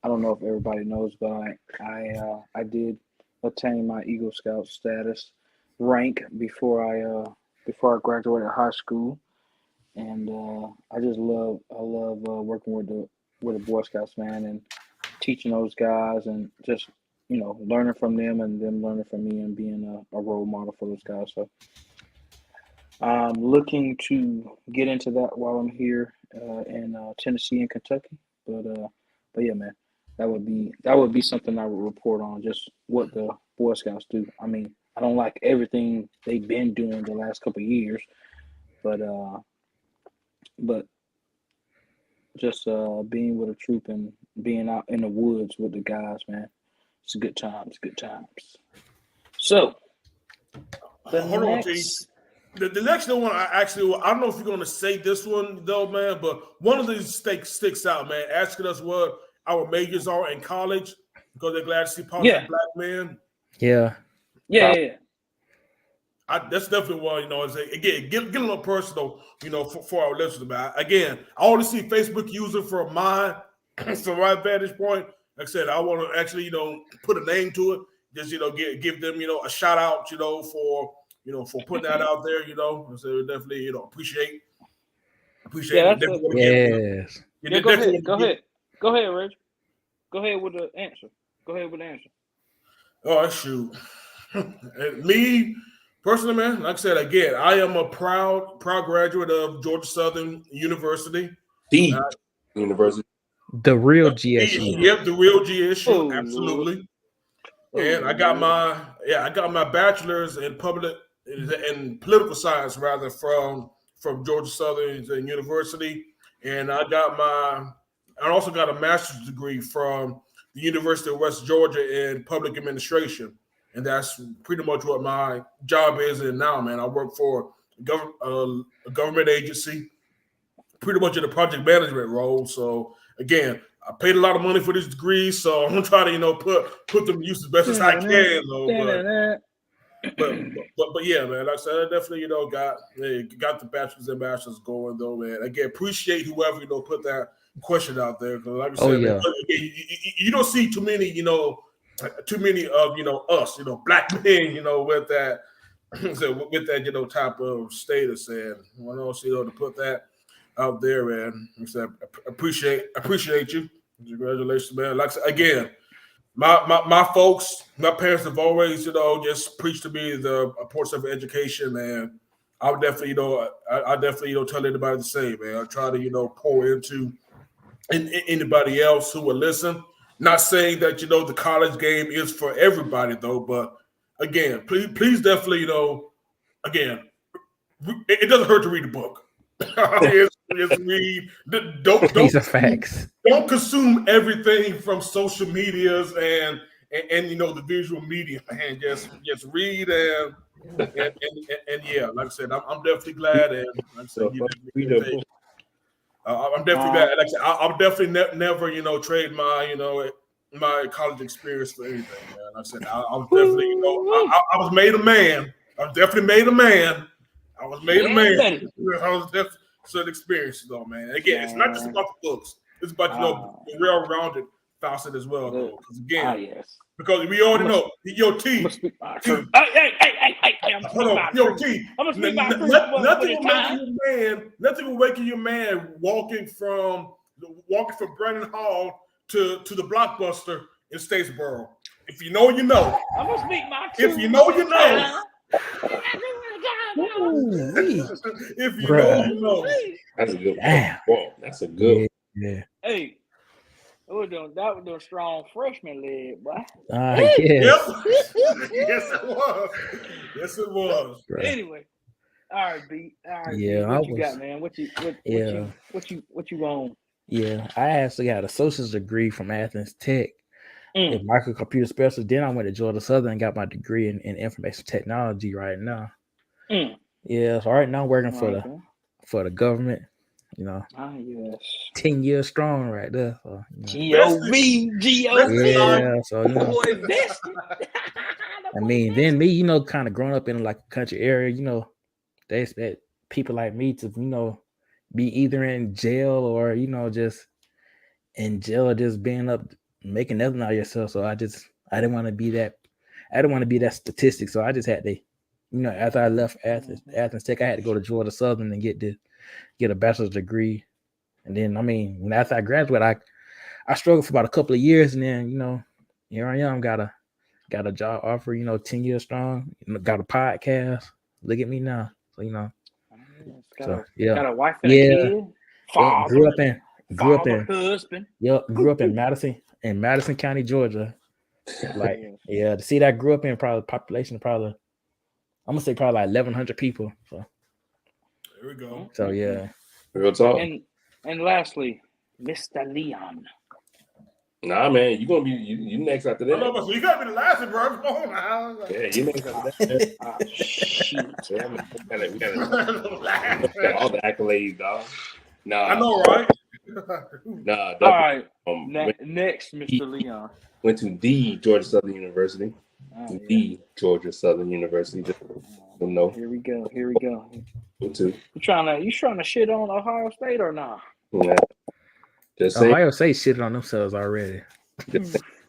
I don't know if everybody knows, but I did attain my Eagle Scout status rank before I graduated high school, and I love working with the Boy Scouts, man, and teaching those guys, and just learning from them and them learning from me, and being a role model for those guys. So I'm looking to get into that while I'm here in Tennessee and Kentucky. But yeah, man, that would be something I would report on, just what the Boy Scouts do. I mean, I don't like everything they've been doing the last couple of years, but just being with a troop and being out in the woods with the guys, man, it's good times. So hold on, G. The next one, I don't know if you're going to say this one, though, man, but one of these sticks out, man, asking us what our majors are in college because they're glad to see positive black men. Yeah. That's definitely one, again, get a little personal, for our listeners, man. Again, I only see Facebook using from my vantage point. Like I said, I want to actually, put a name to it. Just, give them, a shout out, for putting that out there, so definitely, appreciate it. Yes. Go ahead, Reg. Go ahead with the answer. Oh, shoot. Me, personally, man, like I said, again, I am a proud graduate of Georgia Southern University. University. The real GSU. Yep, the real GSU, absolutely. And I got my bachelor's in political science, rather, from Georgia Southern University, and I also got a master's degree from the University of West Georgia in public administration, and that's pretty much what my job is in now, man. I work for a government agency, pretty much in a project management role. So again, I paid a lot of money for this degree, so I'm trying to put them to use as best as I can, though. But yeah, man, like I said, I definitely got the bachelor's and masters going, though, man. Again, appreciate whoever put that question out there, because like I said, man, you don't see too many of us, black men, with that with that type of status, and I want to put that out there, man. Like I said, appreciate you. Congratulations, man. Like I said, again, my folks, my parents have always, just preached to me the importance of education, man. I would definitely, I definitely, tell anybody the same, man. I try to, pour into anybody else who will listen. Not saying that, the college game is for everybody, though, but again, please definitely, again, it doesn't hurt to read the book. Just read. These are facts. Don't consume everything from social medias and the visual media, and just read and yeah, like I said, I'm definitely glad, and like I said, I'm definitely glad. Like I said, I'll definitely never trade my my college experience for anything, man. Like I said, I was definitely I was made a man. I was definitely made a man. I was made a man. I was definitely certain experiences, though, man. Again, it's not just about the books. It's about the well-rounded facet as well, though. Because again, because we already know your T. Hey, Hold on, your T. Nothing will make you a man walking from walking from Brandon Hall to the Blockbuster in Statesboro. If you know, you know. I'm gonna speak my If you know, you know. Ooh-wee. If you Bruh. know, you know. That's a good one. Damn. Whoa, that's a good Yeah. Hey, that was the strong freshman leg, boy. Yes. Yep. Yes, it was. Yes, it was. Bruh. Anyway, all right, B. All right, Yeah, B. What I you was- got, man? What you on? Yeah, I actually got a associate's degree from Athens Tech in microcomputer specialist. Then I went to Georgia Southern and got my degree in information technology right now. Mm. Yeah, so right now I'm working Okay. for the government. You know, Ah, yes. 10 years strong right there. So, you know. G-O-V. Yeah, so you know, Boy vested. I mean, then me, you know, kind of growing up in like a country area, you know, they expect people like me to, you know, be either in jail or, you know, just in jail or just being up making nothing out of yourself. So I didn't want to be that. I didn't want to be that statistic. So I just had to, you know, after I left Athens Tech, I had to go to Georgia Southern and get a bachelor's degree. And then, I mean, when after I graduated, I struggled for about a couple of years, and then, you know, here I am, got a job offer, you know, 10 years strong, got a podcast. Look at me now. So, you know, Got yeah. a wife and a kid. Father, grew up in husband. grew up in Madison County, Georgia. Like, yeah, to see that I grew up in probably population of probably, I'm gonna say probably like 1,100 people. So There we go. So yeah. Real talk. And lastly, Mr. Leon. Nah, man, you gonna be you next after that. I know, so you gotta be the last, bro. Come on now. Yeah, you next after that. Shit. Yeah, man, we got all the accolades, dog. Nah, I know, right? Nah. All right. Went Next, Mr. Leon. Went to the Georgia Southern University. Georgia Southern University. Just know. Here we go. Too. You trying to shit on Ohio State or not? Yeah. Just saying. Ohio State shitted on themselves already.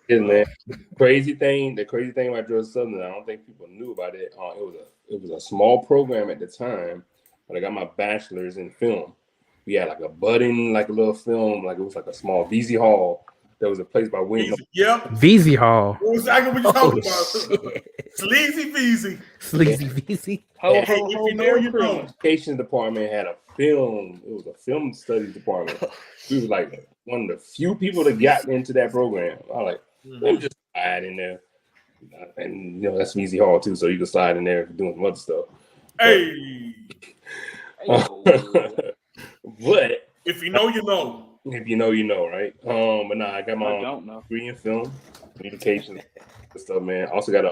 Man. The crazy thing about Georgia Southern, I don't think people knew about it. It was a small program at the time, but I got my bachelor's in film. We had like a budding, like a little film, like it was like a small VZ Hall. There was a place by Window. Yep. VZ Hall. What was exactly what you talking about? Sleazy VZ. Sleazy VZ. If you know, you know. Education department had a film. It was a film studies department. We was like one of the few people that got into that program. I was like, let me just slide in there. And you know, that's VZ Hall too, so you can slide in there doing some other stuff. Hey. But if you know, you know. If you know, you know, right? But nah, I got my degree in film, communication, stuff, man. Also got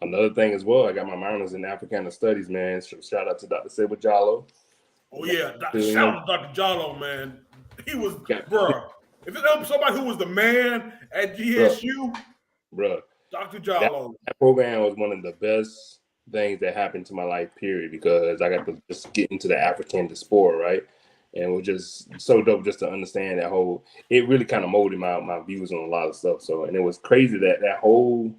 another thing as well. I got my minors in Africana Studies, man. Shout out to Dr. Seba Jallo. Oh yeah, shout out to Dr. Jallo, man. He was, bruh. If there's somebody who was the man at GSU, bruh, Dr. Jallo. That program was one of the best things that happened to my life, period, because I got to just get into the African diaspora, right? And it was just so dope just to understand that whole. It really kind of molded my views on a lot of stuff. So, and it was crazy that whole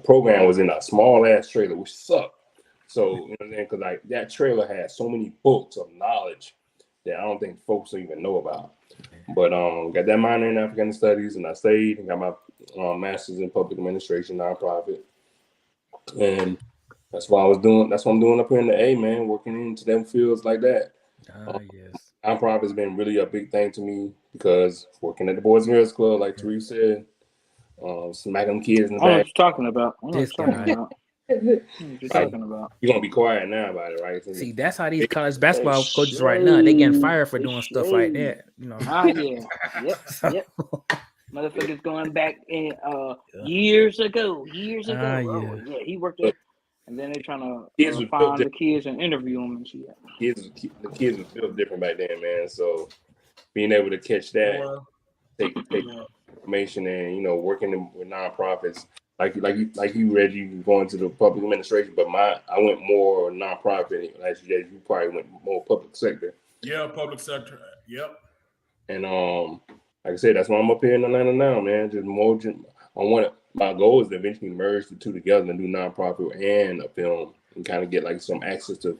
program was in a small ass trailer, which sucked. So, you know what I'm saying? Because like that trailer had so many books of knowledge that I don't think folks even know about. But got that minor in African Studies, and I stayed and got my master's in public administration, nonprofit, and that's what I was doing. That's what I'm doing up here in the A, man, working into them fields like that. Yes. Nonprofit has been really a big thing to me because working at the Boys and Girls Club, like Therese said, smacking kids in the back. I know what you're talking about. This guy. You're talking about. You're gonna be quiet now about it, right? See, that's how these college basketball coaches right now, they getting fired for doing stuff like that. You know. Yep. Motherfuckers going back in years ago. Oh, yeah, he worked there. And then they trying to find the kids and interview them and shit. The kids would feel different back then, man. So being able to catch that, take information, and working with nonprofits, like you, Reggie, going to the public administration, but I went more nonprofit. As you probably went more public sector. Yeah, public sector. Yep. And like I said, that's why I'm up here in Atlanta now, man. Just more. My goal is to eventually merge the two together and do nonprofit and a film, and kind of get like some access to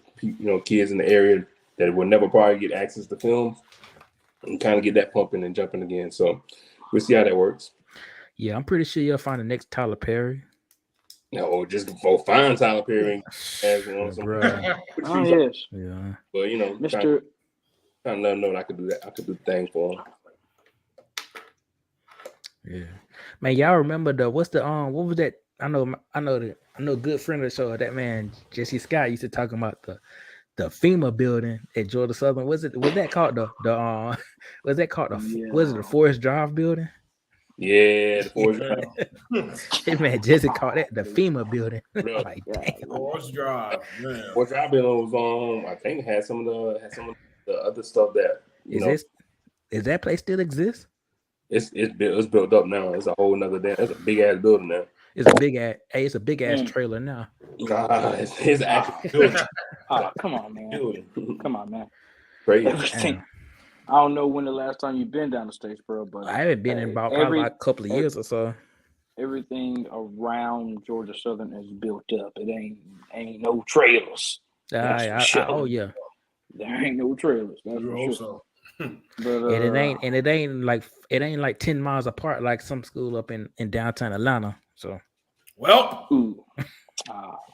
kids in the area that will never probably get access to film and kind of get that pumping and jumping again. So we'll see how that works. Yeah, I'm pretty sure you'll find the next Tyler Perry. Or just go find Tyler Perry as some Bruh. Oh yes, Yeah. but Mr. trying to let him know that I could do that. I could do the thing for him. Yeah, man, y'all remember what was that? I know a good friend of the show. That man Jesse Scott used to talk about the FEMA building at Georgia Southern. Was that called the was that called was it the Forest Drive building? Yeah, the Forest Drive. Hey, man, Jesse called that the FEMA building. Like, damn. Forest Drive, man. Forest Drive building was I think had some of the other stuff that is that place still exist? It's built up now. It's a whole nother damn. It's a big ass building now. It's a big ass trailer now. It's actually building. Come on, man. Come on, man. Crazy. Everything. I don't know when the last time you've been down to Statesboro, but I haven't been in about probably like a couple of years or so. Everything around Georgia Southern is built up. It ain't no trailers. Oh yeah. There ain't no trailers. That's for sure. But it ain't like 10 miles apart like some school up in downtown Atlanta. So well,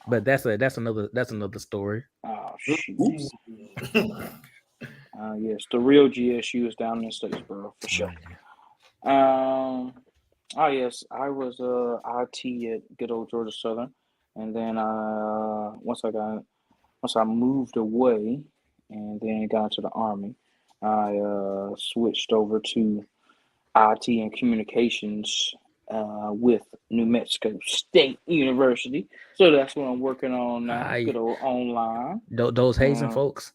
but that's another story. Oh shoot. Yes, the real GSU is down in Statesboro for sure. Yes, I was IT at good old Georgia Southern, and then once I moved away, and then got into the Army, I switched over to IT and communications with New Mexico State University. So that's what I'm working on now. Good old online. Those hazing folks.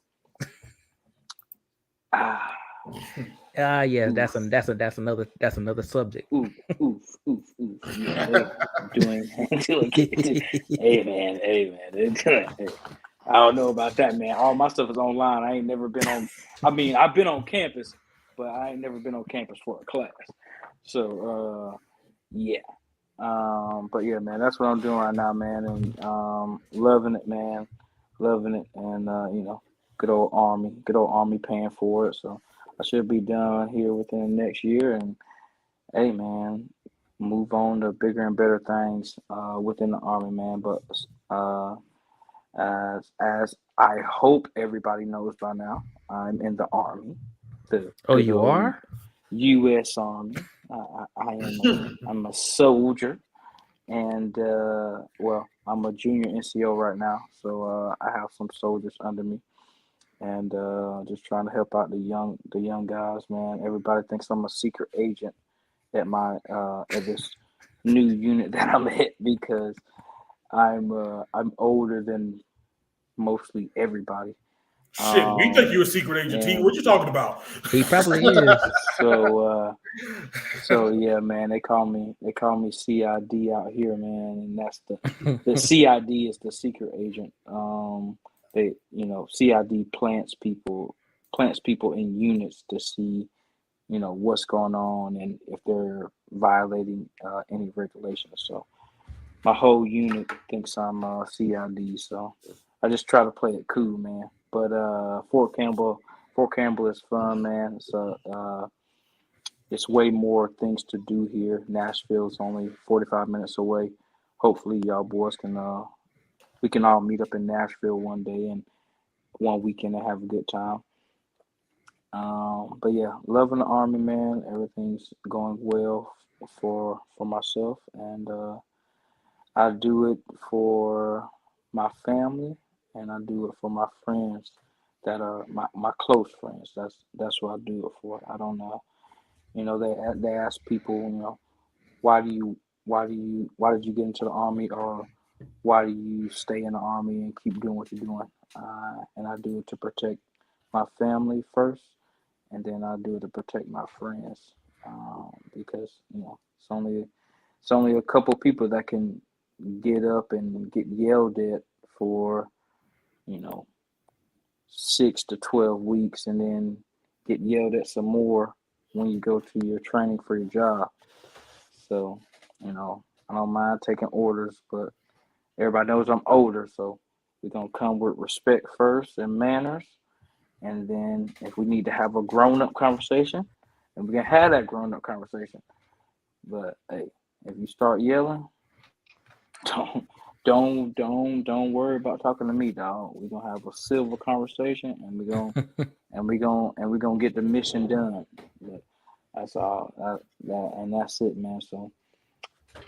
Yeah, that's another subject. Oof. Yeah, doing. Hey man, they're doing. I don't know about that, man. All my stuff is online. I ain't never been on. I mean, I've been on campus, but I ain't never been on campus for a class. So, yeah. But yeah, man, that's what I'm doing right now, man, and loving it, man, loving it, and good old Army paying for it. So I should be done here within the next year, and hey, man, move on to bigger and better things within the Army, man. But as I hope everybody knows by now, I'm in the Army. You are? U.S. Army. I'm a soldier, and I'm a junior NCO right now, so I have some soldiers under me, and just trying to help out the young guys, man. Everybody thinks I'm a secret agent at my at this new unit that I'm at because I'm older than mostly everybody. Shit, we think you're a secret agent. T, what you talking about? He probably is. So yeah, man. They call me CID out here, man, and that's the CID is the secret agent. CID plants people in units to see, what's going on and if they're violating any regulations. So my whole unit thinks I'm CID. So I just try to play it cool, man. But Fort Campbell is fun, man. It's way more things to do here. Nashville's only 45 minutes away. Hopefully, y'all boys we can all meet up in Nashville one day and one weekend and have a good time. But yeah, loving the Army, man. Everything's going well for myself, and I do it for my family, and I do it for my friends that are my close friends. That's what I do it for. I don't know. They ask people, why did you get into the Army, or why do you stay in the Army and keep doing what you're doing? And I do it to protect my family first, and then I do it to protect my friends, because it's only a couple people that can get up and get yelled at for 6 to 12 weeks, and then get yelled at some more when you go to your training for your job. So I don't mind taking orders, but everybody knows I'm older, so we're gonna come with respect first and manners, And then if we need to have a grown-up conversation, then we can have that grown-up conversation. But hey, if you start yelling, don't worry about talking to me, dog. We're gonna have a civil conversation, and we're gonna get the mission done. But that's all. And that's it, man. So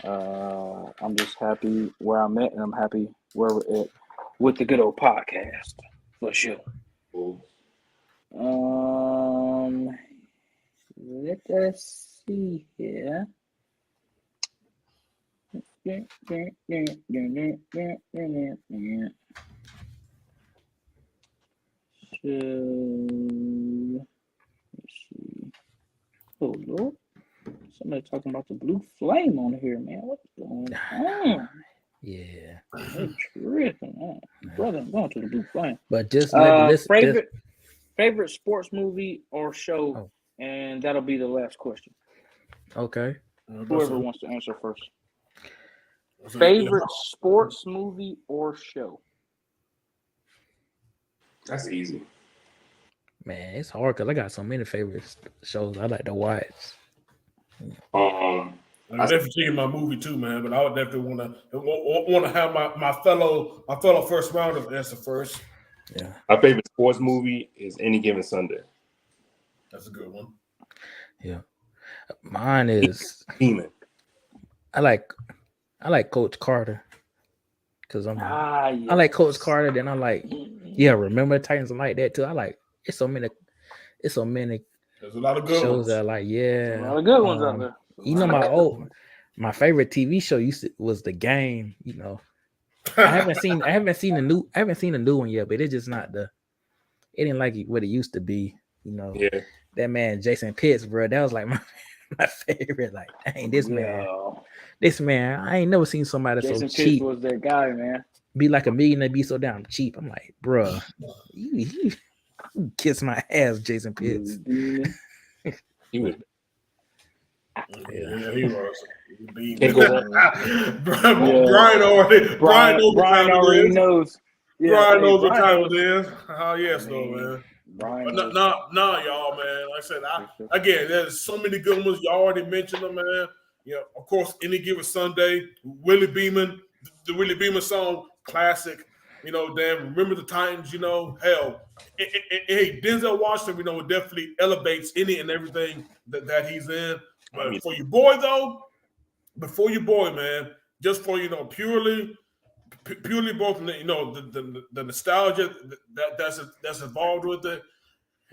I'm just happy where I'm at, and I'm happy where we're at with the good old podcast for sure. Cool. Let us see here. So, let's see. Oh Lord, somebody talking about the blue flame on here, man. What's going on? Yeah. That's tripping, brother. I'm going to the blue flame. But just let favorite sports movie or show, Oh. And that'll be the last question. Okay. Whoever wants to answer first. Favorite sports movie or show? That's easy. Man, it's hard because I got so many favorite shows I like to watch. I'm definitely taking my movie too, man. But I would definitely want to have my fellow first rounders answer first. Yeah. My favorite sports movie is Any Given Sunday. That's a good one. Yeah. Mine is Demon. I like Coach Carter. Cause yes. I like Coach Carter, then I like Remember the Titans. I like that too. I like it's so many There's a lot of good shows ones. that I like. Yeah. A lot of good ones out there. You know, my favorite TV show was The Game. You know, I haven't seen the new one yet, but it's just not it didn't like what it used to be. You know, that man Jason Pitts, bro, that was like my favorite. Like, dang, this man, I ain't never seen somebody Jason so cheap. Pitts was that guy, man. Be like a millionaire, be so damn cheap. I'm like, bro, you kiss my ass, Jason Pitts. He was. Yeah, he was. Brian already knows. Brian knows what time it is. Oh yes, man. No, y'all, man. Like I said, again, there's so many good ones. You already mentioned them, man. You know, of course, Any Given Sunday, Willie Beeman, the Willie Beeman song, classic. You know, damn, Remember the Titans. You know, hell, hey, Denzel Washington, you know, definitely elevates any and everything that he's in. But for your boy, though, man, just for purely both, you know, the nostalgia that's involved with it,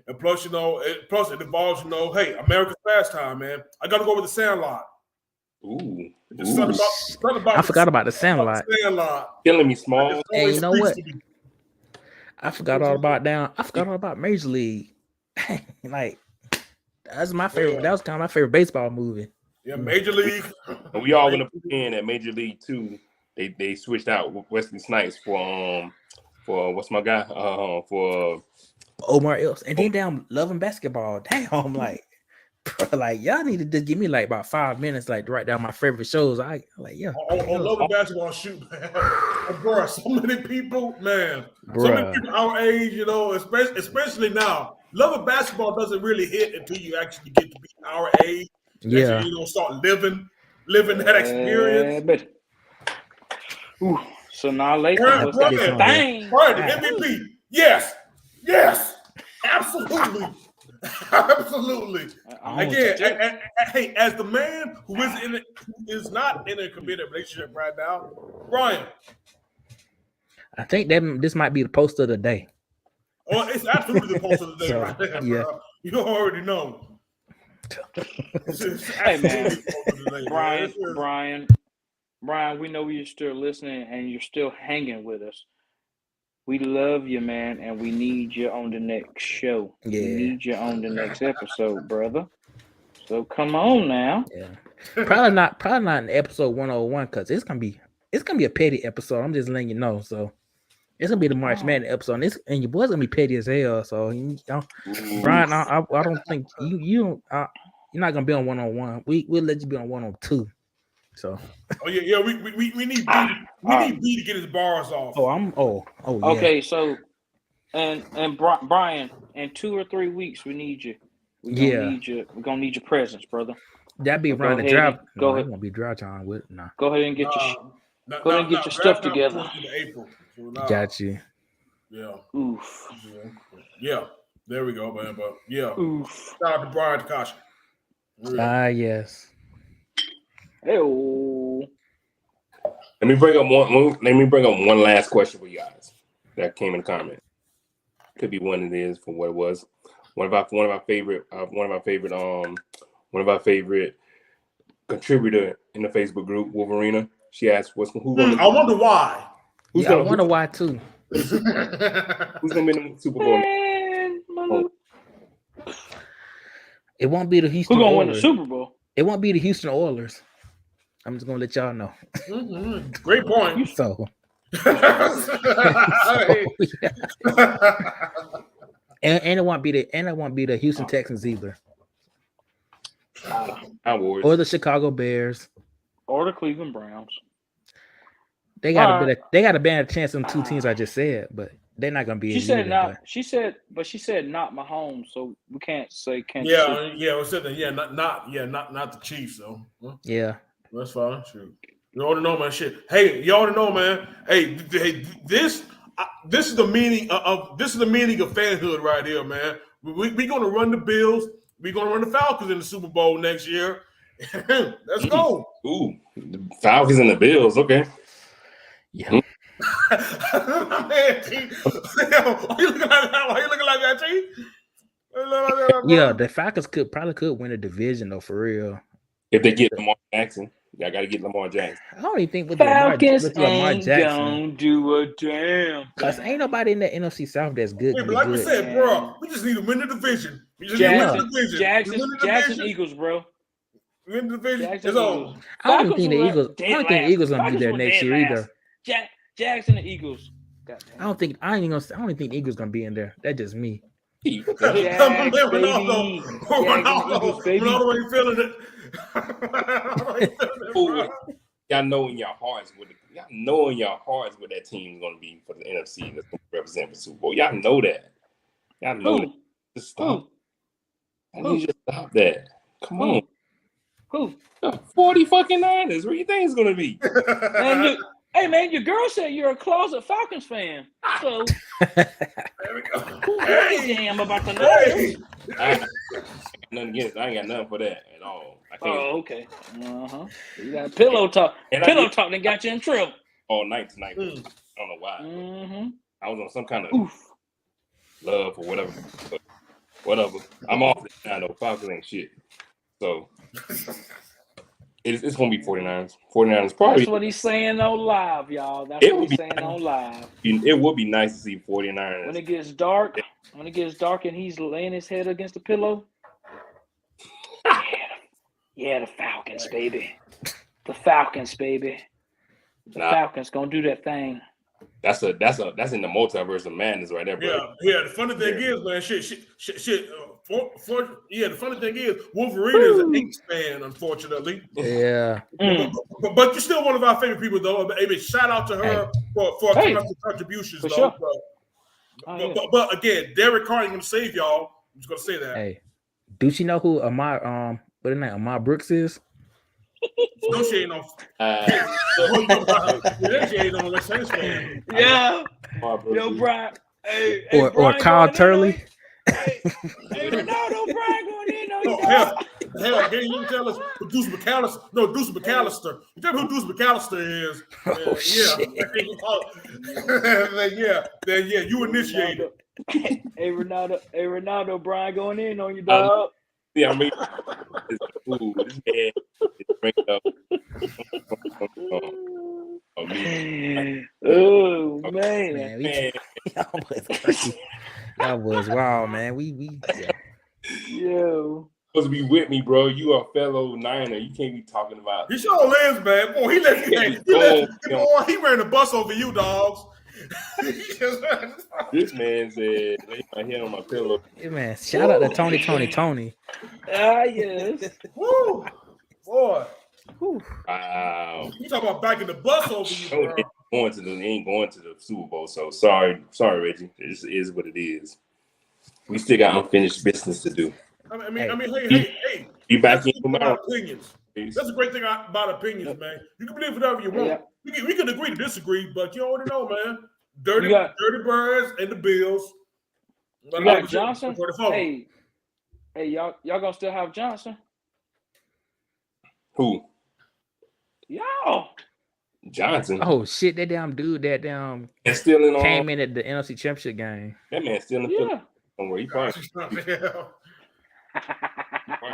and plus, you know, it involves, you know, hey, America's pastime, man. I got to go with The Sandlot. Ooh. I forgot about The Sandlot. Killing me, Small. And you know what? I forgot all about Major League. Like, that's my favorite. That was kind of my favorite baseball movie. Yeah, Major League. And we all gonna put in at Major League 2. They switched out Wesley Snipes for what's my guy? For Omar Else. And then down Loving Basketball. Damn, I'm like, bro, like y'all need to just give me like about 5 minutes, like to write down my favorite shows. I like, yeah. On Loving Basketball, shoot, man. Bro, so many people, man. So many people our age, you know, especially now. Loving Basketball doesn't really hit until you actually get to be our age. Yeah. You know, start living that experience. Ooh, so now later, Brian, the MVP. Yes, absolutely. Again, hey, as the man who is not in a committed relationship right now, Brian. I think this might be the post of the day. Oh, it's absolutely the post of the day right there, yeah. bro. You already know. Hey, man. Brian, we know you're still listening and you're still hanging with us. We love you, man, and we need you on the next show. Yeah. We need you on the next episode, brother. So come on now. Yeah. Probably not in episode 101 because it's gonna be a petty episode. I'm just letting you know. So it's gonna be the March Madness episode, and your boy's gonna be petty as hell. So Brian, I don't think you're not gonna be on 101. We'll let you be on 102. So. Oh yeah. We need B to get his bars off. Yeah. Okay, so and Brian, in 2 or 3 weeks, we need you. We're gonna need your presence, brother. That'd be So around the go ahead draft. and- go No, it ahead. won't be draft time with nah. Go ahead and get your Draft stuff not together. pushed into April. So Got you. Yeah. Oof. Yeah. There we go, man. But yeah. Oof. Shout out to Brian Takashi. Yes. Hey-oh. Let me bring up one last question for you guys that came in the comment. Could be one it is for what it was. One of our favorite contributor in the Facebook group, Wolverina. She asked, "Who's going?" I wonder why. I wonder why too. Who's gonna be in the Super Bowl? Man, It won't be the Houston who gonna Oilers. win the Super Bowl? It won't be the Houston Oilers. I'm just gonna let y'all know. Great point. So, and it won't be the Houston Texans either, or the Chicago Bears, or the Cleveland Browns. They got a better chance than 2 teams I just said, but they're not gonna be. She said not. She said not Mahomes, so we can't say Kansas City. We said that. Not the Chiefs though. Yeah, that's fine. Shoot. You already know, man. Shit. Hey, you already know, man. Hey, this is the meaning of fanhood right here, man. We're gonna run the Bills. We're gonna run the Falcons in the Super Bowl next year. Let's go. Ooh, the Falcons and the Bills. Okay. Yeah. Man, T. Why you looking like that, T? Yeah, the Falcons could win a division though, for real. If they get Lamar Jackson. Y'all got to get Lamar Jackson. I don't even think with Falcons Lamar Jackson don't do a damn. Because ain't nobody in the NFC South that's good. But like we said, bro, we just need to win the division. Jackson Eagles, bro. Win the division. Jackson Eagles. I don't think the Eagles gonna be there next year either. Jackson and Eagles. I don't think the Eagles gonna be in there. That's just me. Ronaldo, ain't feeling it. Y'all know in your hearts what that team's gonna be for the NFC that's gonna represent the Super Bowl. Y'all know that. Y'all know that. Just stop. I need you to stop that. Come on. Who? 40 fucking Niners. What do you think it's gonna be? Hey man, your girl said you're a closet Falcons fan. So there we go. Who gives a damn about the Niners? I ain't got nothing for that at all. Okay. You got pillow talk. Pillow talk that got you in trouble all night tonight. I don't know why. I was on some kind of love or whatever. But whatever. I'm off this now though. Falcons ain't shit. So it's gonna be 49ers. 49ers probably. That's what he's saying on live, y'all. That's what he's saying on live. It would be nice to see 49ers. When it gets dark and he's laying his head against the pillow. Yeah, the Falcons, baby. The Falcons, baby. The Falcons gonna do that thing. That's in the multiverse of madness right there, bro. Yeah. The funny thing is, man, the funny thing is, Wolverine is an Inks fan, unfortunately. Yeah. But you're still one of our favorite people, though. Hey, shout out to her for contributions, though. Sure. But again, Derek Carr ain't gonna save y'all. I'm just gonna say that. Hey, do she know who Ahmad Brooks is? No, she ain't on. She ain't on. Let's say yeah. Yo, Brian. Or Kyle Turley. Hey, Ronaldo, Brian going in on you. Hell, can you tell us who Deuce McAllister? No, Deuce McAllister. You tell me who Deuce McAllister is. Yeah, you initiated. Hey, Ronaldo, Brian going in on you, dog. Yeah, I mean, this man is bringing up. Oh man. That was wild, man. We Yo. Supposed to be with me, bro. You a fellow Niner. You can't be talking about. He sure is, man. Boy, he ran the bus over you, dogs. This man said, "Lay my head on my pillow." Hey, man, shout out to Tony. Ah, yes. Woo, boy. Whew. Wow. You talking about backing the bus over you, bro? Ain't going to the Super Bowl. So sorry, Reggie. This is what it is. We still got unfinished business to do. I mean, hey. You back in about opinions. That's a great thing about opinions, man. You can believe whatever you want. Yeah. We can agree to disagree, but you already know, man. Dirty Birds and the Bills. You got Johnson. Hey, y'all gonna still have Johnson? Who? Y'all. Johnson. Oh shit! That damn dude, still in came in at the NFC Championship game. That man still in the somewhere. He probably.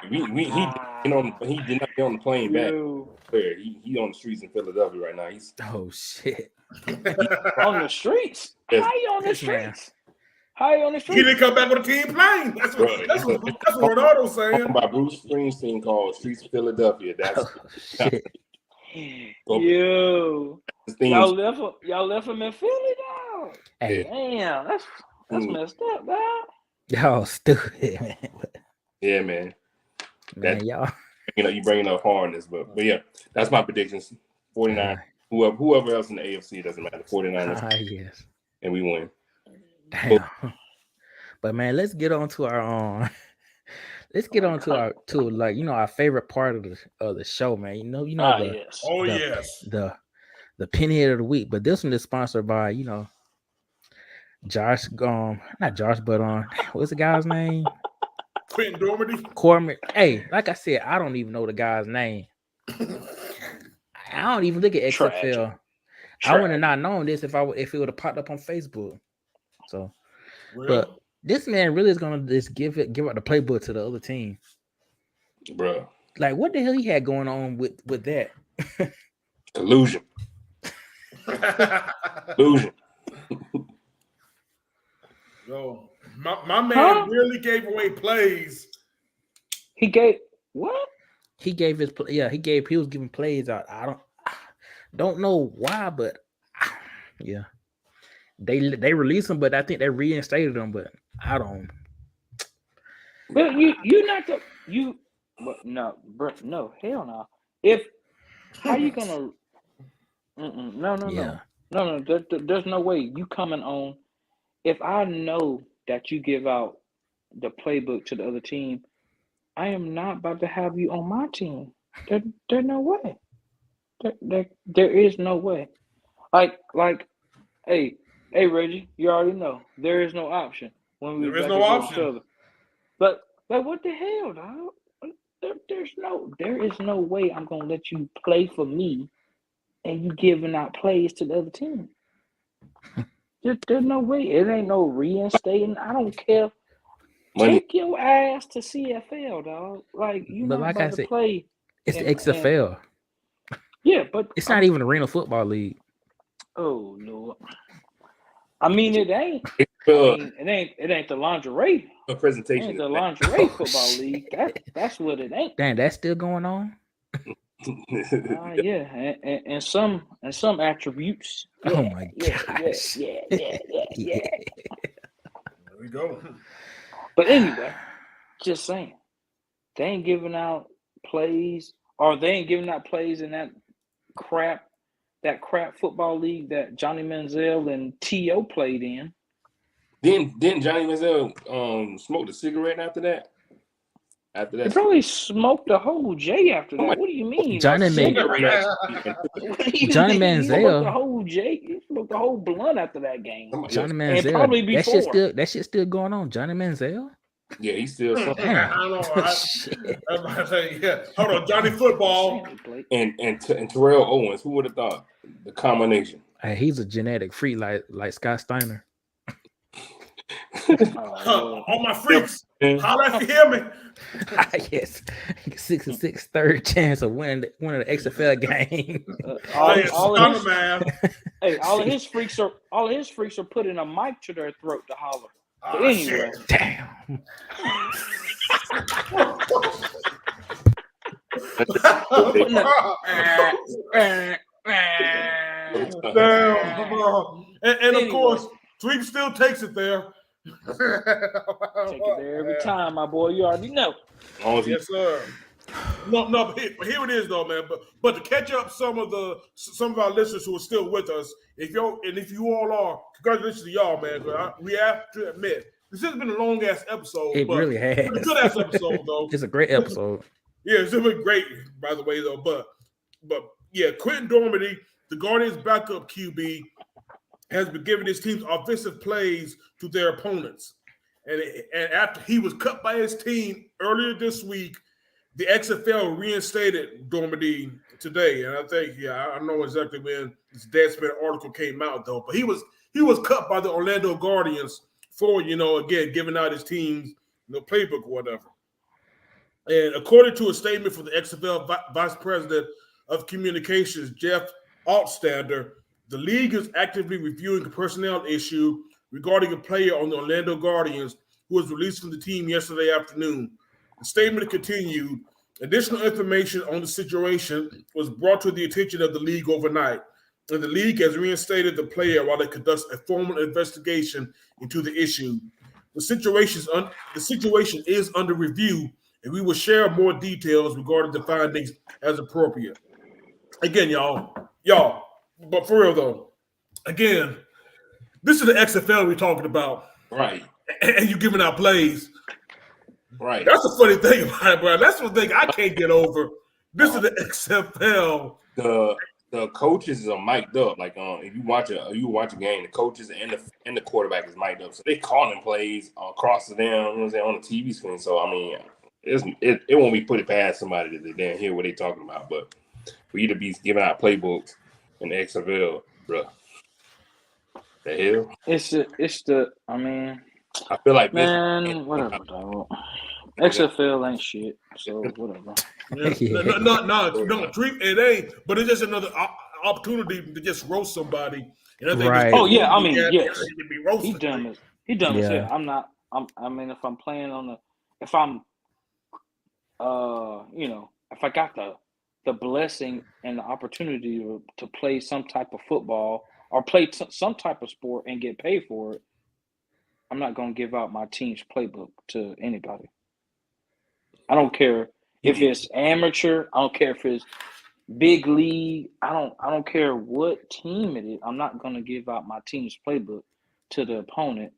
He did not get on the plane back. Where he on the streets in Philadelphia right now. He's shit. On the streets? How you on the streets? How you on the streets? He didn't come back with a team plane. That's what Ronaldo's saying. By Bruce Springsteen called Streets of Philadelphia. That's shit. Yo, y'all left him in Philly now. Hey. Damn, that's messed up, man. Y'all stupid, man. Yeah, man. Y'all. You bringing up hardness, but yeah, that's my predictions. 49. Whoever else in the AFC doesn't matter. 49ers. Yes. And we win. Damn. But man, let's get on to our our favorite part of the show, man. The Pinhead of the week. But this one is sponsored by Josh. Not Josh, but what's the guy's name? Quinten Dormady. Cormier. Hey, like I said, I don't even know the guy's name. I don't even look at XFL. I would have not known this if it would have popped up on Facebook. So, but this man really is gonna just give out the playbook to the other team, bro. Like, what the hell he had going on with that? Collusion. Yo, my man really gave away plays. He gave what? He was giving plays out. I don't know why, but yeah. They released him, but I think they reinstated him, but I don't. But you're not no, bro, no, hell no. How you gonna? No. There's no way you coming on. If I know that you give out the playbook to the other team, I am not about to have you on my team. There's no way. There is no way. Like, hey, Reggie, you already know there is no option when we. There is no option. But what the hell, dog? There is no way I'm gonna let you play for me, and you giving out plays to the other team. There's no way. It ain't no reinstating. I don't care. Money. Take your ass to CFL, dog. Like you not like about to play. It's the XFL. Yeah, but it's not even Arena Football League. Oh Lord. I mean, it ain't. It ain't the lingerie. A presentation. It ain't the lingerie football league. That's what it ain't. Damn, that's still going on. Yeah, and some attributes. Yeah, oh my gosh. Yeah. There we go. But anyway, just saying, they ain't giving out plays, or they ain't giving out plays in that crap football league that Johnny Manziel and T.O. played in. Didn't Johnny Manziel smoke the cigarette after that? He probably smoked the whole J after that. What do you mean? Johnny Manziel. The whole J. He smoked the whole blunt after that game. Johnny Manziel. And probably before. That shit still going on. Johnny Manziel. Yeah, he's still. I know. Hold on, Johnny Football and Terrell Owens. Who would have thought the combination? Hey, he's a genetic freak like Scott Steiner. All my freaks, holla if you hear me. Yes, 6-6 third chance of winning the XFL game. All of his freaks are putting a mic to their throat to holler. But anyway, damn. And of course, Tweep still takes it there. Take it there every time, my boy. You already know. Yes, sir. No, but here it is though, man. But to catch up some of our listeners who are still with us, if you all are, congratulations to y'all, man. We have to admit This has been a long ass episode. It really has. It's a good ass episode though. It's a great episode. Yeah, it's been great, by the way, though. But yeah, Quinten Dormady, the Guardians' backup QB, has been giving his team's offensive plays to their opponents. And after he was cut by his team earlier this week, the XFL reinstated Dormady today. And I think, I know exactly when this Deadspin article came out, though. But he was cut by the Orlando Guardians for, again, giving out his team's playbook or whatever. And according to a statement from the XFL Vice President of Communications, Jeff Altstander, the league is actively reviewing a personnel issue regarding a player on the Orlando Guardians who was released from the team yesterday afternoon. The statement continued, additional information on the situation was brought to the attention of the league overnight, and the league has reinstated the player while it conducts a formal investigation into the issue. The situation is under review, and we will share more details regarding the findings as appropriate. Again, y'all, but for real though, again, this is the XFL we're talking about. Right. And you giving out plays. Right. That's the funny thing about it, bro. That's the thing I can't get over. This is the XFL. The coaches are mic'd up. Like if you watch a game, the coaches and the quarterback is mic'd up. So they calling plays across to them, on the TV screen. So I mean, it won't be put it past somebody that they didn't hear what they talking about. But for you to be giving out playbooks in the XFL, bro, the hell? I feel like whatever, dog. XFL ain't shit, so whatever. No, it ain't. But it's just another opportunity to just roast somebody. Right. Oh yeah, I mean, yes. He dumb as hell. If I'm playing on if I got the blessing and the opportunity to play some type of football or play some type of sport and get paid for it, I'm not going to give out my team's playbook to anybody. I don't care if it's amateur. I don't care if it's big league. I don't care what team it is. I'm not going to give out my team's playbook to the opponent.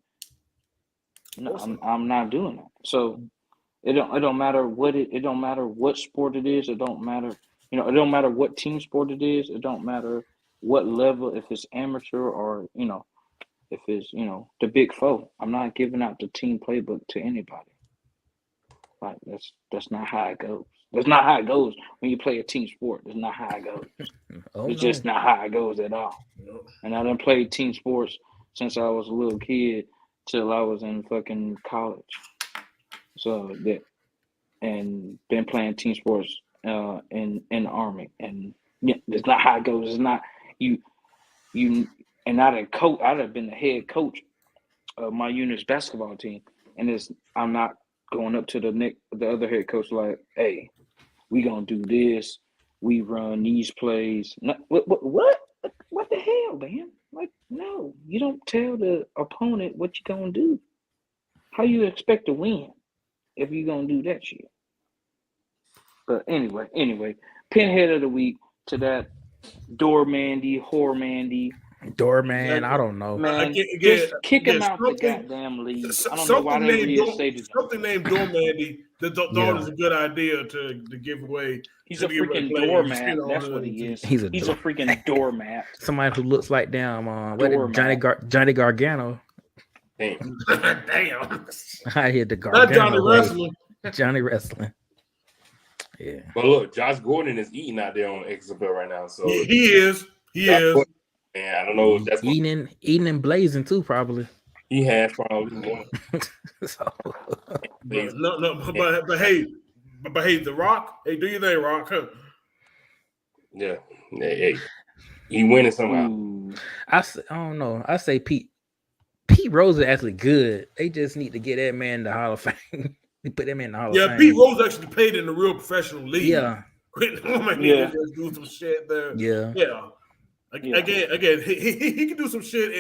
No, I'm not doing that. So it don't matter it don't matter what sport it is. It don't matter. It don't matter what team sport it is. It don't matter what level. If it's amateur or if it's, the big four, I'm not giving out the team playbook to anybody. Like that's not how it goes. That's not how it goes when you play a team sport. That's not how it goes. It's just not how it goes at all. And I done played team sports since I was a little kid till I was in fucking college. So and been playing team sports in the Army. And yeah, that's not how it goes. It's not you. And I'd have been the head coach of my unit's basketball team, and I'm not going up to the other head coach like, hey, we gonna do this. We run these plays. No, what the hell, man? Like, no, you don't tell the opponent what you gonna do. How you expect to win if you gonna do that shit? But anyway, Pinhead of the week to that Dormady, Hormandy. Doorman, I don't know. Man, just kick him out the goddamn league. I don't know why they reinstated something named Dormady. Thought was a good idea to give away. He's a freaking doormat. That's what he is. He's a freaking doormat. Somebody who looks like Johnny Gargano. Damn. I hit the Gargano. Not Johnny Wrestling. Johnny Wrestling. Yeah. But look, Josh Gordon is eating out there on XFL right now. So he is. Man, I don't know if that's eating and blazing too, probably. He has probably. So. But hey, The Rock. Hey, do you think, Rock? Huh? Yeah. Hey, he winning somehow. I don't know. I say Pete Rose is actually good. They just need to get that man in the Hall of Fame. They put him in the Hall of Fame. Yeah, Pete Rose actually played in the real professional league. Yeah. Just do some shit there. Yeah. Again, he can do some shit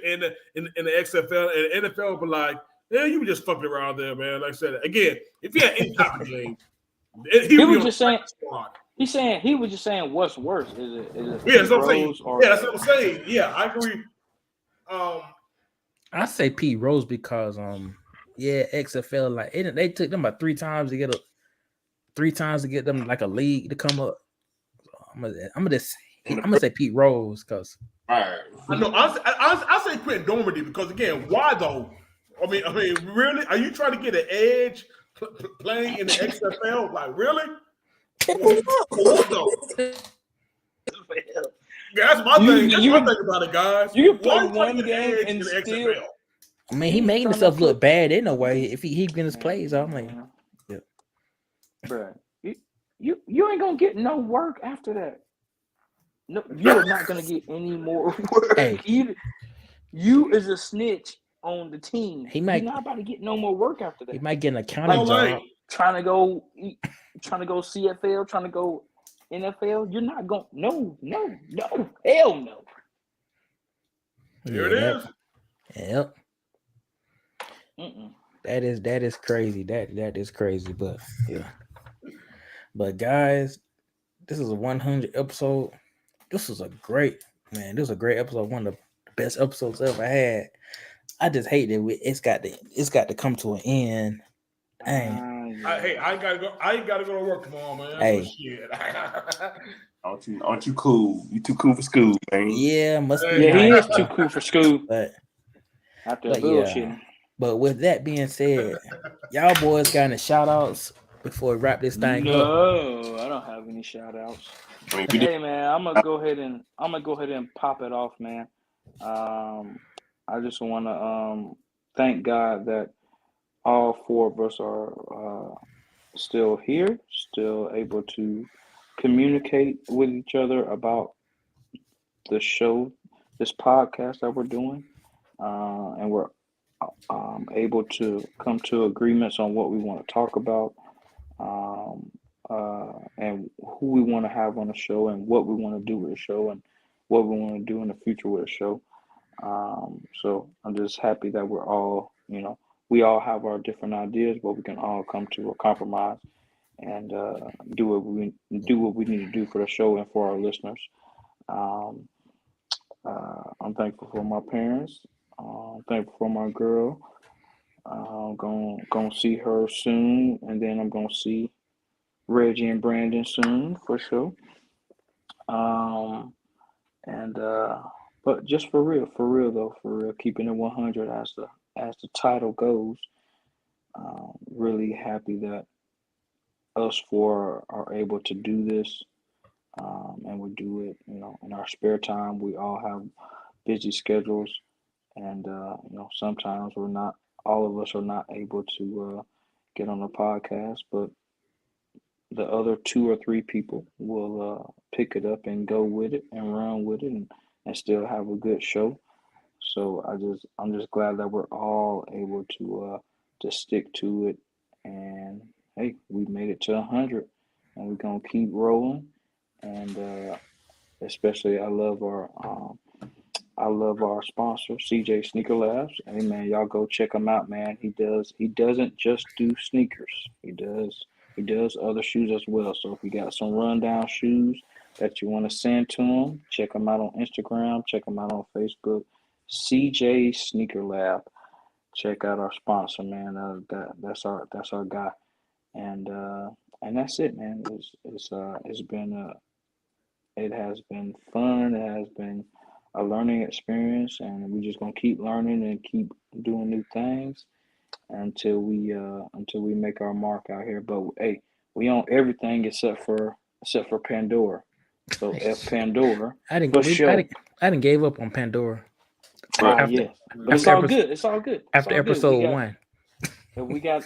in the XFL and NFL, but like, yeah, you were just fucking around there, man. Like I said, again, if he had any type of game, he was just saying. He was just saying what's worse is it that's what I'm saying. That's what I'm saying. Yeah, I agree. I say Pete Rose because XFL. Like they took them about 3 times to get them like a league to come up. I'm gonna say Pete Rose because Right. I know. I say Quinten Dormady because again, why though? I mean, really? Are you trying to get an edge playing in the XFL? Like, really? What though? Yeah, that's my thing. That's my thing about it, guys. You can Why play you trying one to get an game edge and in the still. XFL? I mean he making himself look bad in a way if he getting his plays. I'm like, yeah, bro, you ain't gonna get no work after that. No, you are not gonna get any more work. Hey. You is a snitch on the team. He might You're not about to get no more work after that. He might get an accounting like, job. Trying to go CFL, trying to go NFL. You're not going. No, hell no. Here it is. Yep. Mm-mm. That is crazy. That is crazy. But yeah. But guys, this is a 100 episode. This was a great episode. One of the best episodes I ever had. I just hate that it's got to come to an end. Dang. Hey, I ain't gotta go to work tomorrow, man. Hey. So shit. Aren't you cool? You too cool for school, man. Yeah, must be. Yeah, he nice, is too cool for school. But bullshit. Yeah. But with that being said, y'all boys got any shout outs before we wrap this thing up? No, I don't have any shout outs. Hey man, I'm gonna go ahead and pop it off, man. I just wanna thank God that all 4 of us are still here, still able to communicate with each other about the show, this podcast that we're doing, and we're able to come to agreements on what we want to talk about, and who we want to have on the show, and what we want to do with the show, and what we want to do in the future with the show. So I'm just happy that we're all, we all have our different ideas, but we can all come to a compromise and do what we need to do for the show and for our listeners. I'm thankful for my parents. I'm thankful for my girl. I'm gonna see her soon, and then I'm gonna see Reggie and Brandon soon for sure. But just for real though, keeping it 100 as the title goes. Really happy that us 4 are able to do this, and we do it, in our spare time. We all have busy schedules, and sometimes all of us are not able to get on the podcast, but the other 2 or 3 people will pick it up and go with it and run with it and still have a good show. So I'm just glad that we're all able to stick to it, and hey, we made it to 100, and we're gonna keep rolling. And especially I love our sponsor, CJ Sneaker Labs. Hey man, y'all go check him out, man. He doesn't just do sneakers. He does other shoes as well. So if you got some rundown shoes that you want to send to him, check him out on Instagram, check him out on Facebook. CJ Sneaker Lab. Check out our sponsor, man. That's our guy. And that's it, man. It has been fun. It has been a learning experience, and we're just gonna keep learning and keep doing new things until we make our mark out here. But hey, we own everything except for Pandora. So F Pandora. I didn't gave up on Pandora. But it's all good. It's all good. After episode 1. We got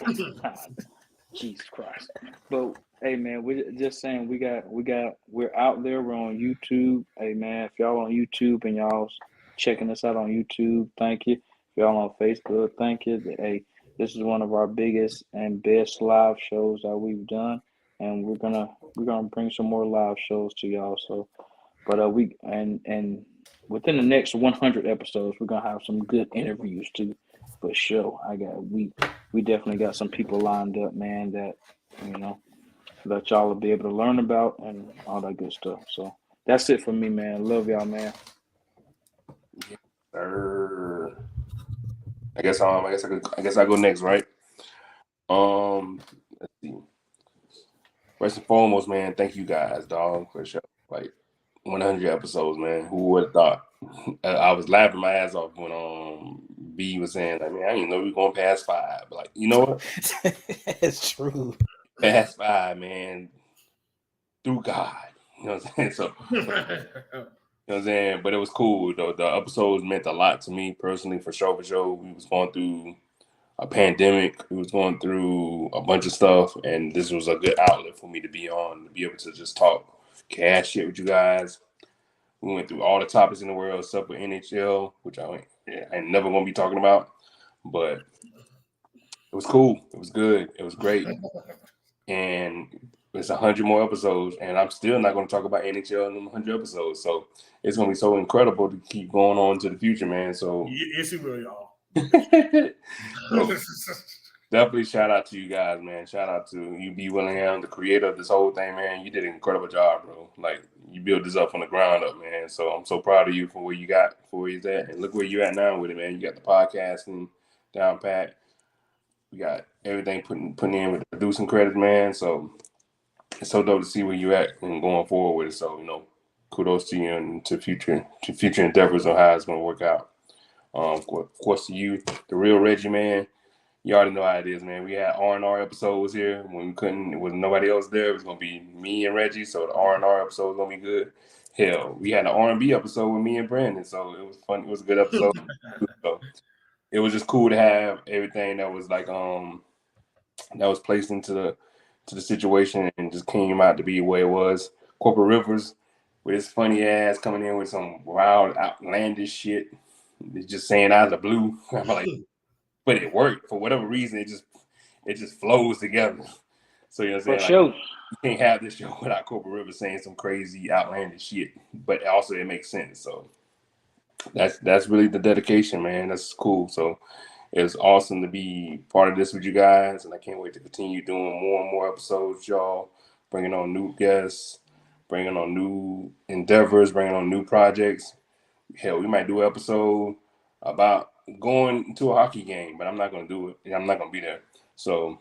Jesus Christ. But hey man, we're just saying we're out there, we're on YouTube. Hey man, if y'all on YouTube and y'all checking us out on YouTube, thank you. If y'all on Facebook, thank you. Hey, this is one of our biggest and best live shows that we've done, and we're gonna bring some more live shows to y'all. So but and within the next 100 episodes, we're gonna have some good interviews too, for sure. We definitely got some people lined up, man, that that y'all will be able to learn about and all that good stuff. So that's it for me, man. Love y'all, man. I guess I go next, right? Let's see. First and foremost, man, thank you guys, dog, for sure. Like 100 episodes, man. Who would have thought? I was laughing my ass off when B was saying, like, man, I didn't know we were going past 5. But, like, you know what? It's true. Past 5, man. Through God. You know what I'm saying? So, you know what I'm saying? But it was cool. The episodes meant a lot to me personally, for sure, for sure. We was going through a pandemic. We was going through a bunch of stuff, and this was a good outlet for me to be on, to be able to just talk cash shit with you guys. We went through all the topics in the world, except for NHL, which I ain't never gonna be talking about. But it was cool. It was good. It was great. And it's 100 more episodes, and I'm still not going to talk about NHL in 100 episodes. So it's going to be so incredible to keep going on to the future, man. So yes, it will, y'all. So, definitely shout out to you guys, man. Shout out to you, B. Willingham, the creator of this whole thing, man. You did an incredible job, bro. Like, you built this up from the ground up, man. So I'm so proud of you for where you got, for where you're at. And look where you're at now with it, man. You got the podcasting down pat. We got everything putting in with the producing credits, man. So it's so dope to see where you at and going forward with it. So, you know, kudos to you and to future endeavors on how it's going to work out. Of course, to you, the real Reggie, man. You already know how it is, man. We had R&R episodes here when we couldn't, with nobody else there. It was gonna be me and Reggie, so the R&R episode was gonna be good. Hell, we had an R&B episode with me and Brandon, so it was fun. It was a good episode. So it was just cool to have everything that was like that was placed into the situation and just came out to be the way it was. Corporate Rivers with his funny ass coming in with some wild, outlandish shit. It's just saying out of the blue. I'm like, but it worked for whatever reason. It just flows together. So you know what I'm saying? For sure. Like, you can't have this show without Corporate Rivers saying some crazy, outlandish shit. But also it makes sense. So that's really the dedication, man. That's cool. So it's awesome to be part of this with you guys, and I can't wait to continue doing more and more episodes, y'all. Bringing on new guests, bringing on new endeavors, bringing on new projects. Hell, we might do an episode about going to a hockey game, but I'm not going to do it. I'm not going to be there. So,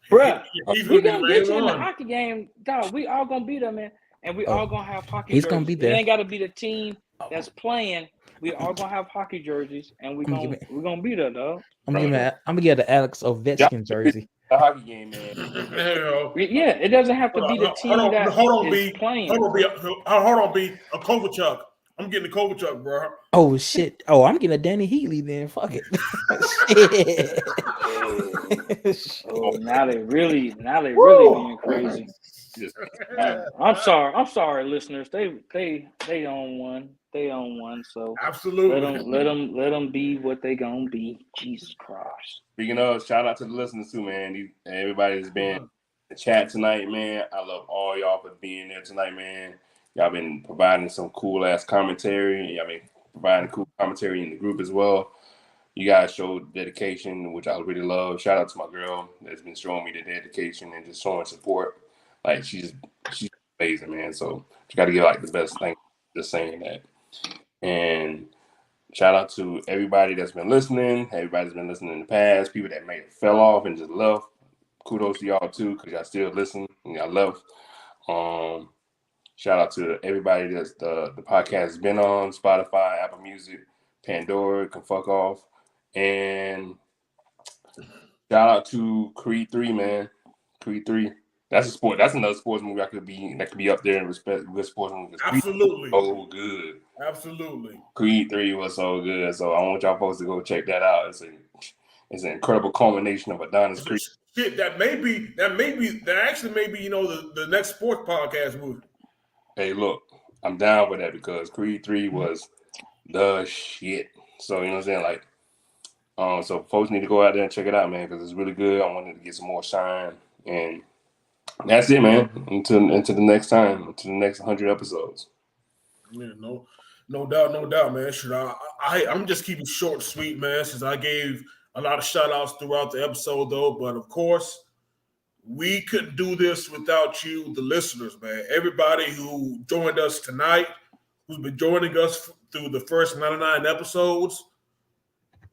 bruh, we gonna gonna get you in the hockey game, dog. We all gonna be there, man, and we all gonna have hockey He's jerseys. gonna be there. It ain't gotta be the team that's playing. We all gonna have hockey jerseys, and we're gonna be there, dog. I'm gonna get the Alex Ovechkin jersey. The hockey game, man. Yeah, it doesn't have to be the team that is playing. Hold on, B. A Kovalchuk. I'm getting a Kovalchuk, bro. Oh shit! Oh, I'm getting a Danny Heatley then. Fuck it. Oh, now they really being crazy. I'm sorry, listeners. They own one. They own one. So absolutely let them be what they gonna be. Jesus Christ. Speaking of, shout out to the listeners too, man. Everybody that's been in the chat tonight, man. I love all y'all for being there tonight, man. Y'all been providing some cool ass commentary. Y'all been providing cool commentary in the group as well. You guys showed dedication, which I really love. Shout out to my girl that's been showing me the dedication and just showing support. Like she's amazing, man. So you got to get like the best thing. Just saying that. And shout out to everybody that's been listening. Everybody's been listening in the past. People that may have fell off and just left. Kudos to y'all too, because y'all still listen and y'all left. Shout out to everybody that's the podcast has been on Spotify, Apple Music, Pandora, can fuck off. And shout out to Creed 3, man. Creed 3. That's a sport. That's another sports movie that could be up there in respect. Good sports movie. Absolutely. So good. Absolutely. Creed 3 was so good. So I want y'all folks to go check that out. It's an incredible culmination of Adonis Creed. Shit, that actually may be, you know, the next sports podcast movie. Hey, look, I'm down with that because Creed 3 was the shit. So you know what I'm saying? Like, so folks need to go out there and check it out, man, because it's really good. I wanted to get some more shine, and that's it, man. Until the next time, until the next 100 episodes. Yeah, no doubt, man. Should I'm just keeping short and sweet, man, since I gave a lot of shout outs throughout the episode, though. But of course, we couldn't do this without you, the listeners, man. Everybody who joined us tonight, who's been joining us through the first 99 episodes,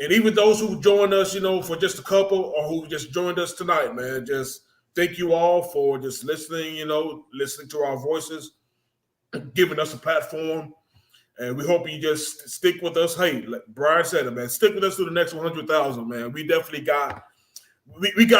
And even those who joined us, for just a couple or who just joined us tonight, man, just thank you all for just listening, listening to our voices, giving us a platform. And we hope you just stick with us. Hey, like Brian said it, man, stick with us through the next 100,000, man. We definitely got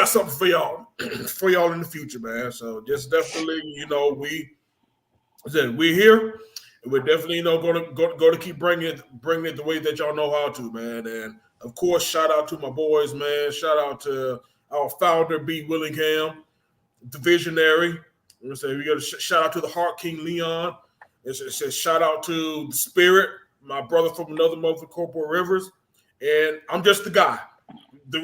something for y'all, for y'all in the future, man. So just definitely, we're here. And we're definitely, going to keep bringing it the way that y'all know how to, man. And of course, shout out to my boys, man. Shout out to our founder, B. Willingham, the visionary. We got to shout out to the Heart King Leon. It says shout out to the Spirit, my brother from another mother, Corporal Rivers. And I'm just the guy, the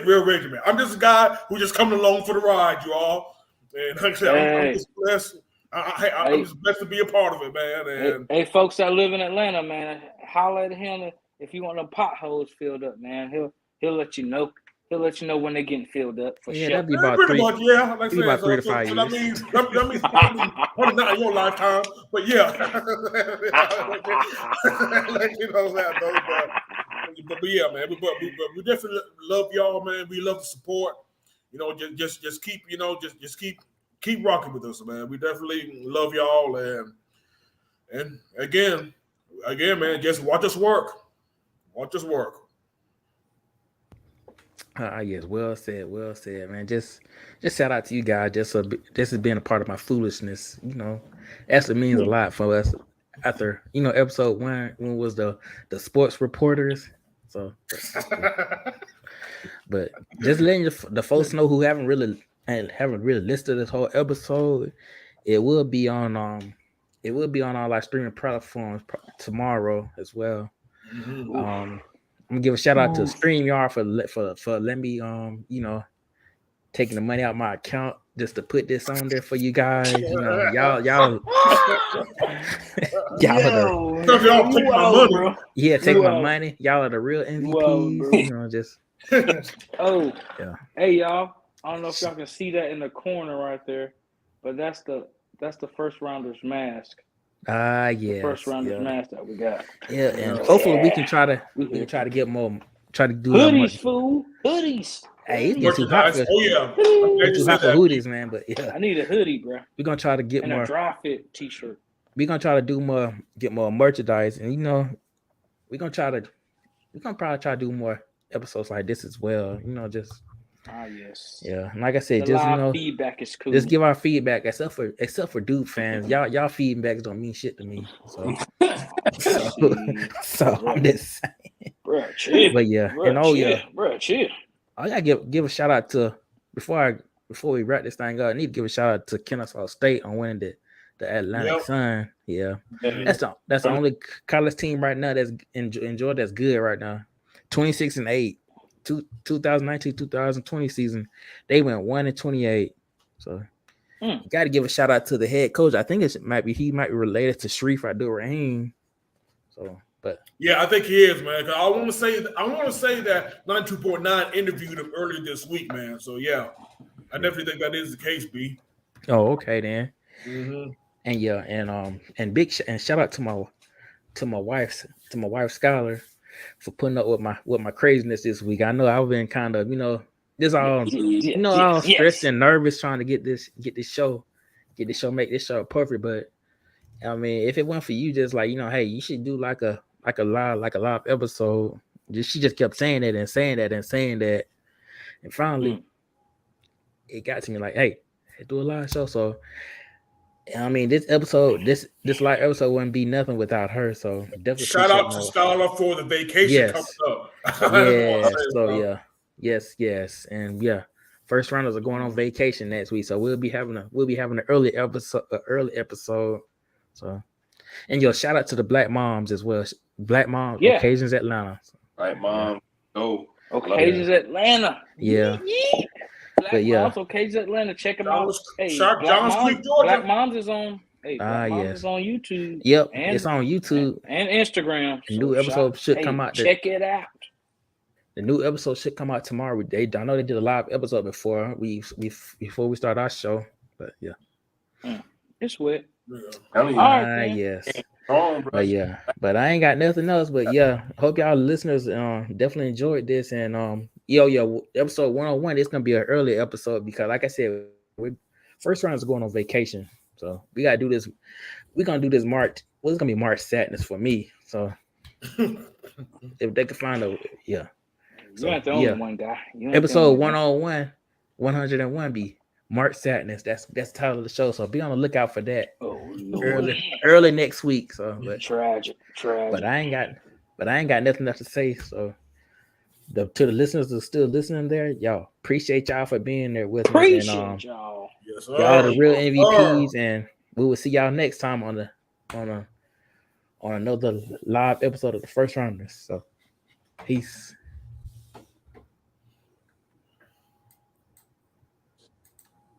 real regiment. I'm just a guy who just coming along for the ride, you all. And like I said, I'm just blessed. I'm just blessed to be a part of it, man. And hey, folks that live in Atlanta, man, holler at him if you want them potholes filled up, man. He'll let you know. He'll let you know when they're getting filled up for sure. That'd be about pretty 3. Much, yeah. Like be about 3 to 5 years. That means probably not in your lifetime, but yeah. Let you know that, though. But yeah, man. But we definitely love y'all, man. We love the support. Just keep, just keep rocking with us, man. We definitely love y'all, and again, man, just watch us work. Watch us work. Yes, well said, man. Just shout out to you guys. This has been a part of my foolishness. Actually means a lot for us. After episode 1, when was the sports reporters. So, but just letting the folks know who haven't really listed this whole episode, it will be on all our streaming platforms tomorrow as well. Mm-hmm. I'm gonna give a shout out to StreamYard for letting me taking the money out of my account just to put this on there for you guys. Y'all taking my money. Y'all are the real MVPs. Just Hey y'all. I don't know if y'all can see that in the corner right there, but that's the first rounder's mask. Yes. The first rounder's mask that we got. Yeah, and hopefully we can try to get more. Try to do hoodies, fool. Hoodies. Hey, it's getting too hot for hoodies, man. But yeah, I need a hoodie, bro. We're gonna try to get more a dry fit t-shirt. We're gonna try to get more merchandise, and we're gonna probably try to do more episodes like this as well. Just yes. Yeah, and like I said, the live feedback is cool. Just give our feedback, except for Duke fans. Y'all feedbacks don't mean shit to me. So I'm just saying. Bruh, chill. But yeah, chill. I gotta give a shout out to before we wrap this thing up. I need to give a shout out to Kennesaw State on winning the Atlantic Sun. Yeah, that's the only college team right now that's in Georgia that's good right now. 26-8. 2019-2020 season, they went 1-28. So you got to give a shout out to the head coach. I think he might be related to Sharif Abdul-Rahim. So, but yeah, I think he is, man. I want to say that 92.9 interviewed him earlier this week, man. So yeah, I definitely think that is the case, B. Oh, okay then. Mm-hmm. And yeah, and shout out to my wife Skylar for putting up with my craziness this week. I know I've been kind of, all stressed and nervous trying to make this show perfect. But I mean, if it weren't for you, just like, hey, you should do like a live episode. She just kept saying that and saying that and saying that, and finally, it got to me like, hey, do a live show. So I mean, this live episode wouldn't be nothing without her. So definitely shout out to Skylar for the vacation coming up. Yes. And yeah, first rounders are going on vacation next week. So we'll be having an early episode. So, and shout out to the Black Moms as well. Black Mom Occasions Atlanta. Right, Mom. Oh, Occasions Atlanta. Yeah. Black Moms Occasions Atlanta. Check them out. Hey, Black Moms is on. Hey, Black Moms is on YouTube. Yep, it's on YouTube and Instagram. The new episode should come out. Check it out. The new episode should come out tomorrow. I know they did a live episode before we start our show, but yeah, it's wet. Yes. Wrong, bro. But yeah, but I ain't got nothing else. But yeah, hope y'all listeners definitely enjoyed this. And episode 101, it's gonna be an early episode because like I said, we first round is going on vacation. So we gotta do this. We're gonna do this March. Well, it's gonna be March sadness for me. So if they can find a You're So not the only one, guy. You ain't the episode only one. 101, 101 be March sadness. That's the title of the show. So be on the lookout for that. Oh Lord. Early next week. So Tragic. but I ain't got nothing else to say. So to the listeners that are still listening there, y'all appreciate y'all for being there with us. And y'all. Yes, y'all the real Yes, MVPs, and we will see y'all next time on another live episode of the First Rounders. So peace.